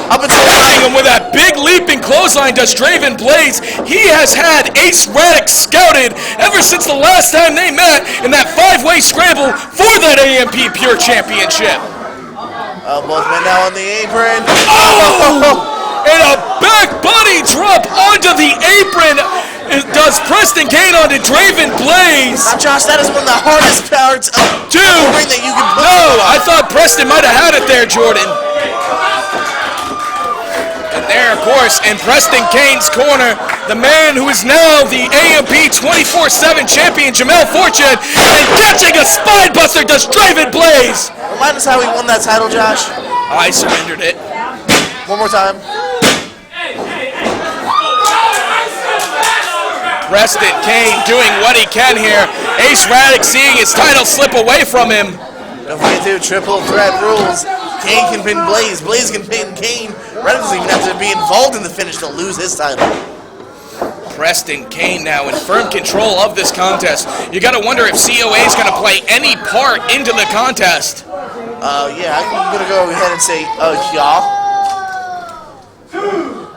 Up until him with that big leaping clothesline does Draven Blaze. He has had Ace Radic scouted ever since the last time they met in that 5-way scramble for that AMP Pure Championship. Both men now on the apron. Oh! And a back body drop onto the apron. It does Preston Kane onto Draven Blaze. Now, Josh, that is one of the hardest parts of the ring that you can put. No, I thought Preston might have had it there, Jordan. And there, of course, in Preston Kane's corner, the man who is now the AMP 24/7 champion, Jamel Fortune, and catching a spine buster does Draven Blaze. Remind us how he won that title, Josh. I surrendered it. One more time. Preston Kane doing what he can here. Ace Radic seeing his title slip away from him. Don't forget to triple threat rules. Kane can pin Blaze. Blaze can pin Kane. Radic doesn't even have to be involved in the finish to lose his title. Preston Kane now in firm control of this contest. You gotta wonder if COA is gonna play any part into the contest. Yeah, I'm gonna go ahead and say, yeah.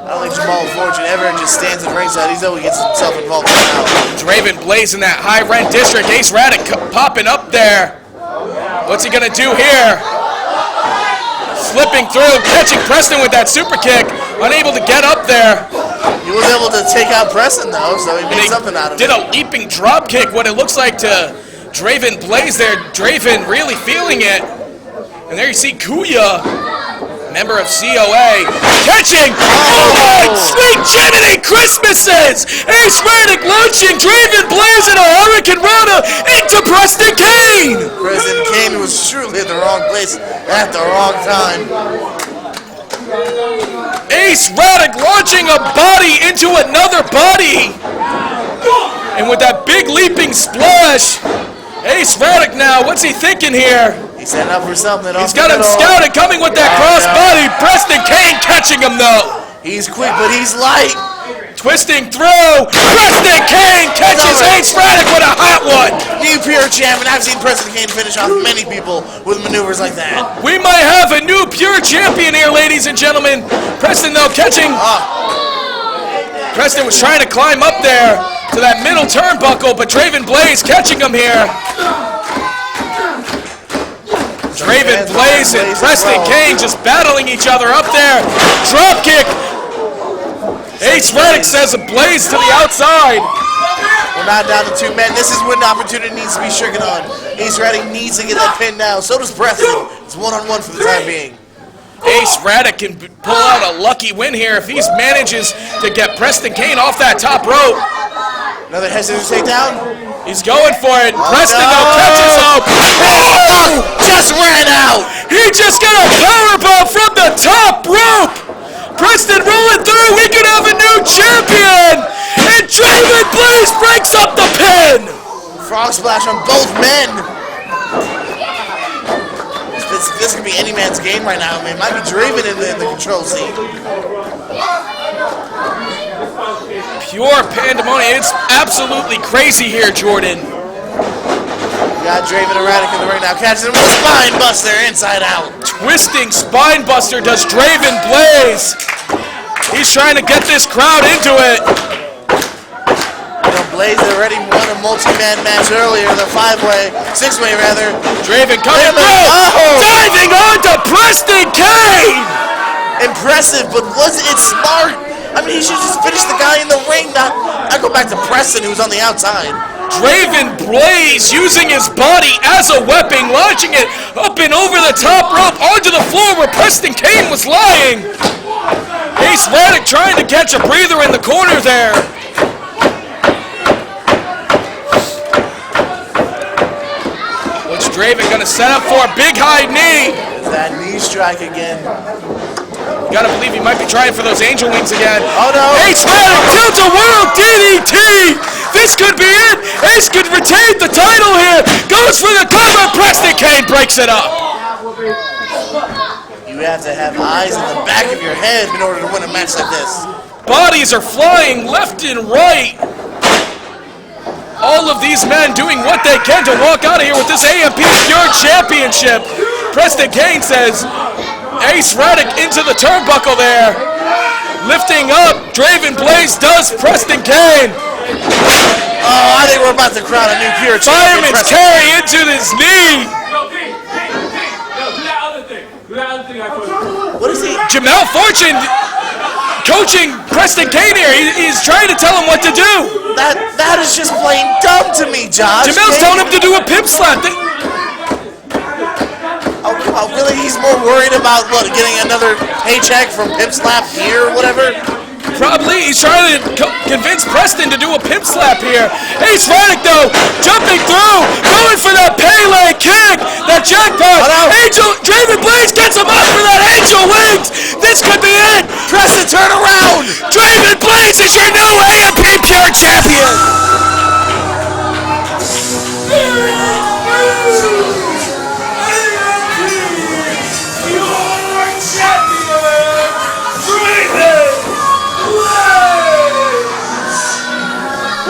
I don't think Jamal Fortune ever just stands at ringside. He's always gets himself involved now. Draven Blaze in that high rent district. Ace Radic popping up there. What's he gonna do here? Slipping through, catching Preston with that super kick. Unable to get up there. He was able to take out Preston though, so he made something out of it. Did a leaping drop kick, what it looks like to Draven Blaze there. Draven really feeling it. And there you see Kuya, member of COA, catching. Oh my sweet Jiminy Christmases! Ace Radic launching Draven Blaze in a Hurricane Rana into Preston Kane! Preston Kane was truly at the wrong place at the wrong time. Ace Radic launching a body into another body! And with that big leaping splash, Ace Radic now, what's he thinking here? He's setting up for something. He's got him scouted, coming with that cross body. Preston Kane catching him though. He's quick, but he's light. Twisting through. Preston Kane catches Ace Radic with a hot one. New Pure Champ, and I've seen Preston Kane finish off many people with maneuvers like that. We might have a new Pure Champion here, ladies and gentlemen. Preston though catching. Preston was trying to climb up there to that middle turnbuckle, but Draven Blaze catching him here. Draven Blaze and Preston Kane just battling each other up there. Drop kick. Ace Radic says a Blaze to the outside. We're not down to 2 men. This is when the opportunity needs to be stricken on. Ace Radic needs to get that pin now. So does Preston. It's 1-on-1 for the time being. Ace Radic can pull out a lucky win here if he manages to get Preston Kane off that top rope. Another hesitant takedown. He's going for it. Preston though catches him. Oh! Just ran out. He just got a powerbomb from the top rope. Preston rolling through. We could have a new champion. And Draven Blaze breaks up the pin. Frog splash on both men. This could be any man's game right now. Man, might be Draven in the control seat. Pure pandemonium. It's absolutely crazy here, Jordan. We got Draven and Radic in the ring now. Catches him with a spine buster inside out. Twisting spine buster does Draven Blaze. He's trying to get this crowd into it. You know, Blaze already won a multi-man match earlier, the 5-way, 6-way rather. Draven coming through, diving onto Preston Kane. Impressive, but was it smart? I mean, he should just finish the guy in the ring, not go back to Preston, who's on the outside. Draven Blaze using his body as a weapon, launching it up and over the top rope onto the floor where Preston Kane was lying. Ace Radic trying to catch a breather in the corner there. Draven gonna set up for a big high knee. That knee strike again. Gotta believe he might be trying for those angel wings again. Oh no! Ace Radic tilts a world DDT! This could be it! Ace could retain the title here! Goes for the cover, Preston Kane breaks it up! You have to have eyes in the back of your head in order to win a match like this. Bodies are flying left and right! All of these men doing what they can to walk out of here with this AMP Pure Championship. Preston Kane says, Ace Radic into the turnbuckle there. Lifting up, Draven Blaze does Preston Kane. Oh, I think we're about to crown a new Pure Champion. Fireman's carry into his knee. What is he? Jamel Fortune coaching Preston Kane here. He's trying to tell him what to do. That is just plain dumb to me, Josh. Jamel's telling him to do a pimp slap. Oh, really? He's more worried about what, getting another paycheck from Pimp Slap here or whatever? Probably. He's trying to convince Preston to do a pimp slap here. Ace Radic, though, jumping through, going for that Pele kick, that jackpot. Angel, Draven Blaze gets him up for that Angel Wings. This could be it. Preston, turn around. Draven Blaze is your new AMP Pure Champion.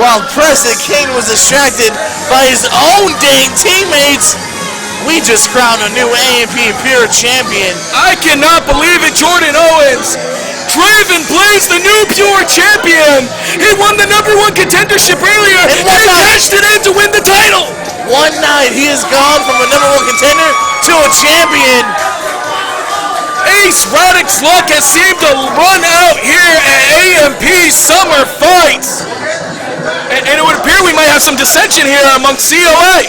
While Preston Kane was distracted by his own dang teammates, we just crowned a new AMP Pure Champion. I cannot believe it, Jordan Owens. Draven Blaze, the new Pure Champion. He won the #1 contendership earlier and cashed it in to win the title. One night, he has gone from a #1 contender to a champion. Ace Radic's luck has seemed to run out here at AMP Summer Fights. And it would appear we might have some dissension here amongst COA.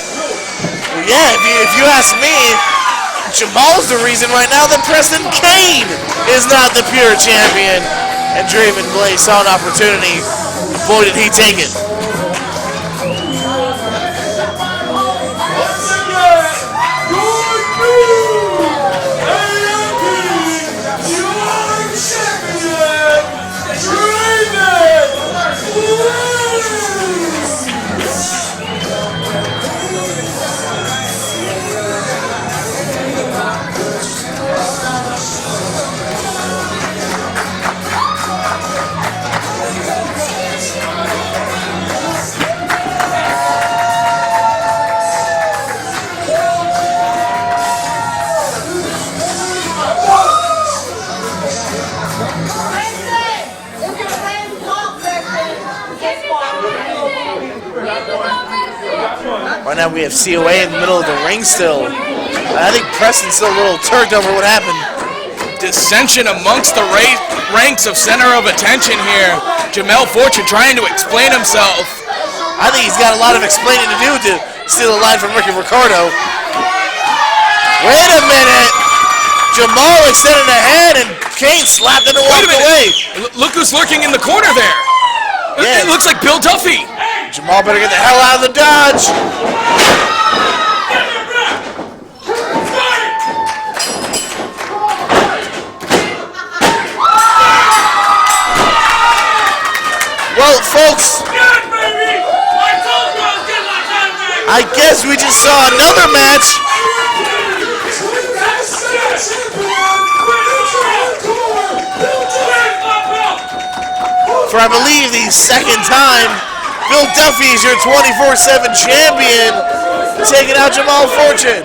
Yeah, if you ask me, Jamal's the reason right now that Preston Kane is not the Pure Champion. And Draven Blaze saw an opportunity. Boy, did he take it. Right now we have COA in the middle of the ring still. I think Preston's still a little turked over what happened. Dissension amongst the ranks of center of attention here. Jamel Fortune trying to explain himself. I think he's got a lot of explaining to do to steal a line from Ricky Ricardo. Wait a minute. Jamal extended a hand and Kane slapped it and walked away. Look who's lurking in the corner there. Yeah. It looks like Bill Duffy. Jamal better get the hell out of the dodge. Well, folks, I guess we just saw another match. For I believe the second time, Bill Duffy is your 24/7 champion, taking out Jamal Fortune.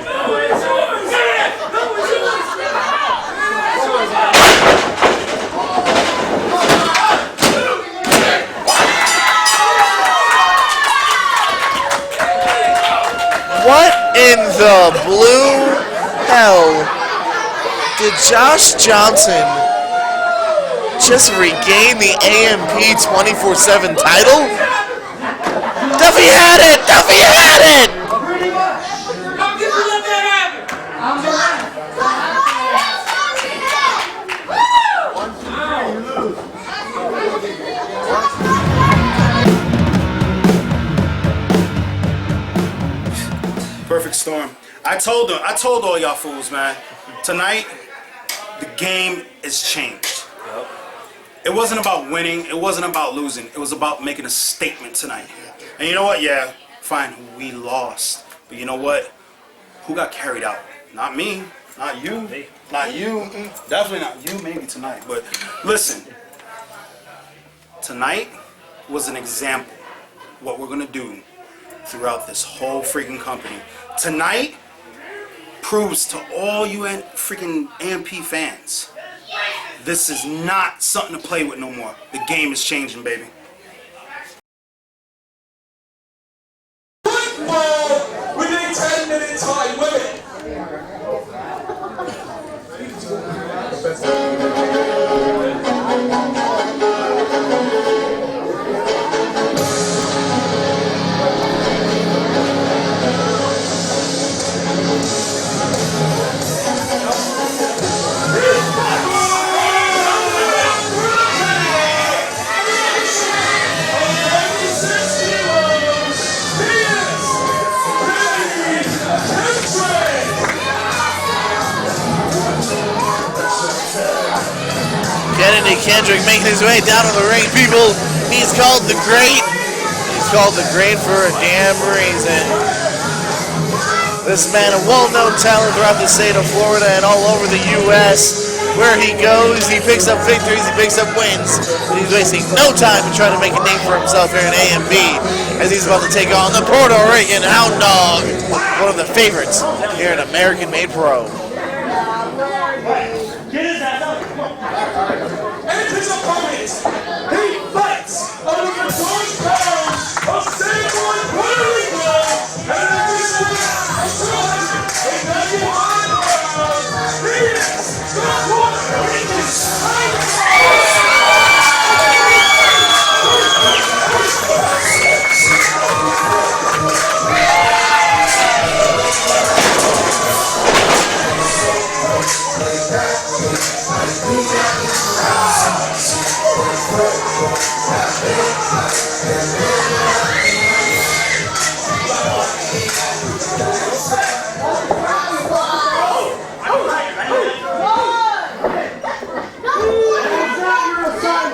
What in the blue hell did Josh Johnson just regain the AMP 24/7 title? Duffy had it! Duffy had it! Perfect storm. I told all y'all fools, man. Tonight, the game is changed. It wasn't about winning. It wasn't about losing. It was about making a statement tonight. And you know what? Yeah, fine. We lost. But you know what? Who got carried out? Not me. Not you. Not you. Definitely not you. Maybe tonight. But listen. Tonight was an example of what we're going to do throughout this whole freaking company. Tonight proves to all you freaking AMP fans, this is not something to play with no more. The game is changing, baby. Football with a 10-minute time limit. Kennedy Kendrick making his way down to the ring, people. He's called the Great. He's called the Great for a damn reason. This man, a well-known talent throughout the state of Florida and all over the U.S. Where he goes, he picks up victories, he picks up wins. And he's wasting no time to try to make a name for himself here in AMP, as he's about to take on the Puerto Rican Hound Dog, one of the favorites here in American Made Pro. And his opponent, he fights under the controlling powers of San Juan, Puerto Rico, and officially assumes a 91 he is the Puerto Rican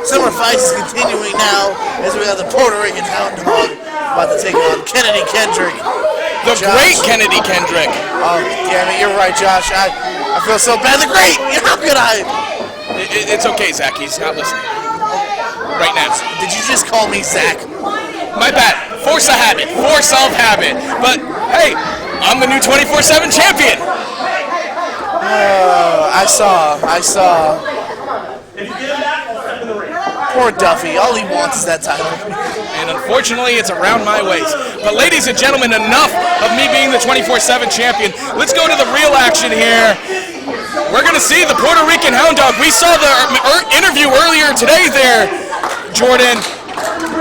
Summer fights is continuing now as we have the Puerto Rican Hound Dog about to take on Kennedy Kendrick. The Great Kennedy Kendrick. Oh, damn it, you're right, Josh. I feel so bad. The Great! How could I? It's okay, Zach. He's not listening. Right now. Did you just call me Zach? My bad. Force a habit. Force of habit. But, hey, I'm the new 24/7 champion. I saw. If you get him back, I'll step in the ring. Poor Duffy. All he wants is that title. And unfortunately, it's around my waist. But ladies and gentlemen, enough of me being the 24/7 champion. Let's go to the real action here. We're going to see the Puerto Rican Hound Dog. We saw the interview earlier today there, Jordan.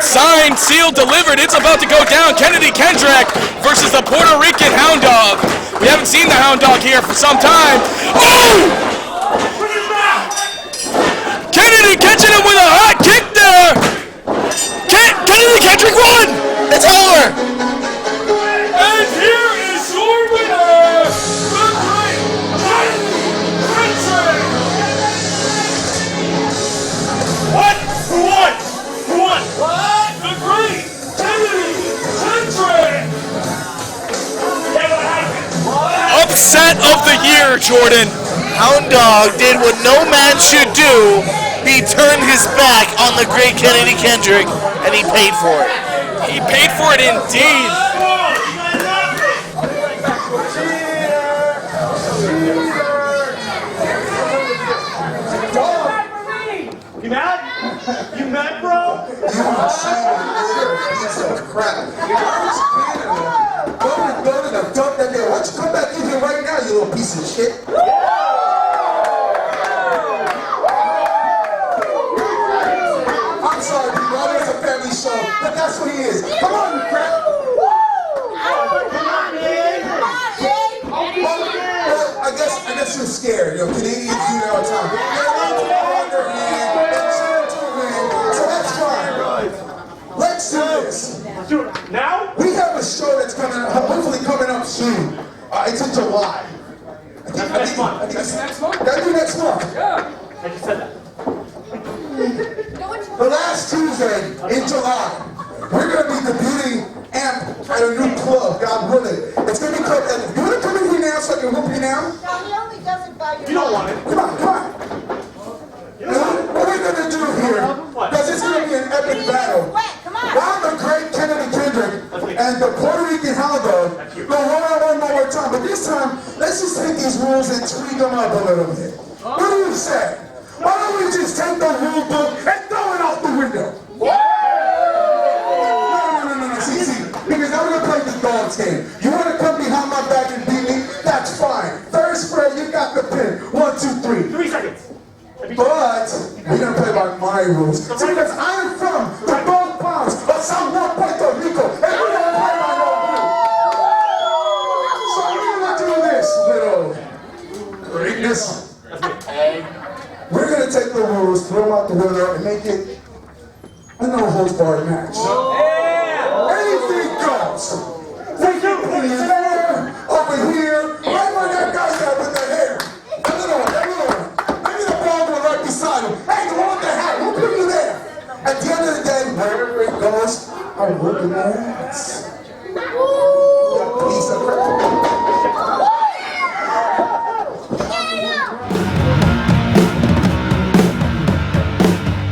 Signed, sealed, delivered. It's about to go down. Kennedy Kendrick versus the Puerto Rican Hound Dog. We haven't seen the Hound Dog here for some time. Oh! Kennedy catching him with a hot kick there. Kennedy Kendrick won. It's over. And here is your winner, the Great Kennedy Kendrick. What? Who won? Who won? What? The Great Kennedy Kendrick. Upset of the year, Jordan. Hound Dog did what no man should do. He turned his back on the Great Kennedy Kendrick, and he paid for it. He paid for it indeed. You mad? You mad, bro? Crap. Go to the dump that there. Why don't you come back in here right now, you little piece of shit? I'm sorry, people. I know it's a family show, but that's what he is. Come on, you crap. Well, I guess you're scared. You know, Canadians do that all the time. So that's fine. Let's do this. Now? We have a show that's hopefully coming up soon. It's in July. Next month. Next month? That'll be next month. Yeah. I just said that. The last Tuesday in July, we're going to be debuting AMP at a new club, God willing. It's going to be called, you want to come in here now so I can whoop you now? No, he only does it by your You don't want it. Come on, come on. What we're going to do here, because it's going to be an epic battle. Come on. Now the great Kennedy Kendrick and the Puerto Rican Hound Dog go one more time. But this time, let's just take these rules and tweak them up a little bit. What do you say? Why don't we just take the rule book and throw it out the window? No. See, because now we're going to play the dog's game. You want to come behind my back and beat me? That's fine. First spread, you got the pin. 1, 2, 3. 3 seconds. But we're going to play by my rules. See, because I am from the Gold Palms of San Juan, Puerto Rico, and we're going to play by no rules. So we're going to do this, little greatness. We're going to take the rules, throw them out the window, and make it a no-holds-barred match. Anything goes. We can put it there, over here, right where that guy's at with the hair. That little one. Maybe the ball one right beside him. Hey, the one with the hat, we'll put you there. At the end of the day, wherever it goes, I'm looking at ass. That piece of crap.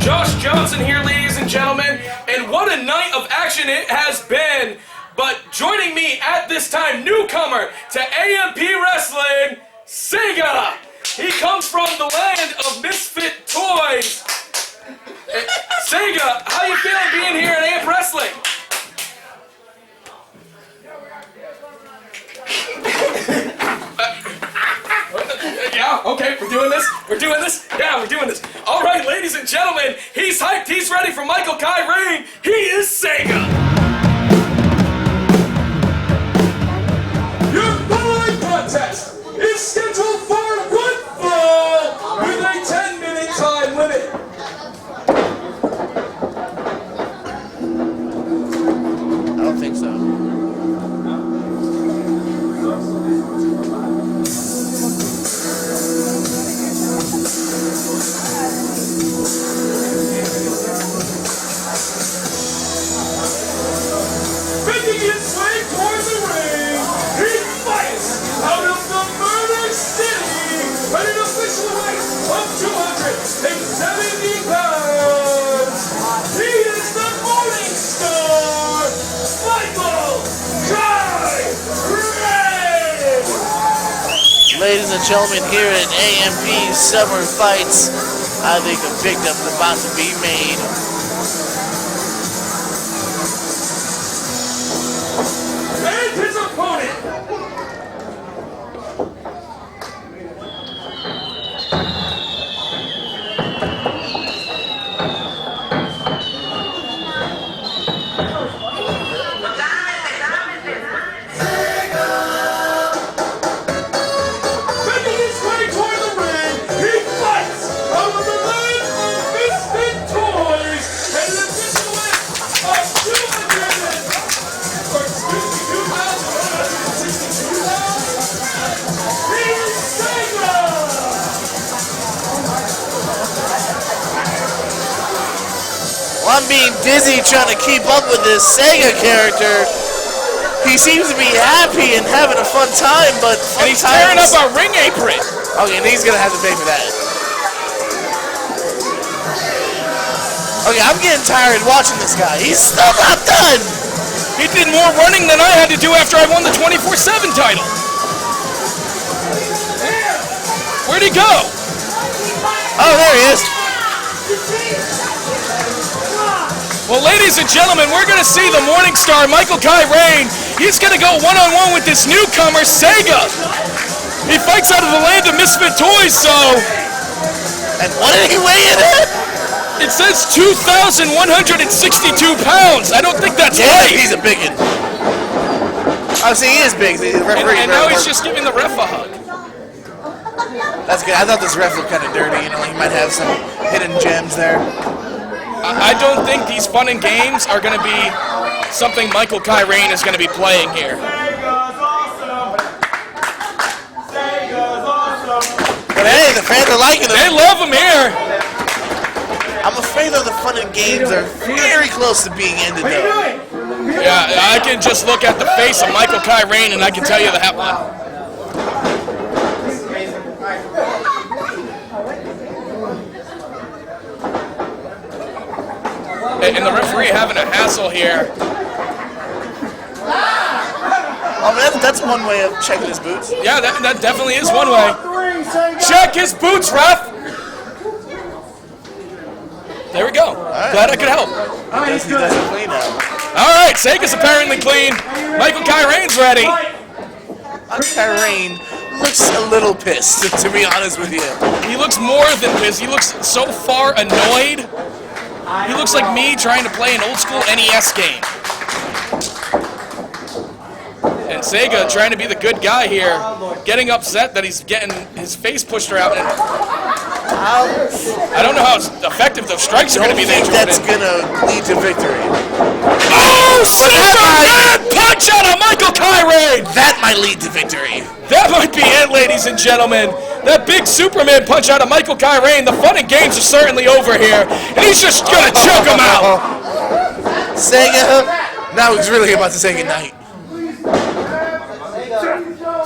Josh Johnson here, ladies and gentlemen, and what a night of action it has been. But joining me at this time, newcomer to AMP Wrestling, Sega. He comes from the land of misfit toys. Sega, how you feeling being here at AMP Wrestling? Yeah, okay, we're doing this. Yeah, we're doing this. All right, ladies and gentlemen, he's hyped, he's ready for Michael Kai Rane. He is Sega. Your following contest is scheduled for one fall with a 10-minute time limit. I don't think so. Making his way toward the ring, he fights out of the Murder City at an official weight of 270 pounds. He is the Morning Star, Michael Kai Rane. Ladies and gentlemen, here at AMP Summer Fights, I think a victim's about to be made. And his opponent. Making his way toward the ring, he fights out of the land of misfit toys and an official weight of 2,162 pounds. He's Sega! Well, I'm being dizzy trying to keep up with this Sega character. He seems to be happy and having a fun time, but And he's tearing up our ring apron. Okay, and he's gonna have to pay for that. Okay, I'm getting tired watching this guy. He's still not done. He did more running than I had to do after I won the 24/7 title. Where'd he go? Oh, there he is. Well, ladies and gentlemen, we're going to see the Morning Star, Michael Kai Rane. He's going to go one-on-one with this newcomer, Sega. He fights out of the land of misfit toys, so... And what did he weigh in at? It says 2,162 pounds. I don't think that's right. He's a bigot. Oh, see, he is big. The referee. And now he's just giving the ref a hug. That's good. I thought this ref looked kind of dirty. You know, he might have some hidden gems there. I don't think these fun and games are going to be something Michael Kai Rane is going to be playing here. But hey, the fans are liking them. They love him here. I'm afraid though the fun and games are very close to being ended though. Yeah, I can just look at the face of Michael Kyrane and I can tell you that one. And the referee having a hassle here. Oh, that's one way of checking his boots. Yeah, that definitely is one way. Check his boots, ref. There we go. Right. Glad I could help. He doesn't clean now. All right, Sega's apparently clean. Michael Kyrane's ready. Kyrane looks a little pissed, to be honest with you. He looks more than pissed. He looks so far annoyed. He looks like me trying to play an old school NES game. And Sega trying to be the good guy here, getting upset that he's getting his face pushed around. And I don't know how effective those strikes are going to be. That's going to lead to victory. Oh, Superman punch out of Michael Kyrane! That might lead to victory. That might be it, ladies and gentlemen. That big Superman punch out of Michael Kyrane. The fun and games are certainly over here. And he's just going to choke him out. Sega, now he's really about to say goodnight.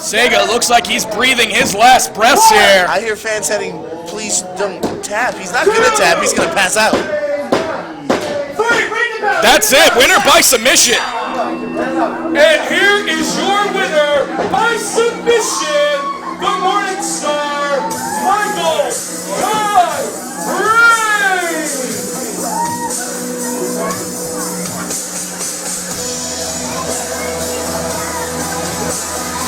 Sega looks like he's breathing his last breaths here. I hear fans saying, please don't tap. He's not going to tap. He's going to pass out. That's it. Winner by submission. And here is your winner by submission, the Morning Star, Michael Kyrane.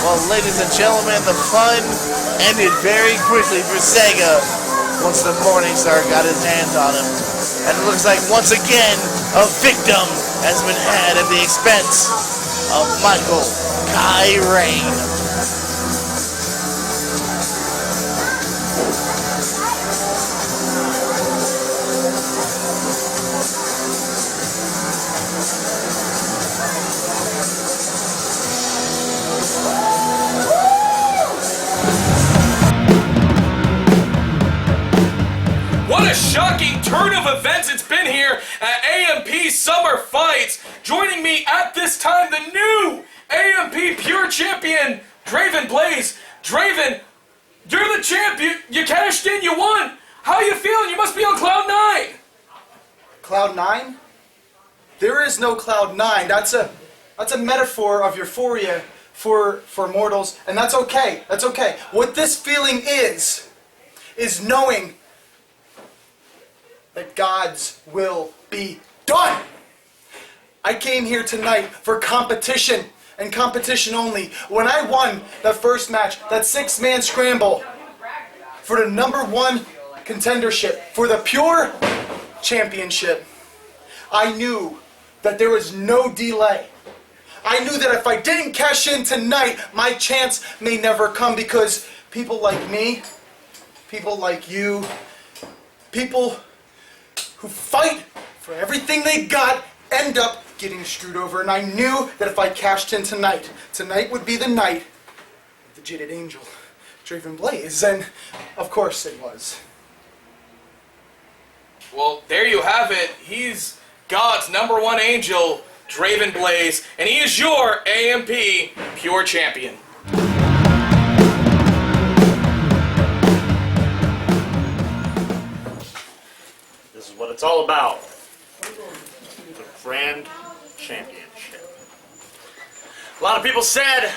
Well, ladies and gentlemen, the fun ended very quickly for Sega once the Morningstar got his hands on him. And it looks like, once again, a victim has been had at the expense of Michael Kyrane. What a shocking turn of events it's been here at AMP Summer Fights. Joining me at this time, the new AMP Pure Champion, Draven Blaze. Draven, you're the champ. You cashed in, you won. How you feeling? You must be on cloud 9. Cloud 9? There is no cloud 9. That's a metaphor of euphoria for mortals, and that's okay. That's okay. What this feeling is knowing that God's will be done. I came here tonight for competition, and competition only. When I won that first match, that 6-man scramble for the #1 contendership, for the Pure Championship, I knew that there was no delay. I knew that if I didn't cash in tonight, my chance may never come, because people like me, people like you, people who fight for everything they got end up getting screwed over. And I knew that if I cashed in tonight would be the night of the Jaded Angel, Draven Blaze, and of course it was. Well, there you have it. He's God's #1 angel, Draven Blaze, and he is your AMP Pure Champion. This is what it's all about. The Grand Championship. A lot of people said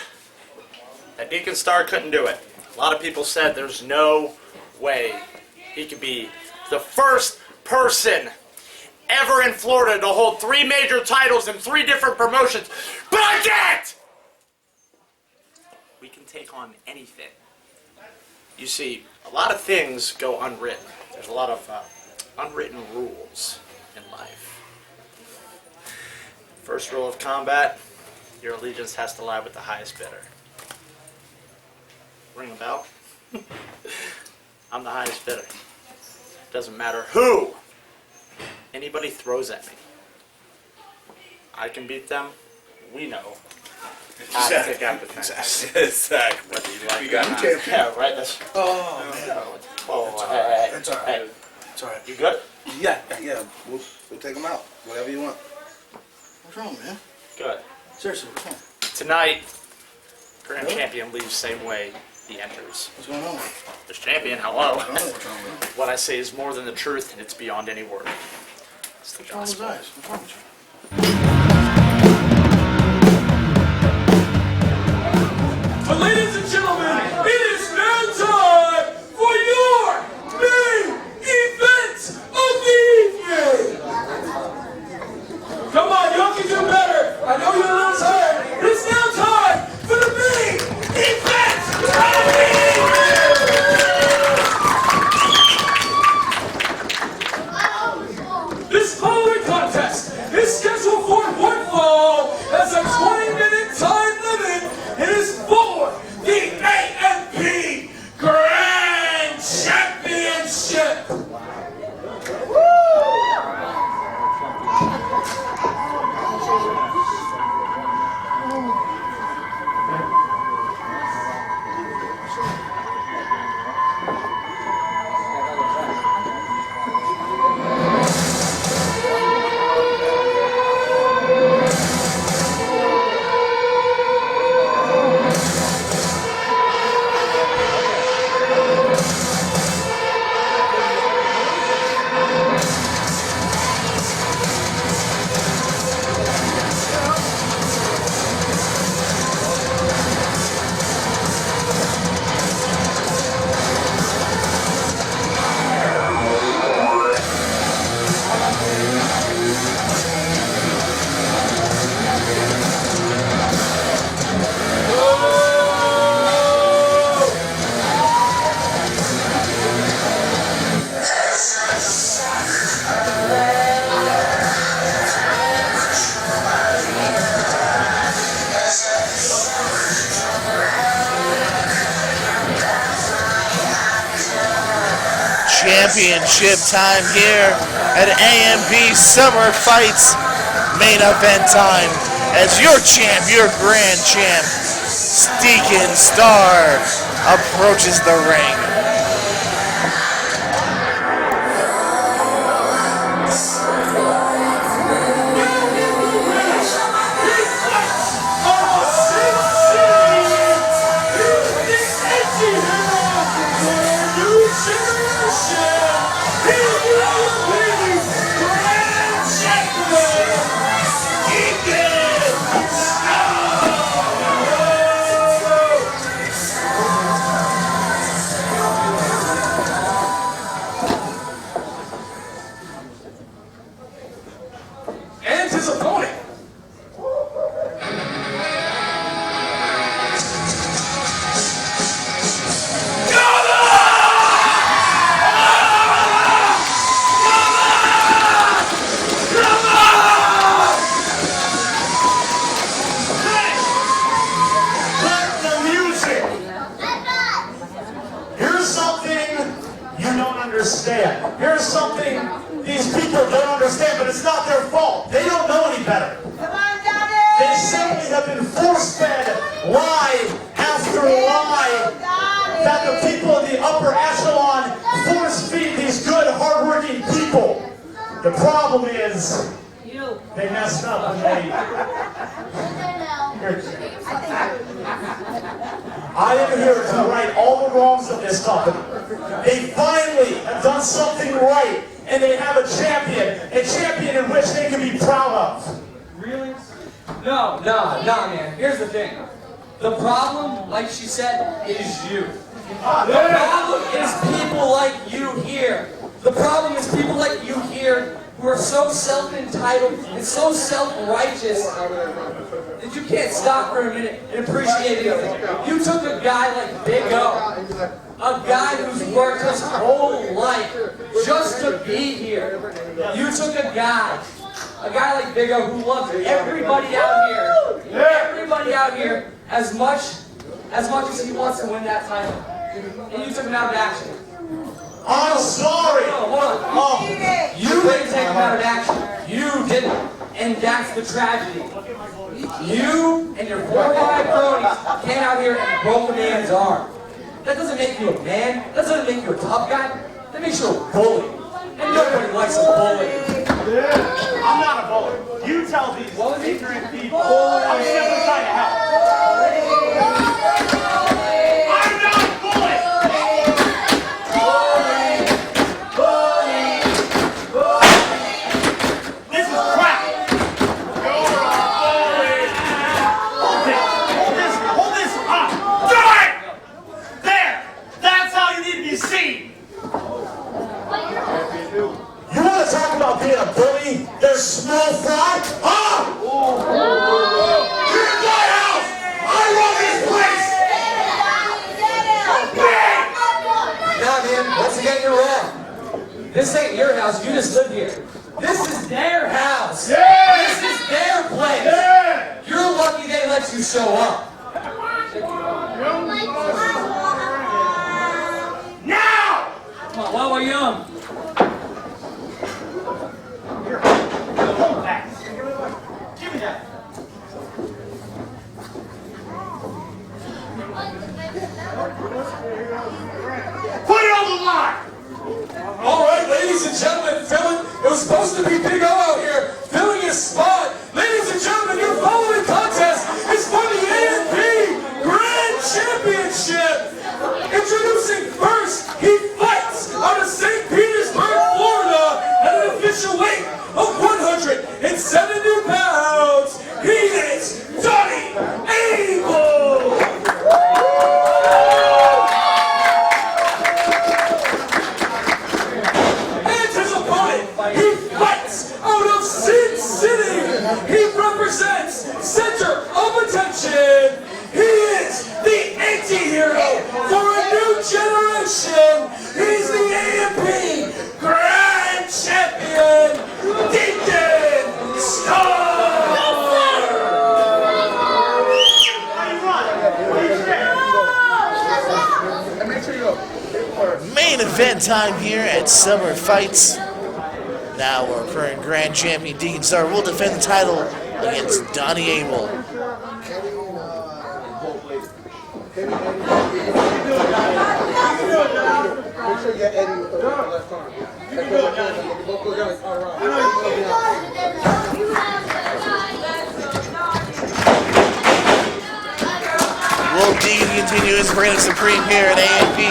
that Deacon Star couldn't do it. A lot of people said there's no way he could be the first person ever in Florida to hold 3 major titles in 3 different promotions. But I can't! We can take on anything. You see, a lot of things go unwritten. There's a lot of unwritten rules in life. First rule of combat, your allegiance has to lie with the highest bidder. Ring a bell? I'm the highest bidder. Doesn't matter who anybody throws at me. I can beat them. We know Exactly. Exactly. You got it. Yeah, right. That's. Oh, Alright. it's all right. It's all right. You good? Yeah. We'll take them out. Whatever you want. What's wrong, man? Good. Seriously, what's wrong? Tonight, Grand Champion leaves same way he enters. What's going on? There's champion. Hello. I don't know what's wrong with What I say is more than the truth, and it's beyond any word. It's the you. What's gospel. wrong with What's wrong with you? But ladies and gentlemen, it is now time for your main event of the evening. Come on, y'all can do better. I know you're a little tired. It's now time for the main event of the evening. This following contest is scheduled for one fall as a 20-minute time limit. It is for the AMP Grand Championship. Championship time here at AMP Summer Fights main event time as your champ, your grand champ, Deacon Star approaches the ring. And his opponent. The music. Here's something you don't understand. Here's something these people don't understand, but it's not their fault. They don't know any better. They simply have been force-fed lie after lie that the people in the upper echelon force-feed these good, hardworking people. The problem is they messed up when they... I am here to right all the wrongs of this company. They finally have done something right, and they have a champion in which they can be proud of. Really? No, man. Here's the thing. The problem, like she said, is you. The problem is people like you here. The problem is people like you here who are so self-entitled and so self-righteous that you can't stop for a minute and appreciate anything. You took a guy like Big O, a guy who's worked his whole life just to be here. You took a guy like Big O who loves everybody out here as much as he wants to win that title. And you took him out of action. I'm sorry. Hold on. You didn't take him out of action. You didn't. And that's the tragedy. You and your 4 or 5 cronies came out here and broke a man's arm. That doesn't make you a man. That doesn't make you a tough guy. That makes you a bully. And nobody likes a bully. I'm not a bully. You tell these ignorant people I'm simply trying to help. I'm not a bully! This is crap! You're a bully! Hold this up! Do it! There! That's how you need to be seen! You want to talk about being a bully? There's small fry? Huh? You're in my house! I run this place! Nah, man, once again, you're wrong. This ain't your house, you just live here. This is their house. This is their place. You're lucky they let you show up. Now! Come on, while we're young. Here, hold that. Give me that. Put it on the line! All right, ladies and gentlemen, it was supposed to be Big O out here filling his spot. Ladies and gentlemen, your following contest is for the A&P Grand Championship. Introducing first, he fights out of St. Petersburg, Florida, at an official weight of 170 pounds. He is Donnie Abel. And his opponent, he fights out of Sin City. He represents center of attention. He is the anti-hero for a new generation. He's the A&P Grand Champion, Deacon Star. Main event time here at Summer Fights. Now our current Grand Champion Deacon Star will defend the title against Donnie Abel. Make sure you're Eddie with the left arm. Will Deacon continue his reign of supreme here at A&P?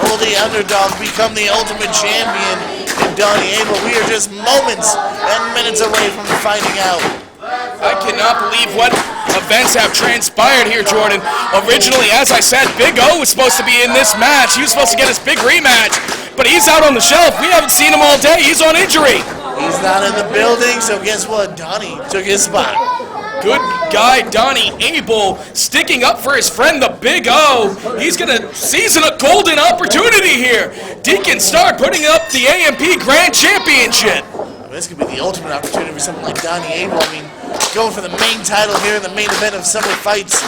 Or will the underdog become the ultimate champion in Donnie Abel? We are just moments and minutes away from finding out. I cannot believe what events have transpired here, Jordan. Originally, as I said, Big O was supposed to be in this match. He was supposed to get his big rematch, but he's out on the shelf. We haven't seen him all day. He's on injury. He's not in the building, so guess what? Donnie took his spot. Good guy Donnie Abel sticking up for his friend, the Big O. He's going to seize a golden opportunity here. Deacon Star putting up the A&P Grand Championship. This could be the ultimate opportunity for someone like Donnie Abel. I mean, going for the main title here in the main event of Summer Fights.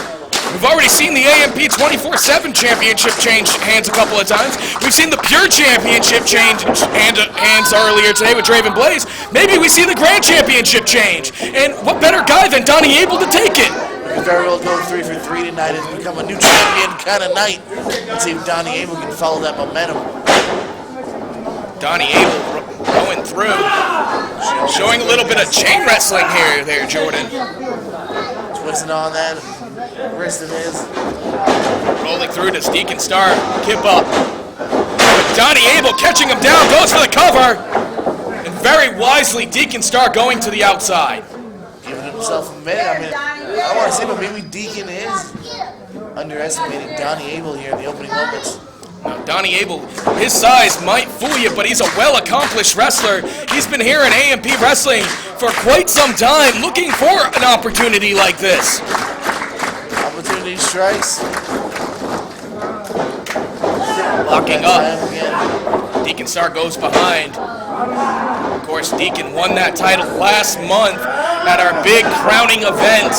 We've already seen the A&P 24/7 Championship change hands a couple of times. We've seen the Pure Championship change hands earlier today with Draven Blaze. Maybe we see the Grand Championship change. And what better guy than Donnie Abel to take it? We could very well go 3 for 3 tonight and become a new champion kind of night. Let's see if Donnie Abel can follow that momentum. Donnie Abel going through. Showing a little bit of chain wrestling here, Jordan. Twisting on that wrist of his. Rolling through to Deacon Star, kip up. But Donnie Abel catching him down, goes for the cover. And very wisely, Deacon Star going to the outside. Giving himself a minute. I mean, I want to see, but maybe Deacon is underestimating Donnie Abel here in the opening moments. Now, Donnie Abel, his size might fool you, but he's a well-accomplished wrestler. He's been here in A&P Wrestling for quite some time, looking for an opportunity like this. Opportunity strikes. Locking up. Deacon Star goes behind. Of course, Deacon won that title last month at our big crowning event.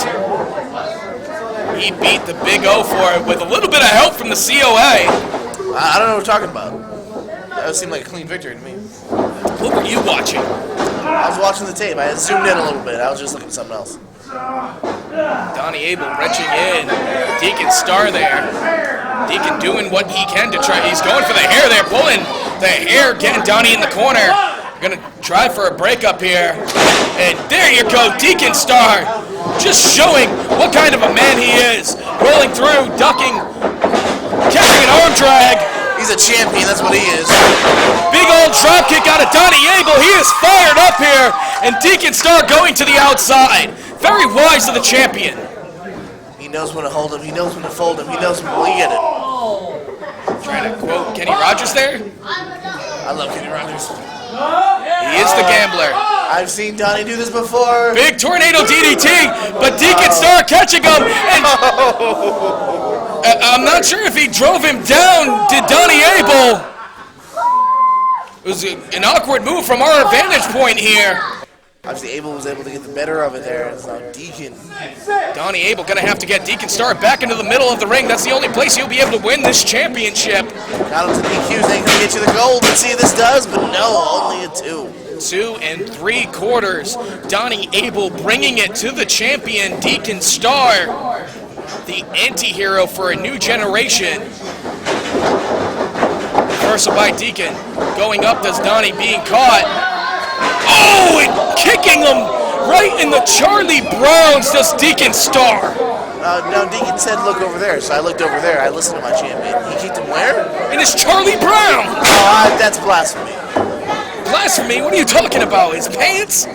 He beat the Big O for it with a little bit of help from the COA. I don't know what we're talking about. That seemed like a clean victory to me. What were you watching? I was watching the tape. I had zoomed in a little bit. I was just looking at something else. Donnie Abel wrenching in. Deacon Starr there. Deacon doing what he can to try. He's going for the hair there, pulling the hair, getting Donnie in the corner. Gonna try for a breakup here. And there you go, Deacon Starr. Just showing what kind of a man he is. Rolling through, ducking, catching an arm drag. He's a champion, that's what he is. Big old drop kick out of Donnie Abel. He is fired up here. And Deacon Starr going to the outside. Very wise of the champion. He knows when to hold him. He knows when to fold him. He knows when to lead it. Trying to quote Kenny Rogers there. I love Kenny Rogers. He is the gambler. I've seen Donnie do this before. Big tornado DDT, but Deacon Starr catching him. And I'm not sure if he drove him down. Did Donnie Abel? It was an awkward move from our vantage point here. Obviously, Abel was able to get the better of it there. It's now Deacon. Donnie Abel gonna have to get Deacon Starr back into the middle of the ring. That's the only place he'll be able to win this championship. Got him to DQs, ain't gonna get you the gold. Let's see if this does, but no, only a 2. 2 3/4. Donnie Abel bringing it to the champion, Deacon Starr, the anti-hero for a new generation. Reversal by Deacon. Going up, does Donnie, being caught. Oh, and kicking him right in the Charlie Browns does Deacon Starr. No, Deacon said look over there, so I looked over there. I listened to my champion. He kicked him where? And it's Charlie Brown. Oh, that's blasphemy. Blasphemy? What are you talking about? His pants?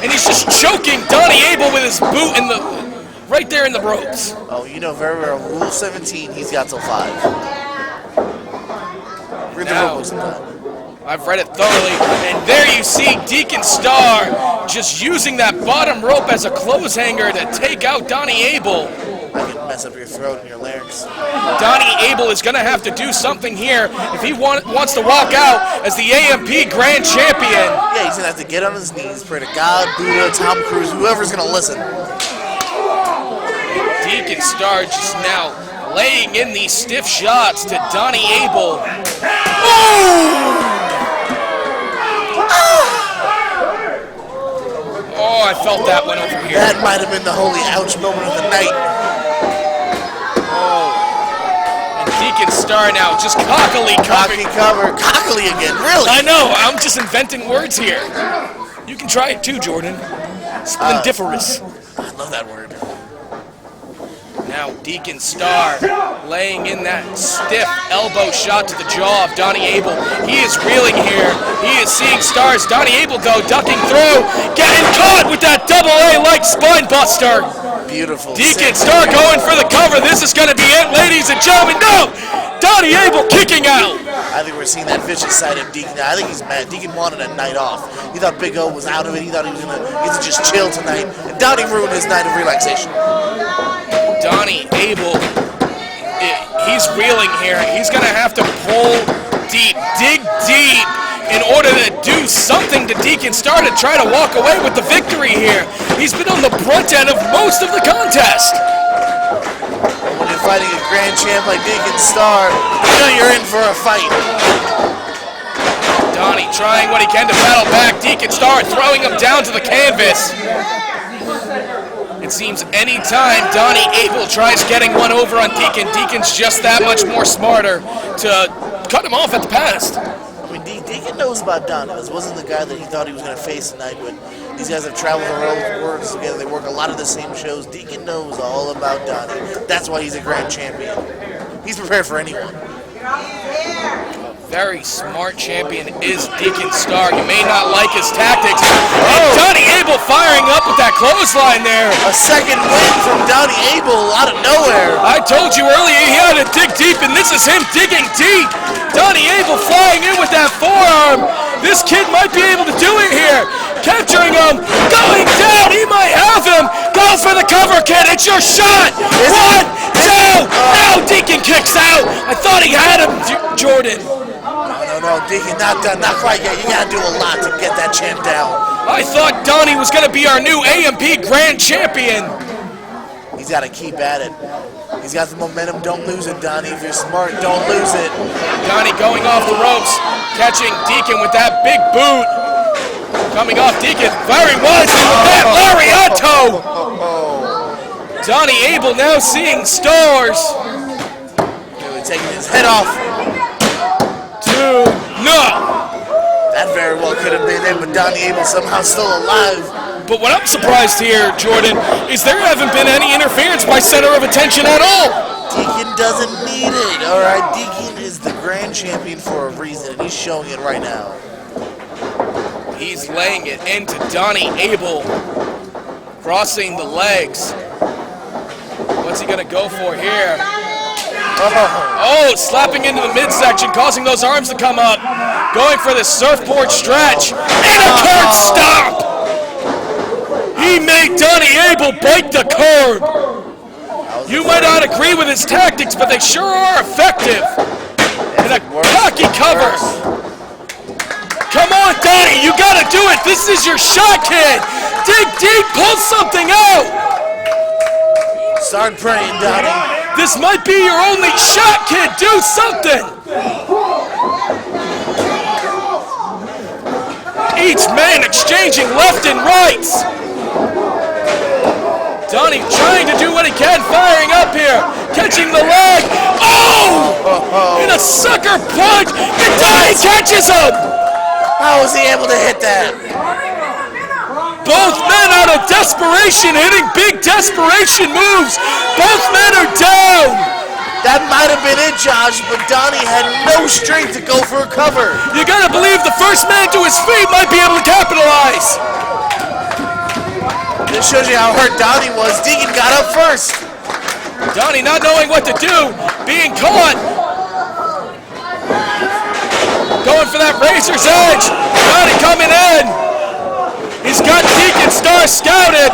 And he's just choking Donnie Abel with his boot in the right there in the ropes. Oh, you know very well. Rule 17. He's got till 5. Read the rule book sometime. I've read it thoroughly, and there you see Deacon Starr just using that bottom rope as a clothes hanger to take out Donnie Abel. I can mess up your throat and your larynx. Donnie Abel is going to have to do something here if he wants to walk out as the AMP Grand Champion. Yeah, he's going to have to get on his knees, pray to God, Buddha, Tom Cruise, whoever's going to listen. Deacon Starr just now laying in these stiff shots to Donnie Abel. Oh! Oh, I felt that one over here. That might have been the holy ouch moment of the night. Oh. And Deacon Starr now just cockily cover. Cockily again, really? I know, I'm just inventing words here. You can try it too, Jordan. Splendiferous. I love that word. Now Deacon Starr laying in that stiff elbow shot to the jaw of Donnie Abel. He is reeling here. He is seeing stars. Donnie Abel, though, ducking through. Getting caught with that double-A-like spine buster. Beautiful. Deacon Starr going for the cover. This is going to be it, ladies and gentlemen. No! Donnie Abel kicking out. I think we're seeing that vicious side of Deacon. I think he's mad. Deacon wanted a night off. He thought Big O was out of it. He thought he was going to get to just chill tonight. And Donnie ruined his night of relaxation. Donnie Abel, he's reeling here. He's going to have to pull deep, dig deep in order to do something to Deacon Starr to try to walk away with the victory here. He's been on the brunt end of most of the contest. When you're fighting a grand champ like Deacon Starr, you know you're in for a fight. Donnie trying what he can to battle back. Deacon Starr throwing him down to the canvas. It seems any time Donnie Abel tries getting one over on Deacon, Deacon's just that much more smarter to cut him off at the pass. I mean, Deacon knows about Donnie. This wasn't the guy that he thought he was going to face tonight, but these guys have traveled the world together. They work a lot of the same shows. Deacon knows all about Donnie. That's why he's a grand champion. He's prepared for anyone. Very smart champion is Deacon Starr. You may not like his tactics. And Donnie Abel firing up with that clothesline there. A second win from Donnie Abel out of nowhere. I told you earlier he had to dig deep, and this is him digging deep. Donnie Abel flying in with that forearm. This kid might be able to do it here. Capturing him, going down. He might have him. Go for the cover, kid. It's your shot. 1, 2. Now Deacon kicks out. I thought he had him, Jordan. No, Deacon, not done, not quite yet. You gotta do a lot to get that champ down. I thought Donnie was gonna be our new AMP Grand Champion. He's gotta keep at it. He's got the momentum. Don't lose it, Donnie. If you're smart, don't lose it. Donnie going off the ropes, catching Deacon with that big boot. Coming off Deacon, firing wisely with that Lariato. Donnie Abel now seeing stars. Really taking his head off. 2, no. That very well could have been it, but Donnie Abel somehow still alive. But what I'm surprised here, Jordan, is there haven't been any interference by center of attention at all. Deacon doesn't need it, all right? Deacon is the grand champion for a reason, and he's showing it right now. He's laying it into Donnie Abel, crossing the legs. What's he gonna go for here? Oh, slapping into the midsection, causing those arms to come up. Going for the surfboard stretch, and a curb stomp! He made Donnie Abel bite the curb. You might not agree with his tactics, but they sure are effective. And a cocky cover. Come on, Donnie, you gotta do it. This is your shot, kid. Dig deep, pull something out. Start praying, Donnie. This might be your only shot, kid. Do something. Each man exchanging left and rights. Donnie trying to do what he can, firing up here, catching the leg. Oh! And a sucker punch, and Donnie catches him! How was he able to hit that? Both men out of desperation, hitting big desperation moves. Both men are down. That might have been it, Josh, but Donnie had no strength to go for a cover. You gotta believe the first man to his feet might be able to capitalize. This shows you how hurt Donnie was. Deacon got up first. Donnie not knowing what to do, being caught. Going for that razor's edge. Donnie coming in. He's got Deacon Star scouted.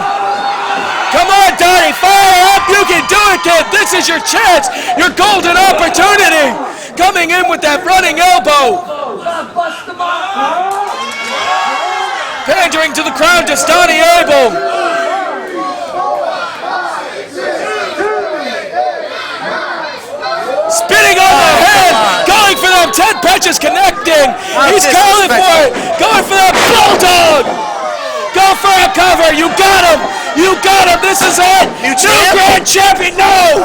Come on, Donnie, fire up. You can do it, kid. This is your chance, your golden opportunity. Coming in with that running elbow. Pandering to the crowd, does Donnie Abel. Spinning on the head, going for them 10 punches, connecting. He's calling for it, going for that bulldog. Go for a cover, you got him, you got him, this is it. New grand champion, no.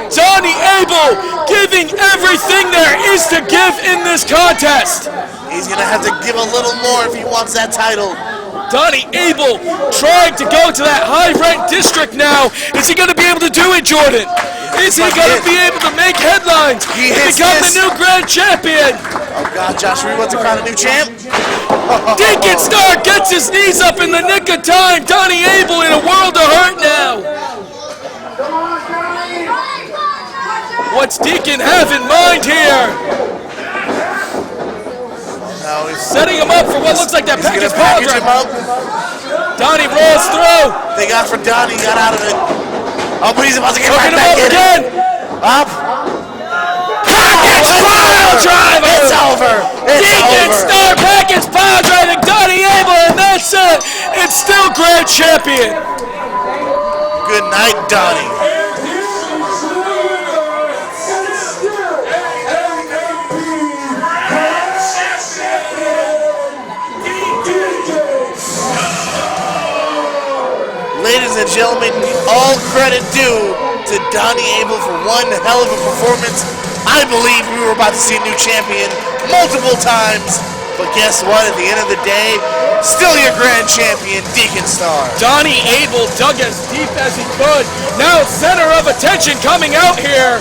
Donnie Abel giving everything there is to give in this contest. He's gonna have to give a little more if he wants that title. Donnie Abel trying to go to that high rent district now. Is he gonna be able to do it, Jordan? Is he gonna be able to make headlines and become the new grand champion? Oh God, Josh, we want to crown a new champ? Deacon Star gets his knees up in the nick of time. Donnie Abel in a world of hurt now. What's Deacon have in mind here? No, he's setting him up for what looks like that package power drive. Donnie rolls through. They got for Donnie, got out of it. Oh, but he's about to get right Hooking him back up in again. Up. Package power driver. It's over. It's Deacon over. Star package power driving Donnie Abel, and that's it. It's still grand champion. Good night, Donnie. Ladies and gentlemen, all credit due to Donnie Abel for one hell of a performance. I believe we were about to see a new champion multiple times, but guess what? At the end of the day, still your grand champion, Deacon Star. Donnie Abel dug as deep as he could. Now center of attention coming out here.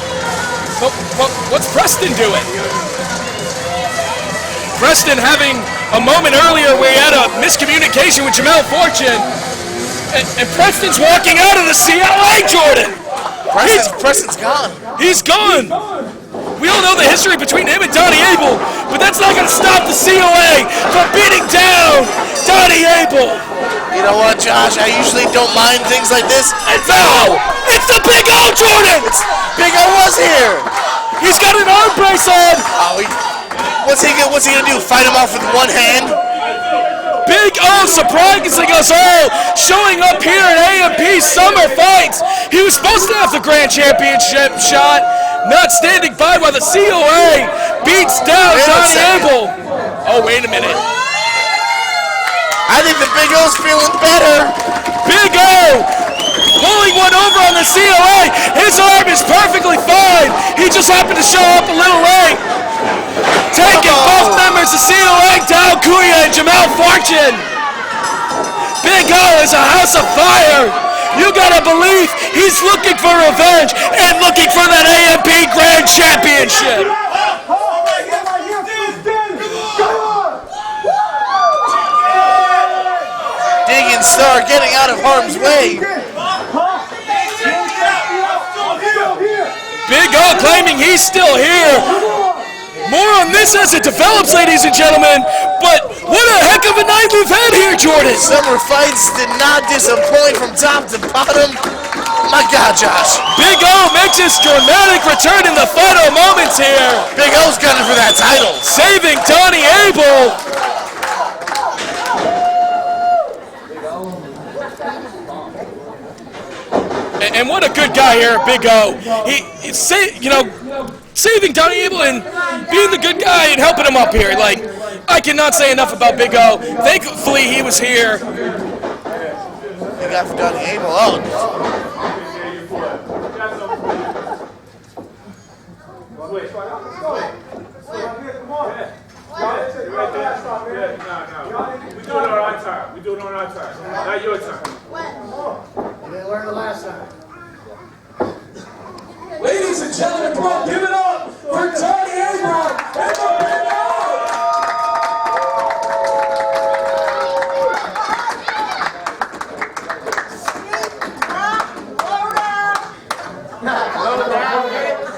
But what's Preston doing? Preston having a moment earlier where he had a miscommunication with Jamel Fortune. And Preston's walking out of the CLA, Jordan. Preston's gone. He's gone. We all know the history between him and Donnie Abel, but that's not going to stop the COA from beating down Donnie Abel. You know what, Josh? I usually don't mind things like this. And no! It's the Big O, Jordan! Big O was here. He's got an arm brace on. Oh, what's he gonna do? Fight him off with one hand? Big O surprising us all, showing up here at AMP Summer Fights. He was supposed to have the grand championship shot, not standing by while the COA beats down Donnie Abel. Oh, wait a minute. I think the Big O's feeling better. Big O pulling one over on the COA. His arm is perfectly fine. He just happened to show up a little late. Taking both members of COA down, Kuya and Jamal Fortune. Big O is a house of fire. You gotta believe he's looking for revenge and looking for that AMP Grand Championship. Digging Star getting out of harm's way. Big O claiming he's still here. More on this as it develops, ladies and gentlemen. But what a heck of a night we've had here, Jordan. Summer fights did not disappoint from top to bottom. My God, Josh. Big O makes his dramatic return in the final moments here. Big O's gunning for that title. Saving Donnie Abel. And what a good guy here, Big O. He's saving Donnie Abel and being the good guy and helping him up here. Like, I cannot say enough about Big O. Thankfully, he was here. Big guy for Donnie Abel. Oh. We do it on our time. Not your time. You didn't learn the last time. Ladies and gentlemen, come on, give it up for Donnie Abel and the Big O!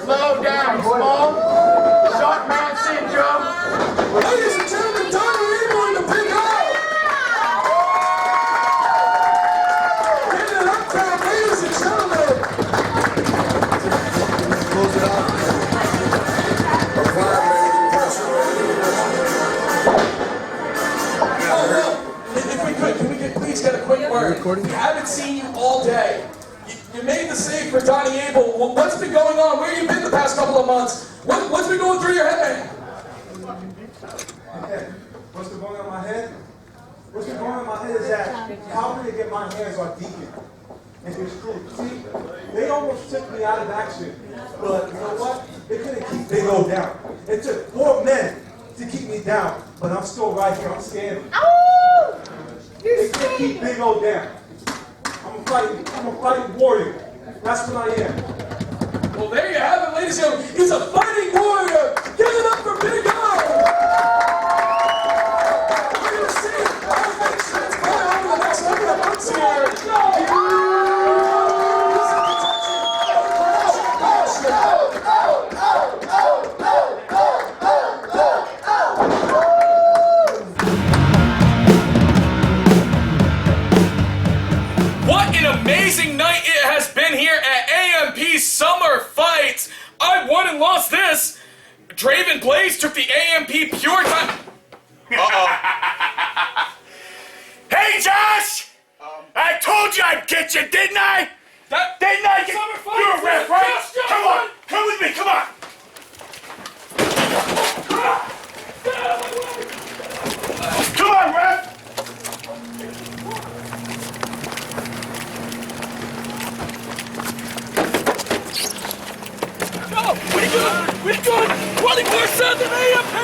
Slow down, small. Short man syndrome. Ladies and gentlemen, Donnie Abel and the Big O! Give it up for him, ladies and gentlemen! Close it out. If we could, can we please get a quick word? We haven't seen you all day. You made the save for Donnie Abel. What's been going on? Where have you been the past couple of months? What's been going through your head, man? What's been going on in my head? What's been going on in my head is that how can they get my hands on Deacon and his crew? See, they almost took me out of action, but you know what? They couldn't keep Big O down. It took 4 men to keep me down, but I'm still right here. I'm standing. They can't keep Big O down. I'm a fighting warrior. That's what I am. Well, there you have it, ladies and gentlemen. He's a fighting warrior. Give it up for Big O. We're going to see how things transpire over the next couple of months here. What an amazing night it has been here at AMP Summer Fights. I won and lost this. Draven Blaze took the AMP Pure Time. Hey, Josh! I told you I'd get you, didn't I? Didn't I? Summer Fights, You're a ref, right? Josh, Come on, come with me, come on. Come on, ref. No, we good 24/7 AMP.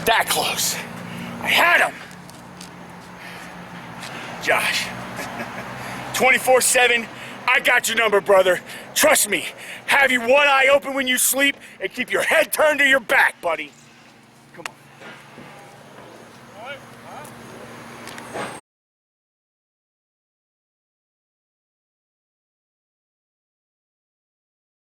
That close. I had him. Josh, 24/7, I got your number, brother. Trust me, have you one eye open when you sleep and keep your head turned to your back, buddy.